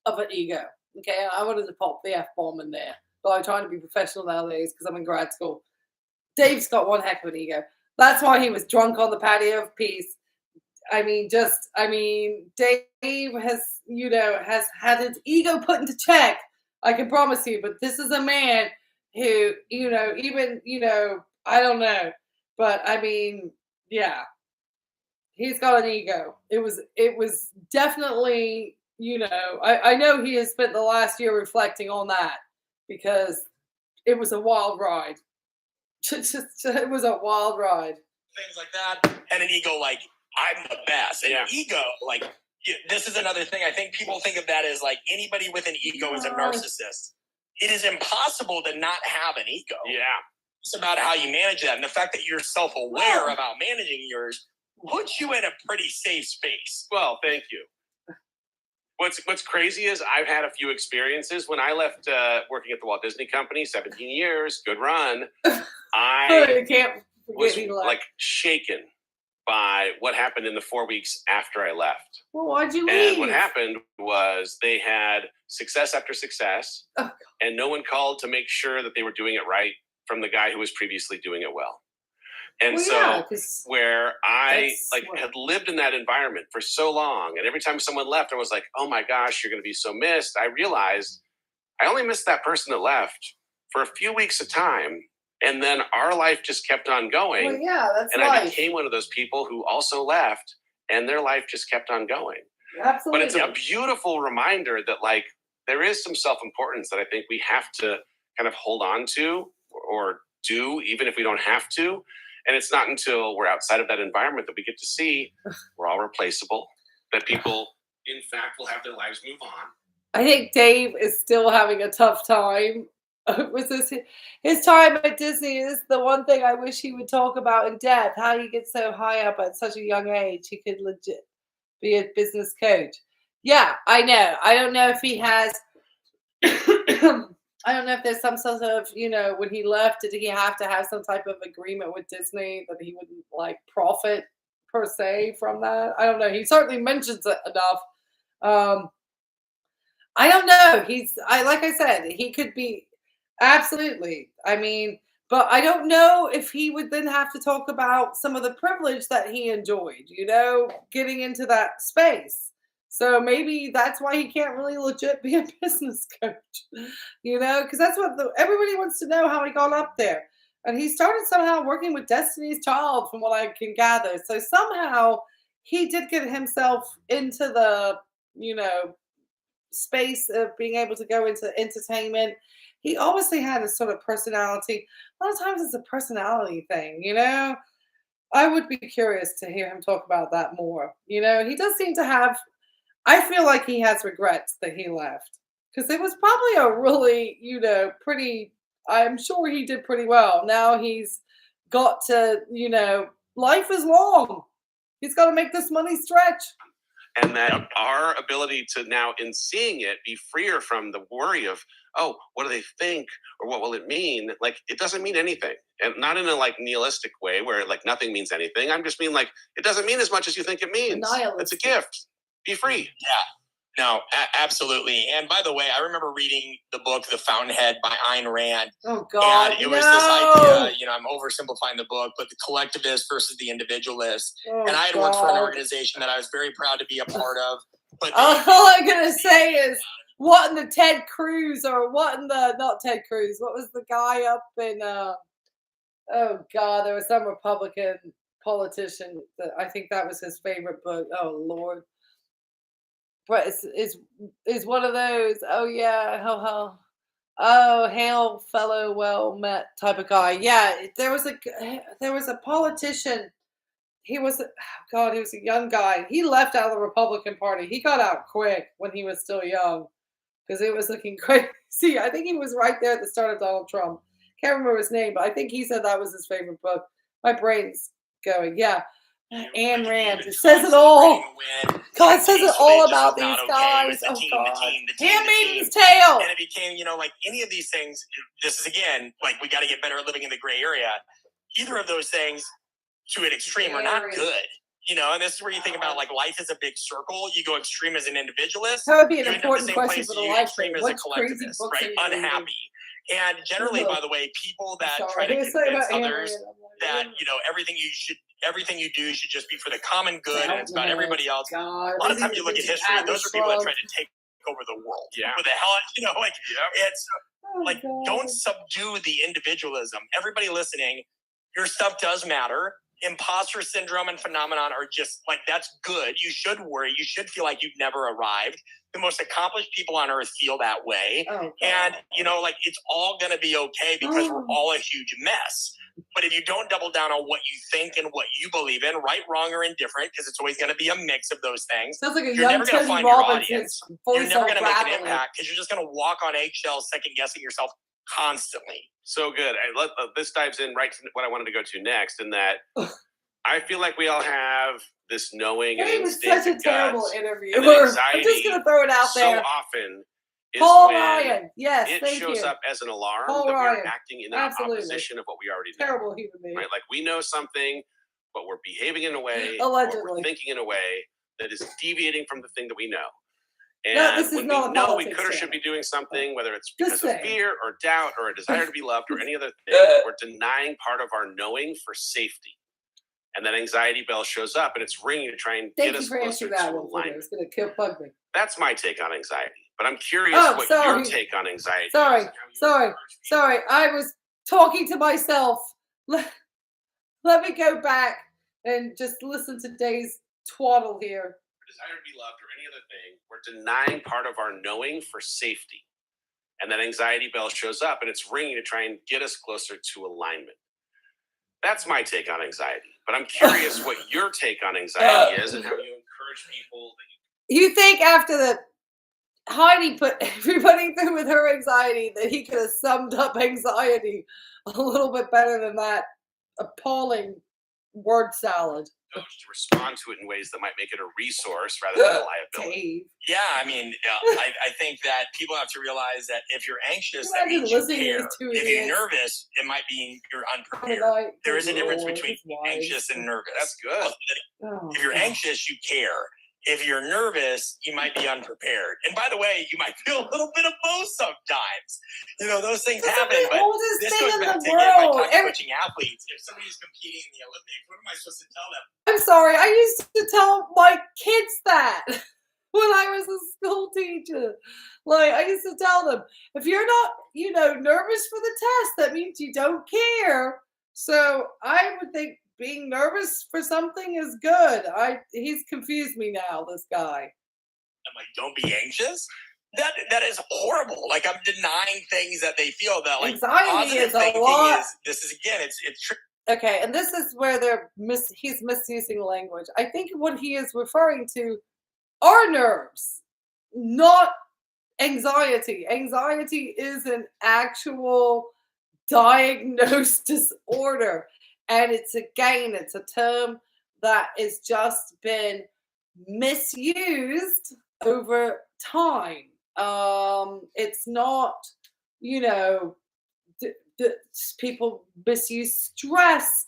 of an ego. Okay, I wanted to pop the F-bomb in there, but I'm trying to be professional nowadays because I'm in grad school. Dave's got one heck of an ego. That's why he was drunk on the patio of peace. Dave has had his ego put into check. I can promise you. But this is a man who, I don't know. But he's got an ego. It was definitely I know he has spent the last year reflecting on that because it was a wild ride. It was a wild ride. Things like that. And an ego like, I'm the best. And ego, like, this is another thing. I think people think of that as like anybody with an ego is a narcissist. It is impossible to not have an ego. Yeah. It's about how you manage that. And the fact that you're self-aware about managing yours puts you in a pretty safe space. Well, thank you. What's crazy is I've had a few experiences. When I left working at the Walt Disney Company, 17 years, good run, I was like shaken by what happened in the 4 weeks after I left. Well, why'd you leave? And what happened was they had success after success, and no one called to make sure that they were doing it right from the guy who was previously doing it well. And where I had lived in that environment for so long, and every time someone left, I was like, oh my gosh, you're going to be so missed. I realized I only missed that person that left for a few weeks of time. And then our life just kept on going. Well, yeah, that's and life. I became one of those people who also left, and their life just kept on going. Absolutely. But it's a beautiful reminder that like there is some self-importance that I think we have to kind of hold on to or do, even if we don't have to. And it's not until we're outside of that environment that we get to see we're all replaceable, that people, in fact, will have their lives move on. I think Dave is still having a tough time. Was this his time at Disney is the one thing I wish he would talk about in depth, how he gets so high up at such a young age. He could legit be a business coach. Yeah, I know. I don't know if he has I don't know if there's some sort of, when he left, did he have to have some type of agreement with Disney that he wouldn't like profit per se from that? I don't know. He certainly mentions it enough. I don't know. Like I said, he could be absolutely. I mean, but I don't know if he would then have to talk about some of the privilege that he enjoyed, getting into that space. So maybe that's why he can't really legit be a business coach, because that's what everybody wants to know, how he got up there. And he started somehow working with Destiny's Child, from what I can gather. So somehow he did get himself into the, space of being able to go into entertainment. He obviously had a sort of personality. A lot of times it's a personality thing, I would be curious to hear him talk about that more. He does seem to have, I feel like he has regrets that he left, because it was probably a really, pretty, I'm sure he did pretty well. Now he's got to, life is long. He's got to make this money stretch. And that our ability to now, in seeing it, be freer from the worry of, oh, what do they think? Or what will it mean? Like, it doesn't mean anything. And not in a like nihilistic way where like nothing means anything. I'm just mean like, it doesn't mean as much as you think it means. It's a gift. Be free. Yeah. No, absolutely. And by the way, I remember reading the book, The Fountainhead by Ayn Rand. Oh, God. And it was this idea, I'm oversimplifying the book, but the collectivist versus the individualist. And I had worked for an organization that I was very proud to be a part of. But all I'm going to say is, what in the Ted Cruz, or what in the, not Ted Cruz, what was the guy up in, oh, God, there was some Republican politician that I think that was his favorite book. Oh, Lord. But it's one of those, oh yeah, hail fellow well met type of guy. Yeah, there was a politician. He was a young guy. He left out of the Republican Party. He got out quick when he was still young, because it was looking crazy. I think he was right there at the start of Donald Trump. Can't remember his name, but I think he said that was his favorite book. My brain's going, yeah. Ayn Rand. It says it all. God, it says it all about these guys. Oh, God. Handmaid's Tale. And it became, like any of these things, this is again, like we got to get better at living in the gray area. Either of those things to an extreme are not good. And this is where you think about like life is a big circle. You go extreme as an individualist. That would be an important question for the life. Extreme as a collectivist, right? Unhappy. And generally, by the way, people that try to convince others that, everything you do should just be for the common good and it's about everybody else. A lot of times you look at history, those are people that try to take over the world. Yeah. With the hell, it's don't subdue the individualism. Everybody listening, your stuff does matter. Imposter syndrome and phenomenon are just like, that's good. You should worry. You should feel like you've never arrived. The most accomplished people on earth feel that way. Oh, and, like, it's all going to be okay because we're all a huge mess. But if you don't double down on what you think and what you believe in, right, wrong, or indifferent, because it's always going to be a mix of those things, sounds like a you're young never going to Tony find your Robbins. audience. You're never going to make an impact because you're just going to walk on eggshells, second-guessing yourself constantly. So good. This dives in right to what I wanted to go to next, in that I feel like we all have this knowing and instinct. It was such a terrible interview. Anxiety, I'm just going to throw it out there. So often is Paul when Ryan. Yes, it thank shows you. up as an alarm Paul that Ryan. we're acting in Absolutely. opposition of what we already know. Terrible human being. Right? Like, we know something, but we're behaving in a way, Allegedly. or we're thinking in a way that is deviating from the thing that we know. And No, this is when not we know we politics could or channel. should be doing something, whether it's Just because of saying. fear or doubt or a desire to be loved or any other thing, we're denying part of our knowing for safety. And then anxiety bell shows up and it's ringing to try and get us closer to alignment. It's going to bug me. That's my take on anxiety. But I'm curious what your take on anxiety is. Sorry. I was talking to myself. Let me go back and just listen to Dave's twaddle here. Desire to be loved or any other thing, we're denying part of our knowing for safety. And then anxiety bell shows up and it's ringing to try and get us closer to alignment. That's my take on anxiety. But I'm curious what your take on anxiety is and how you encourage people. You think after the Heidi put everybody through with her anxiety that he could have summed up anxiety a little bit better than that appalling word salad. To respond to it in ways that might make it a resource rather than a liability. Yeah, I mean, I think that people have to realize that if you're anxious, that means you care. If you're nervous, it might be you're unprepared. There is a difference between anxious and nervous. That's good. If you're anxious, you care. If you're nervous, you might be unprepared. And by the way, you might feel a little bit of both sometimes. Those things happen. But this goes back to, again, my coaching athletes. If somebody's competing in the Olympics, what am I supposed to tell them? I'm sorry. I used to tell my kids that when I was a school teacher. Like, I used to tell them, if you're not, nervous for the test, that means you don't care. So I would think being nervous for something is good. He's confused me now, this guy. I'm like, don't be anxious? That is horrible. Like, I'm denying things that they feel. That, like, anxiety is a lot. It's tricky. Okay, and this is where he's misusing language. I think what he is referring to are nerves, not anxiety. Anxiety is an actual diagnosed disorder. And it's a term that has just been misused over time. It's not, people misuse stress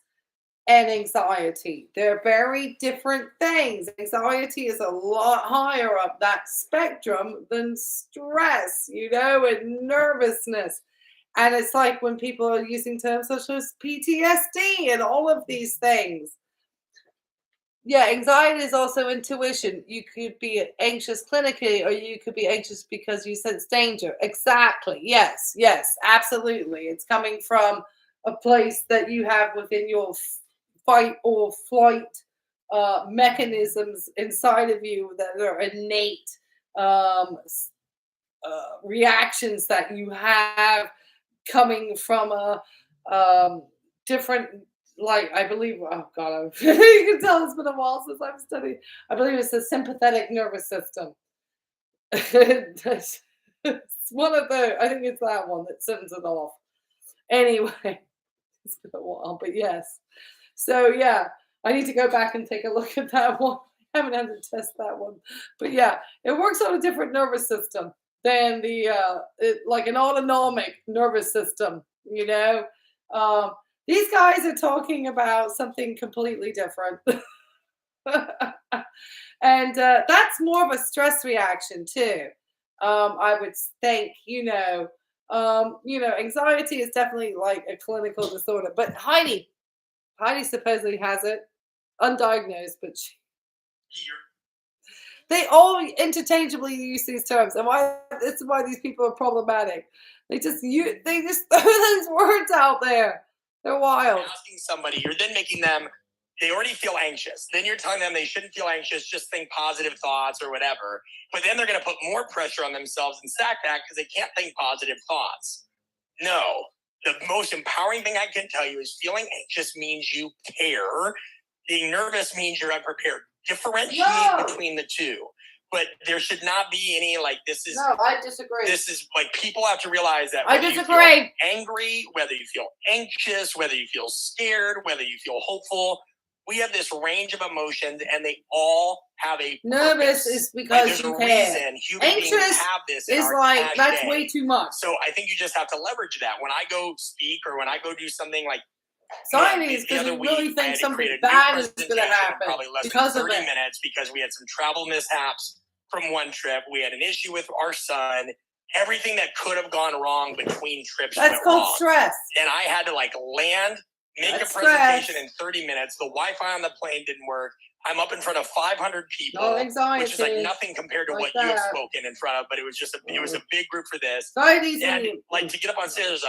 and anxiety. They're very different things. Anxiety is a lot higher up that spectrum than stress, and nervousness. And it's like when people are using terms such as PTSD and all of these things. Yeah, anxiety is also intuition. You could be anxious clinically, or you could be anxious because you sense danger. Exactly. Yes, absolutely. It's coming from a place that you have within your fight or flight mechanisms inside of you that are innate reactions that you have coming from a different, like, I believe, oh God, you can tell it's been a while since I've studied. I believe it's the sympathetic nervous system. It's one of the, I think it's that one that sends it off. Anyway, it's been a while, but yes. So yeah, I need to go back and take a look at that one. I haven't had to test that one. But yeah, it works on a different nervous system than the like an autonomic nervous system, these guys are talking about something completely different. And that's more of a stress reaction too. I would think, anxiety is definitely like a clinical disorder, but Heidi supposedly has it undiagnosed, but they all interchangeably use these terms, and this is why these people are problematic. They just throw those words out there. They're wild. Asking somebody, you're then making them they already feel anxious. Then you're telling them they shouldn't feel anxious, just think positive thoughts or whatever. But then they're going to put more pressure on themselves and stack that because they can't think positive thoughts. No, the most empowering thing I can tell you is feeling anxious means you care. Being nervous means you're unprepared. Differentiate between the two. But there should not be any this is. No, I disagree. This is people have to realize that. I disagree. You feel angry, whether you feel anxious, whether you feel scared, whether you feel hopeful. We have this range of emotions, and they all have a nervous purpose. is because you care. Anxious have this is that's way too much. So I think you just have to leverage that. When I go speak or when I go do something like. Anxiety is because you really think something bad is going to happen because of 30 minutes because we had some travel mishaps from one trip. We had an issue with our son. Everything that could have gone wrong between trips. That's called wrong. Stress. And I had to land, make That's a presentation in 30 minutes. The Wi-Fi on the plane didn't work. I'm up in front of 500 people, anxiety, which is nothing compared to what you have spoken in front of. But it was just it was a big group for this. And to get up on stage,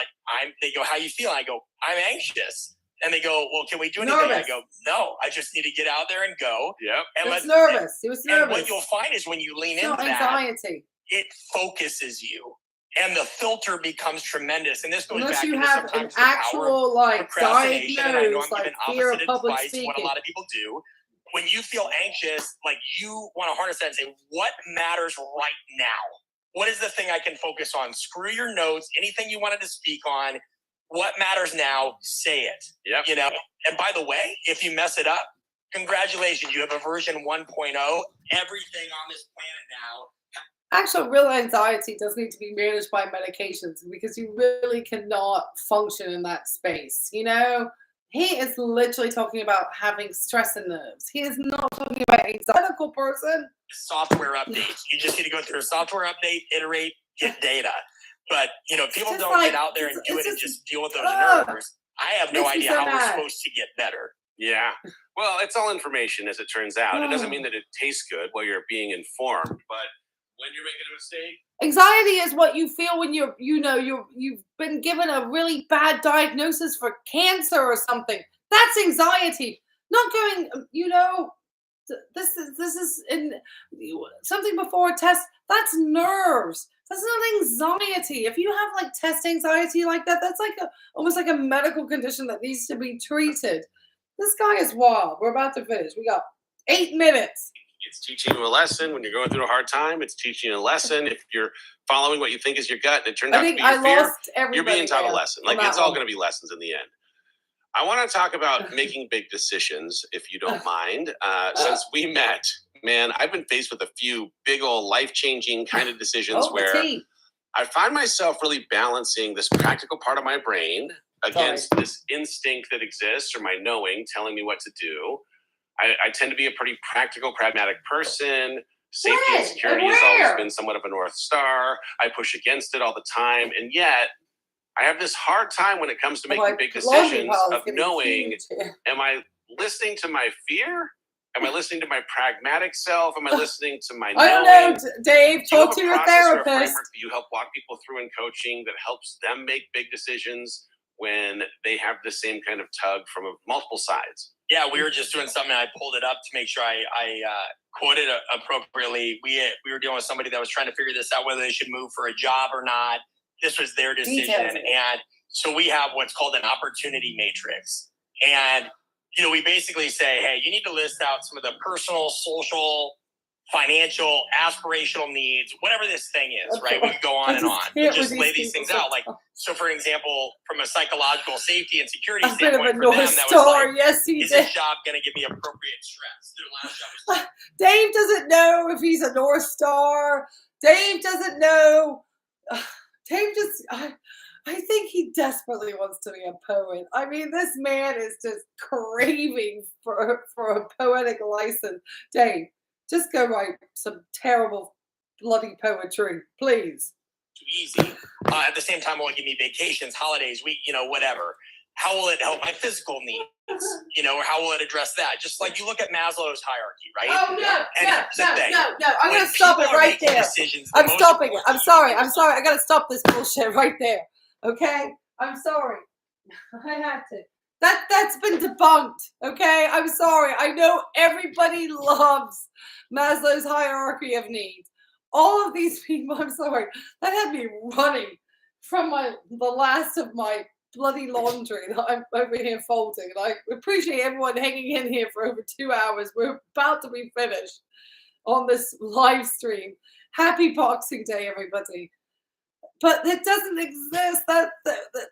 they go, "How you feel?" I go, "I'm anxious." And they go, "Well, can we do anything?" I go, "No, I just need to get out there and go." Yep. And he was nervous. He was nervous. And what you'll find is when you lean into anxiety. it focuses you. And the filter becomes tremendous. And this goes unless back you into have an actual diagnosed fear of public speaking. What a lot of people do. When you feel anxious, you want to harness that and say, what matters right now? What is the thing I can focus on? Screw your notes, anything you wanted to speak on. What matters now? Say it. Yep. And by the way, if you mess it up, congratulations. You have a version 1.0. Everything on this planet now. Actual real anxiety does need to be managed by medications because you really cannot function in that space. He is literally talking about having stress and nerves. He is not talking about a medical person. Software updates. You just need to go through a software update, iterate, get data. But, people don't get out there and do it and just deal with those nerves. I have no idea how we're supposed to get better. Yeah. Well, it's all information, as it turns out. It doesn't mean that it tastes good while you're being informed, but when you're making a mistake. Anxiety is what you feel when you've been given a really bad diagnosis for cancer or something. That's anxiety. Not going, this is in something before a test. That's nerves. That's not anxiety. If you have test anxiety like that, that's almost like a medical condition that needs to be treated. This guy is wild. We're about to finish. We got 8 minutes. It's teaching you a lesson when you're going through a hard time. It's teaching you a lesson if you're following what you think is your gut and it turns out to be your fear. You're being taught a lesson. It's all going to be lessons in the end. I want to talk about making big decisions, if you don't mind. Since we met, man, I've been faced with a few big old life-changing kind of decisions where I find myself really balancing this practical part of my brain against this instinct that exists or my knowing telling me what to do. I tend to be a pretty practical, pragmatic person. Safety and security has always been somewhat of a North Star. I push against it all the time. And yet, I have this hard time when it comes to making big decisions of knowing, am I listening to my fear? Am I listening to my pragmatic self? Am I listening to my knowing? I don't know, Dave. Talk to your therapist. Or a framework that you help walk people through in coaching that helps them make big decisions when they have the same kind of tug from multiple sides. Yeah, we were just doing something. I pulled it up to make sure I quoted appropriately. We were dealing with somebody that was trying to figure this out, whether they should move for a job or not. This was their decision. And so we have what's called an opportunity matrix. And, we basically say, hey, you need to list out some of the personal, social, financial, aspirational needs, whatever this thing is, right? We could go on and on. We just lay these things out. So for example, from a psychological safety and security standpoint, for them, that was is this job going to give me appropriate stress? Their last job was Dave doesn't know if he's a North Star. Dave doesn't know. Dave just, I think he desperately wants to be a poet. I mean, this man is just craving for a poetic license. Dave, just go write some terrible, bloody poetry, please. Too easy. At the same time, it will give me vacations, holidays, whatever. How will it help my physical needs? Or how will it address that? Just like you look at Maslow's hierarchy, right? Oh, no. I'm going to stop it right there. I'm stopping it. I'm sorry. I got to stop this bullshit right there. Okay? I'm sorry. I had to. That's been debunked. Okay, I'm sorry. I know everybody loves Maslow's hierarchy of needs. All of these people, I'm sorry, that had me running from the last of my bloody laundry that I'm over here folding. And I appreciate everyone hanging in here for over 2 hours. We're about to be finished on this live stream. Happy Boxing Day, everybody. But it doesn't exist. That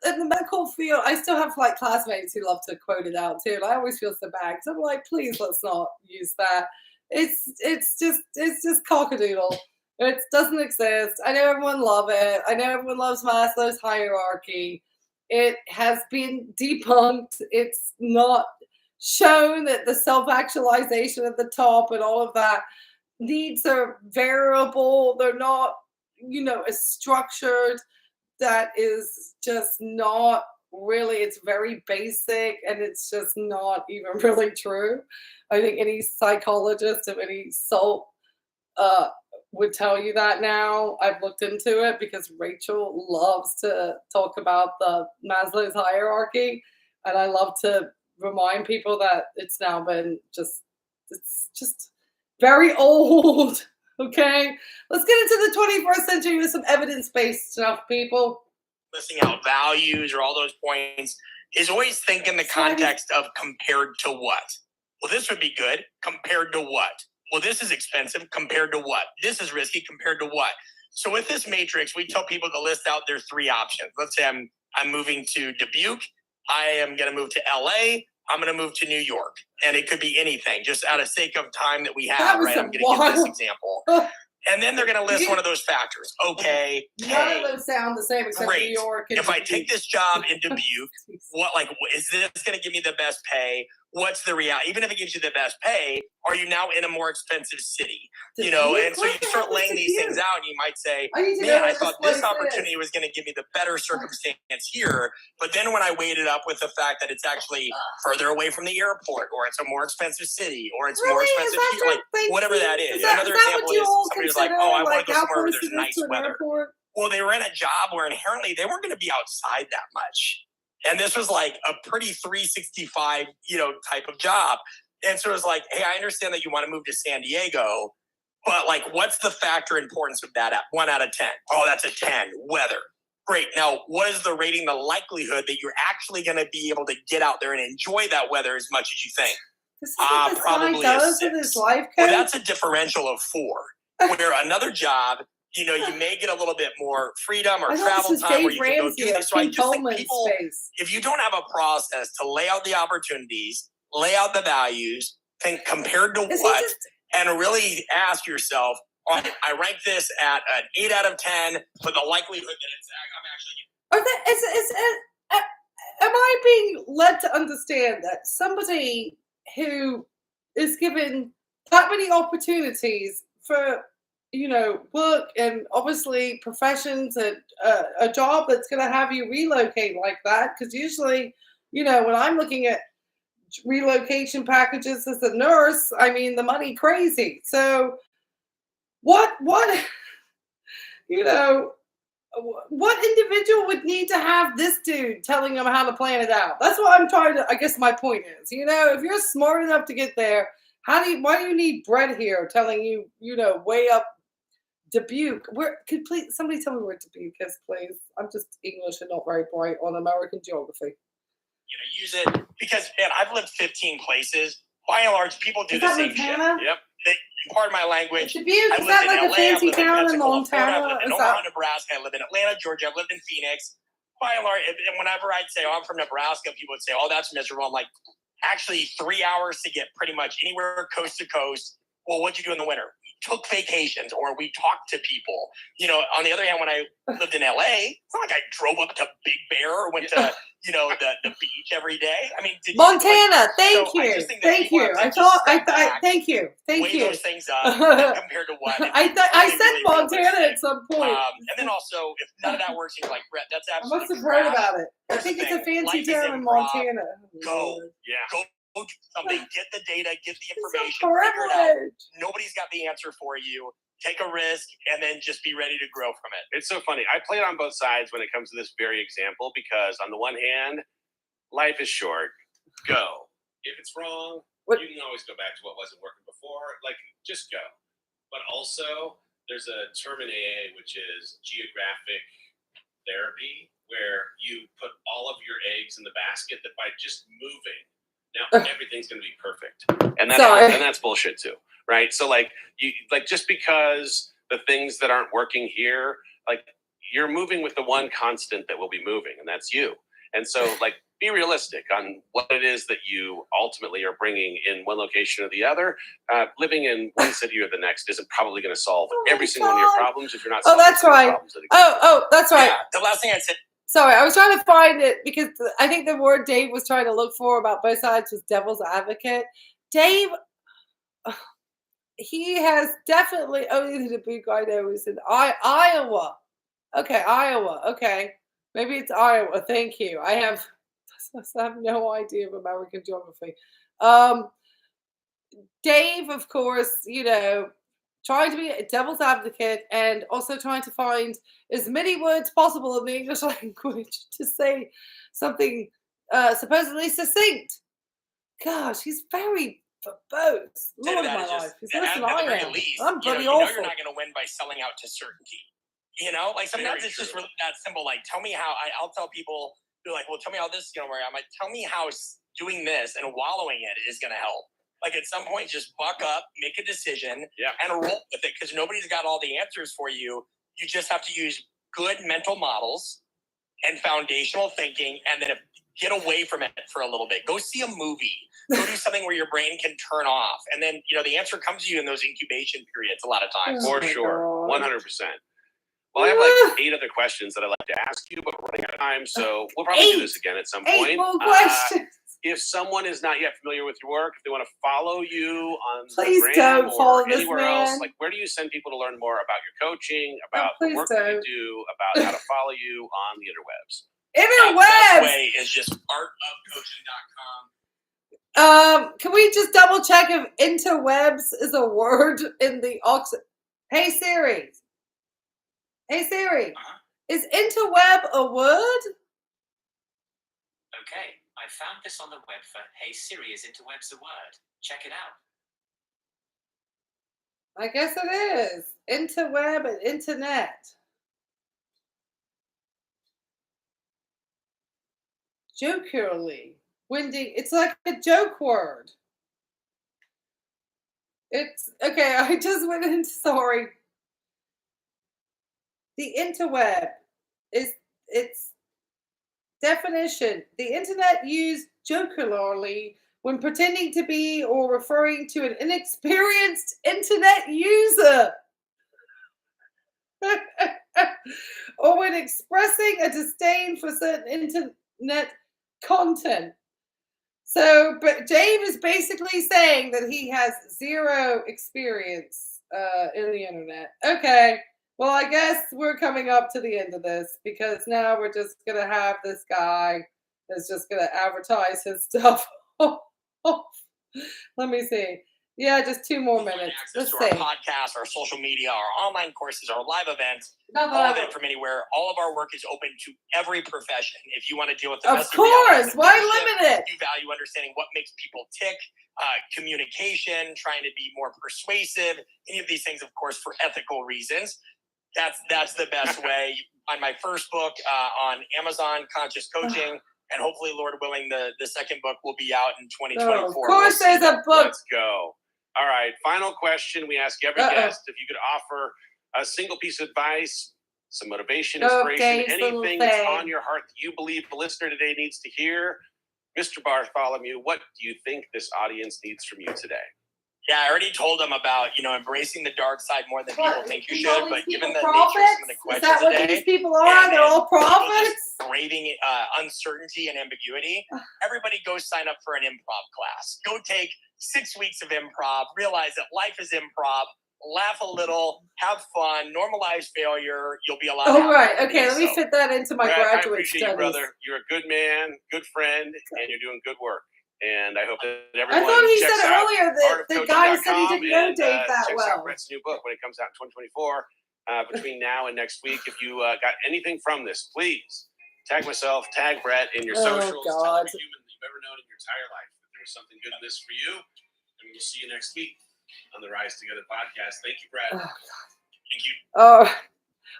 in the medical field, I still have like classmates who love to quote it out too. And I always feel so bad because I'm like, please, let's not use that. It's just cockadoodle. It doesn't exist. I know everyone loves it. I know everyone loves Maslow's hierarchy. It has been debunked. It's not shown that the self-actualization at the top and all of that needs are variable. They're not, as structured. That is just not really, it's very basic and it's just not even really true. I think any psychologist of any salt would tell you that now. I've looked into it because Rachel loves to talk about the Maslow's hierarchy, and I love to remind people that it's now been it's just very old. Okay, let's get into the 21st century with some evidence-based stuff, people. Listing out values or all those points is always think in the context of compared to what. Well, this would be good compared to what. Well, this is expensive compared to what. This is risky compared to what. So with this matrix, we tell people to list out their 3 options. Let's say I'm moving to Dubuque. I am going to move to LA. I'm going to move to New York. And it could be anything, just out of sake of time that we have, right? I'm going to give this example. And then they're going to list one of those factors. Okay, none of them sound the same except New York. And if I take this job in Dubuque, is this going to give me the best pay? What's the reality? Even if it gives you the best pay, are you now in a more expensive city? And so you start laying these things out, and you might say, man, I thought this opportunity was going to give me the better circumstance here. But then when I weighed it up with the fact that it's actually further away from the airport, or it's a more expensive city, or it's more expensive here, whatever that is. Another example is somebody's like, oh, I want to go somewhere where there's nice weather. Well, they were in a job where inherently they weren't going to be outside that much. And this was like a pretty 365, type of job. And so it was like, hey, I understand that you want to move to San Diego, but like, what's the factor importance of that at 1 out of 10? Oh, that's a 10. Weather. Great. Now, what is the rating, the likelihood that you're actually going to be able to get out there and enjoy that weather as much as you think? Probably a 6. Well, that's a differential of 4. Where another job, you may get a little bit more freedom or travel time where you can go do this. So I just think people, if you don't have a process to lay out the opportunities, lay out the values, think compared to what, and really ask yourself, I rank this at an 8 out of 10 with the likelihood that I'm actually. Am I being led to understand that somebody who is given that many opportunities for work and obviously professions and a job that's going to have you relocate like that? Because usually, when I'm looking at relocation packages as a nurse, I mean, the money crazy. So what individual would need to have this dude telling them how to plan it out? That's what I'm trying to, I guess my point is, if you're smart enough to get there, why do you need Brett here telling you, way up Dubuque? Somebody tell me where Dubuque is, please. I'm just English and not very bright on American geography. Use it because, man, I've lived 15 places. By and large, people do the same shit. Yep. Pardon my language. Dubuque, is that like a fancy town in Montana? I lived in Omaha, Nebraska. I lived in Atlanta, Georgia. I've lived in Phoenix. By and large, and whenever I'd say, I'm from Nebraska, people would say, oh, that's miserable. I'm like, actually 3 hours to get pretty much anywhere coast to coast. Well, what'd you do in the winter? We took vacations or we talked to people. On the other hand, when I lived in LA, it's not like I drove up to Big Bear or went to, the beach every day. I mean, Montana, thank you. Thank you. Thank you. Weigh those things up compared to what. I said Montana at some point. And then also, if none of that works, you're like, Brett, that's absolutely I must have heard about it. I think it's a fancy town in Montana. Go do something, get the data, get the information, figure it out. Nobody's got the answer for you. Take a risk and then just be ready to grow from it. It's so funny. I play it on both sides when it comes to this very example because on the one hand, life is short. go. If it's wrong, you can always go back to what wasn't working before. Like, just go. But also, there's a term in AA which is geographic therapy, where you put all of your eggs in the basket that by just moving, now everything's going to be perfect. And that's bullshit too, right? So like just because the things that aren't working here, like you're moving with the one constant that will be moving, and that's you. And so like be realistic on what it is that you ultimately are bringing in one location or the other. Living in one city or the next isn't probably going to solve every single one of your problems if you're not solving that's right. problems that exist. That's right. Yeah, the last thing I said. Sorry, I was trying to find it because I think the word Dave was trying to look for about both sides was devil's advocate. Dave, he has definitely only the big guy there was in Iowa. Okay, Iowa. Okay, maybe it's Iowa. Thank you. I have no idea of American geography. Dave, of course, trying to be a devil's advocate and also trying to find as many words possible in the English language to say something supposedly succinct. Gosh, he's very verbose. Lord of my life. Listen, I am. I'm pretty awful. You're not going to win by selling out to certainty. Like sometimes it's just really that simple. Like, tell me how. I'll tell people, they're like, well, tell me how this is going to work. I'm like, tell me how doing this and wallowing it is going to help. Like at some point, just buck up, make a decision, and roll with it, because nobody's got all the answers for you. You just have to use good mental models and foundational thinking, and then get away from it for a little bit. Go see a movie. Go do something where your brain can turn off. And then, the answer comes to you in those incubation periods a lot of times. For sure. 100%. Well, I have like 8 other questions that I'd like to ask you, but we're running out of time, so we'll probably do this again at some point. 8 more questions. If someone is not yet familiar with your work, if they want to follow you on Please Instagram don't follow or this anywhere man. else, like where do you send people to learn more about your coaching, about the work that you do, about how to follow you on the interwebs? Interwebs! The best way is just artofcoaching.com. Can we just double check if interwebs is a word in the Oxford? Hey Siri. Is interweb a word? Okay, I found this on the web for Hey Siri, is interwebs a word? Check it out. I guess it is. Interweb and internet. Jocularly. Winding. It's like a joke word. It's okay. I just went into sorry. The interweb is its definition. The internet used jocularly when pretending to be or referring to an inexperienced internet user. Or when expressing a disdain for certain internet content. So, but Dave is basically saying that he has zero experience in the internet. Okay, well, I guess we're coming up to the end of this, because now we're just going to have this guy that's just going to advertise his stuff. Let me see. Yeah, just 2 more minutes. Let's see. Our podcast, our social media, our online courses, our live events, all of it from anywhere. All of our work is open to every profession. If you want to deal with the of course, why limit it? You value understanding what makes people tick, communication, trying to be more persuasive, any of these things, of course, for ethical reasons. That's the best way. On my first book on Amazon, Conscious Coaching. And hopefully, Lord willing, the second book will be out in 2024. Of course, there's a book. Let's go. All right. Final question. We ask every guest if you could offer a single piece of advice, some motivation, inspiration, anything that's on your heart that you believe the listener today needs to hear. Mr. Bartholomew, what do you think this audience needs from you today? Yeah, I already told them about, embracing the dark side more than people think you should. But given the nature of some of the questions today. Is that what these people are? They're all prophets? Craving uncertainty and ambiguity. Everybody go sign up for an improv class. Go take 6 weeks of improv. Realize that life is improv. Laugh a little. Have fun. Normalize failure. You'll be a lot happier. Oh, right. Okay, let me fit that into my graduate I appreciate studies. You, brother. You're a good man, good friend, and you're doing good work. And I hope that everyone I thought he checks said out earlier that the guy said he didn't know Dave that checks well. Out Brett's new book when it comes out in 2024. Between now and next week, if you got anything from this, please tag myself, tag Brett in your socials. Tell every human that you've ever known in your entire life that there was something good in this for you. And we'll see you next week on the Rise Together podcast. Thank you, Brad. Thank you.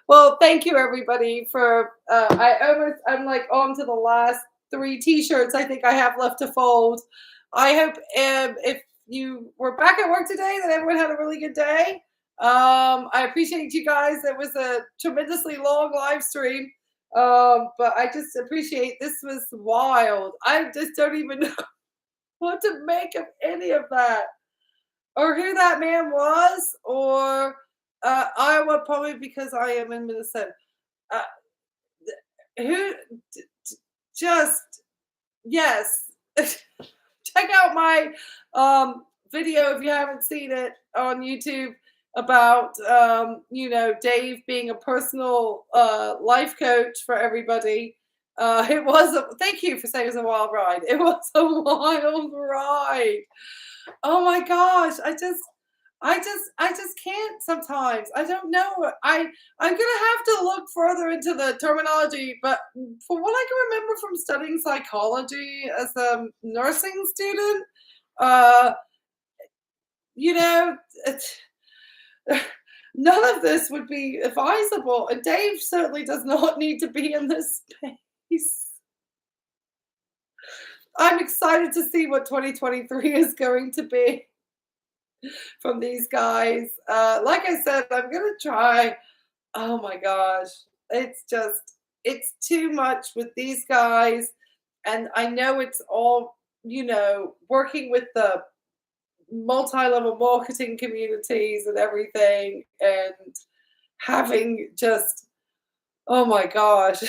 Well, thank you everybody for I'm like on to the last 3 t-shirts I think I have left to fold. I hope if you were back at work today that everyone had a really good day. I appreciate you guys. It was a tremendously long live stream. But I just appreciate, this was wild. I just don't even know what to make of any of that, or who that man was, or Iowa, probably because I am in Minnesota. Yes. Check out my video if you haven't seen it on YouTube about Dave being a personal life coach for everybody. Thank you for saying it was a wild ride. It was a wild ride. Oh my gosh, I just can't sometimes. I don't know. I'm gonna have to look further into the terminology, but for what I can remember from studying psychology as a nursing student, none of this would be advisable. And Dave certainly does not need to be in this space. I'm excited to see what 2023 is going to be from these guys. Like I said, I'm going to try. Oh my gosh. It's too much with these guys. And I know it's all, working with the multi-level marketing communities and everything, and having just, oh my gosh.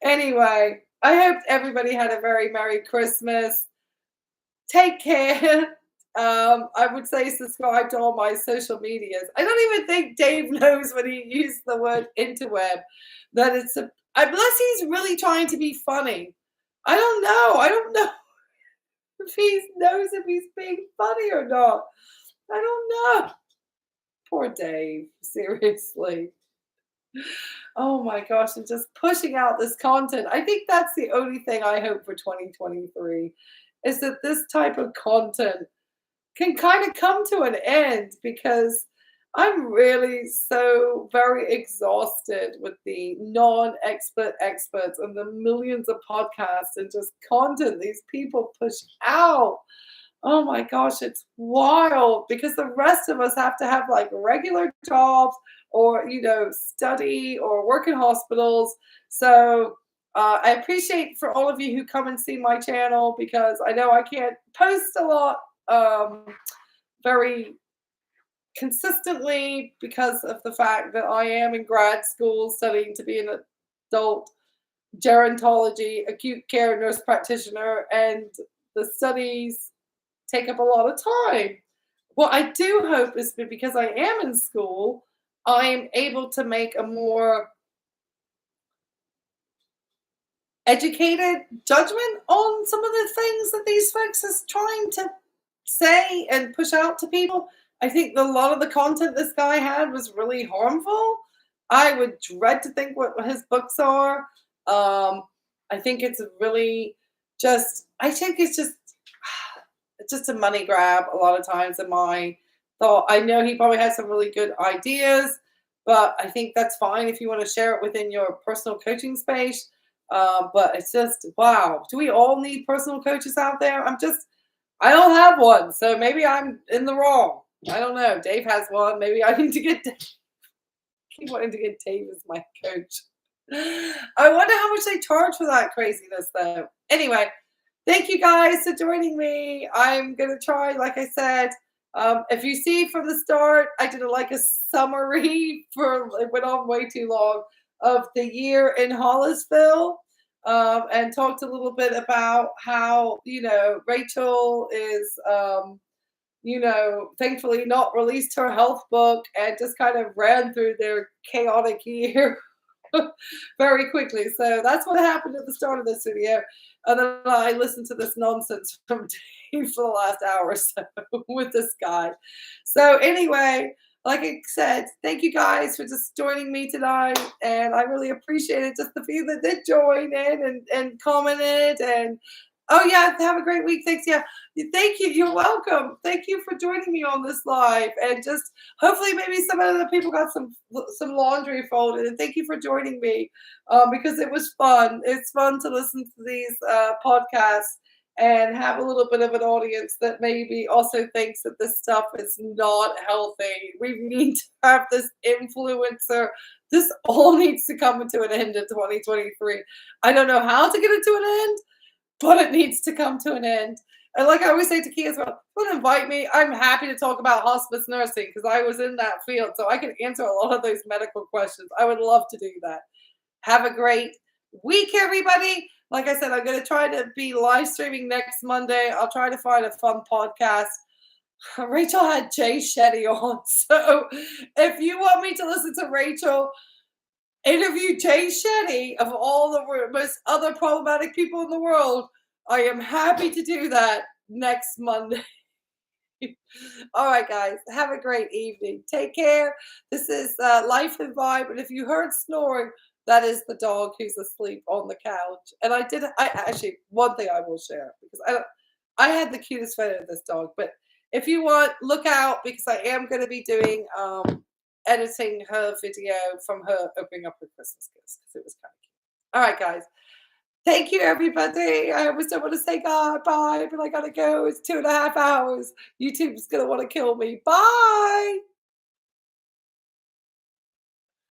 Anyway, I hope everybody had a very Merry Christmas. Take care. I would say subscribe to all my social medias. I don't even think Dave knows when he used the word interweb that unless he's really trying to be funny. I don't know if he knows if he's being funny or not. I don't know. Poor Dave. Seriously. Oh my gosh, and just pushing out this content. I think that's the only thing I hope for 2023 is that this type of content can kind of come to an end, because I'm really so very exhausted with the non-expert experts and the millions of podcasts and just content these people push out. Oh my gosh, it's wild, because the rest of us have to have like regular jobs or, study or work in hospitals. So I appreciate for all of you who come and see my channel, because I know I can't post a lot very consistently because of the fact that I am in grad school studying to be an adult gerontology acute care nurse practitioner, and the studies take up a lot of time. What I do hope is that because I am in school, I am able to make a more educated judgment on some of the things that these folks is trying to say and push out to people. I think a lot of the content this guy had was really harmful. I would dread to think what his books are. I think it's really I think it's just a money grab a lot of times in my thought. I know he probably has some really good ideas, but I think that's fine if you want to share it within your personal coaching space. But it's just, wow. Do we all need personal coaches out there? I don't have one, so maybe I'm in the wrong. I don't know. Dave has one. Maybe I need to get Dave. I keep wanting to get Dave as my coach. I wonder how much they charge for that craziness, though. Anyway, thank you guys for joining me. I'm going to try, like I said, if you see from the start, I did a summary it went on way too long, of the year in Hollisville, and talked a little bit about how, Rachel is, thankfully not released her health book, and just kind of ran through their chaotic year very quickly. So that's what happened at the start of this video. And then I listened to this nonsense from Dave for the last hour or so with this guy. So anyway, like I said, thank you guys for just joining me tonight. And I really appreciate it. Just the few that did join in and commented. And oh, yeah, have a great week. Thanks. Yeah. Thank you. You're welcome. Thank you for joining me on this live. And just hopefully maybe some other people got some laundry folded. And thank you for joining me because it was fun. It's fun to listen to these podcasts and have a little bit of an audience that maybe also thinks that this stuff is not healthy. We need to have this influencer. This all needs to come to an end in 2023. I don't know how to get it to an end, but it needs to come to an end. And like I always say to Key as well, don't invite me. I'm happy to talk about hospice nursing because I was in that field, so I can answer a lot of those medical questions. I would love to do that. Have a great week, everybody. Like I said, I'm going to try to be live streaming next Monday. I'll try to find a fun podcast. Rachel had Jay Shetty on. So if you want me to listen to Rachel interview Jay Shetty of all the most other problematic people in the world, I am happy to do that next Monday. All right, guys. Have a great evening. Take care. This is Life and Vibe. And if you heard snoring, that is the dog who's asleep on the couch. And I actually, one thing I will share, because I had the cutest photo of this dog. But if you want, look out, because I am going to be doing editing her video from her opening up her Christmas gifts, because it was kind of cute. All right, guys. Thank you, everybody. I always don't want to say goodbye, but I got to go. It's 2.5 hours. YouTube's going to want to kill me. Bye.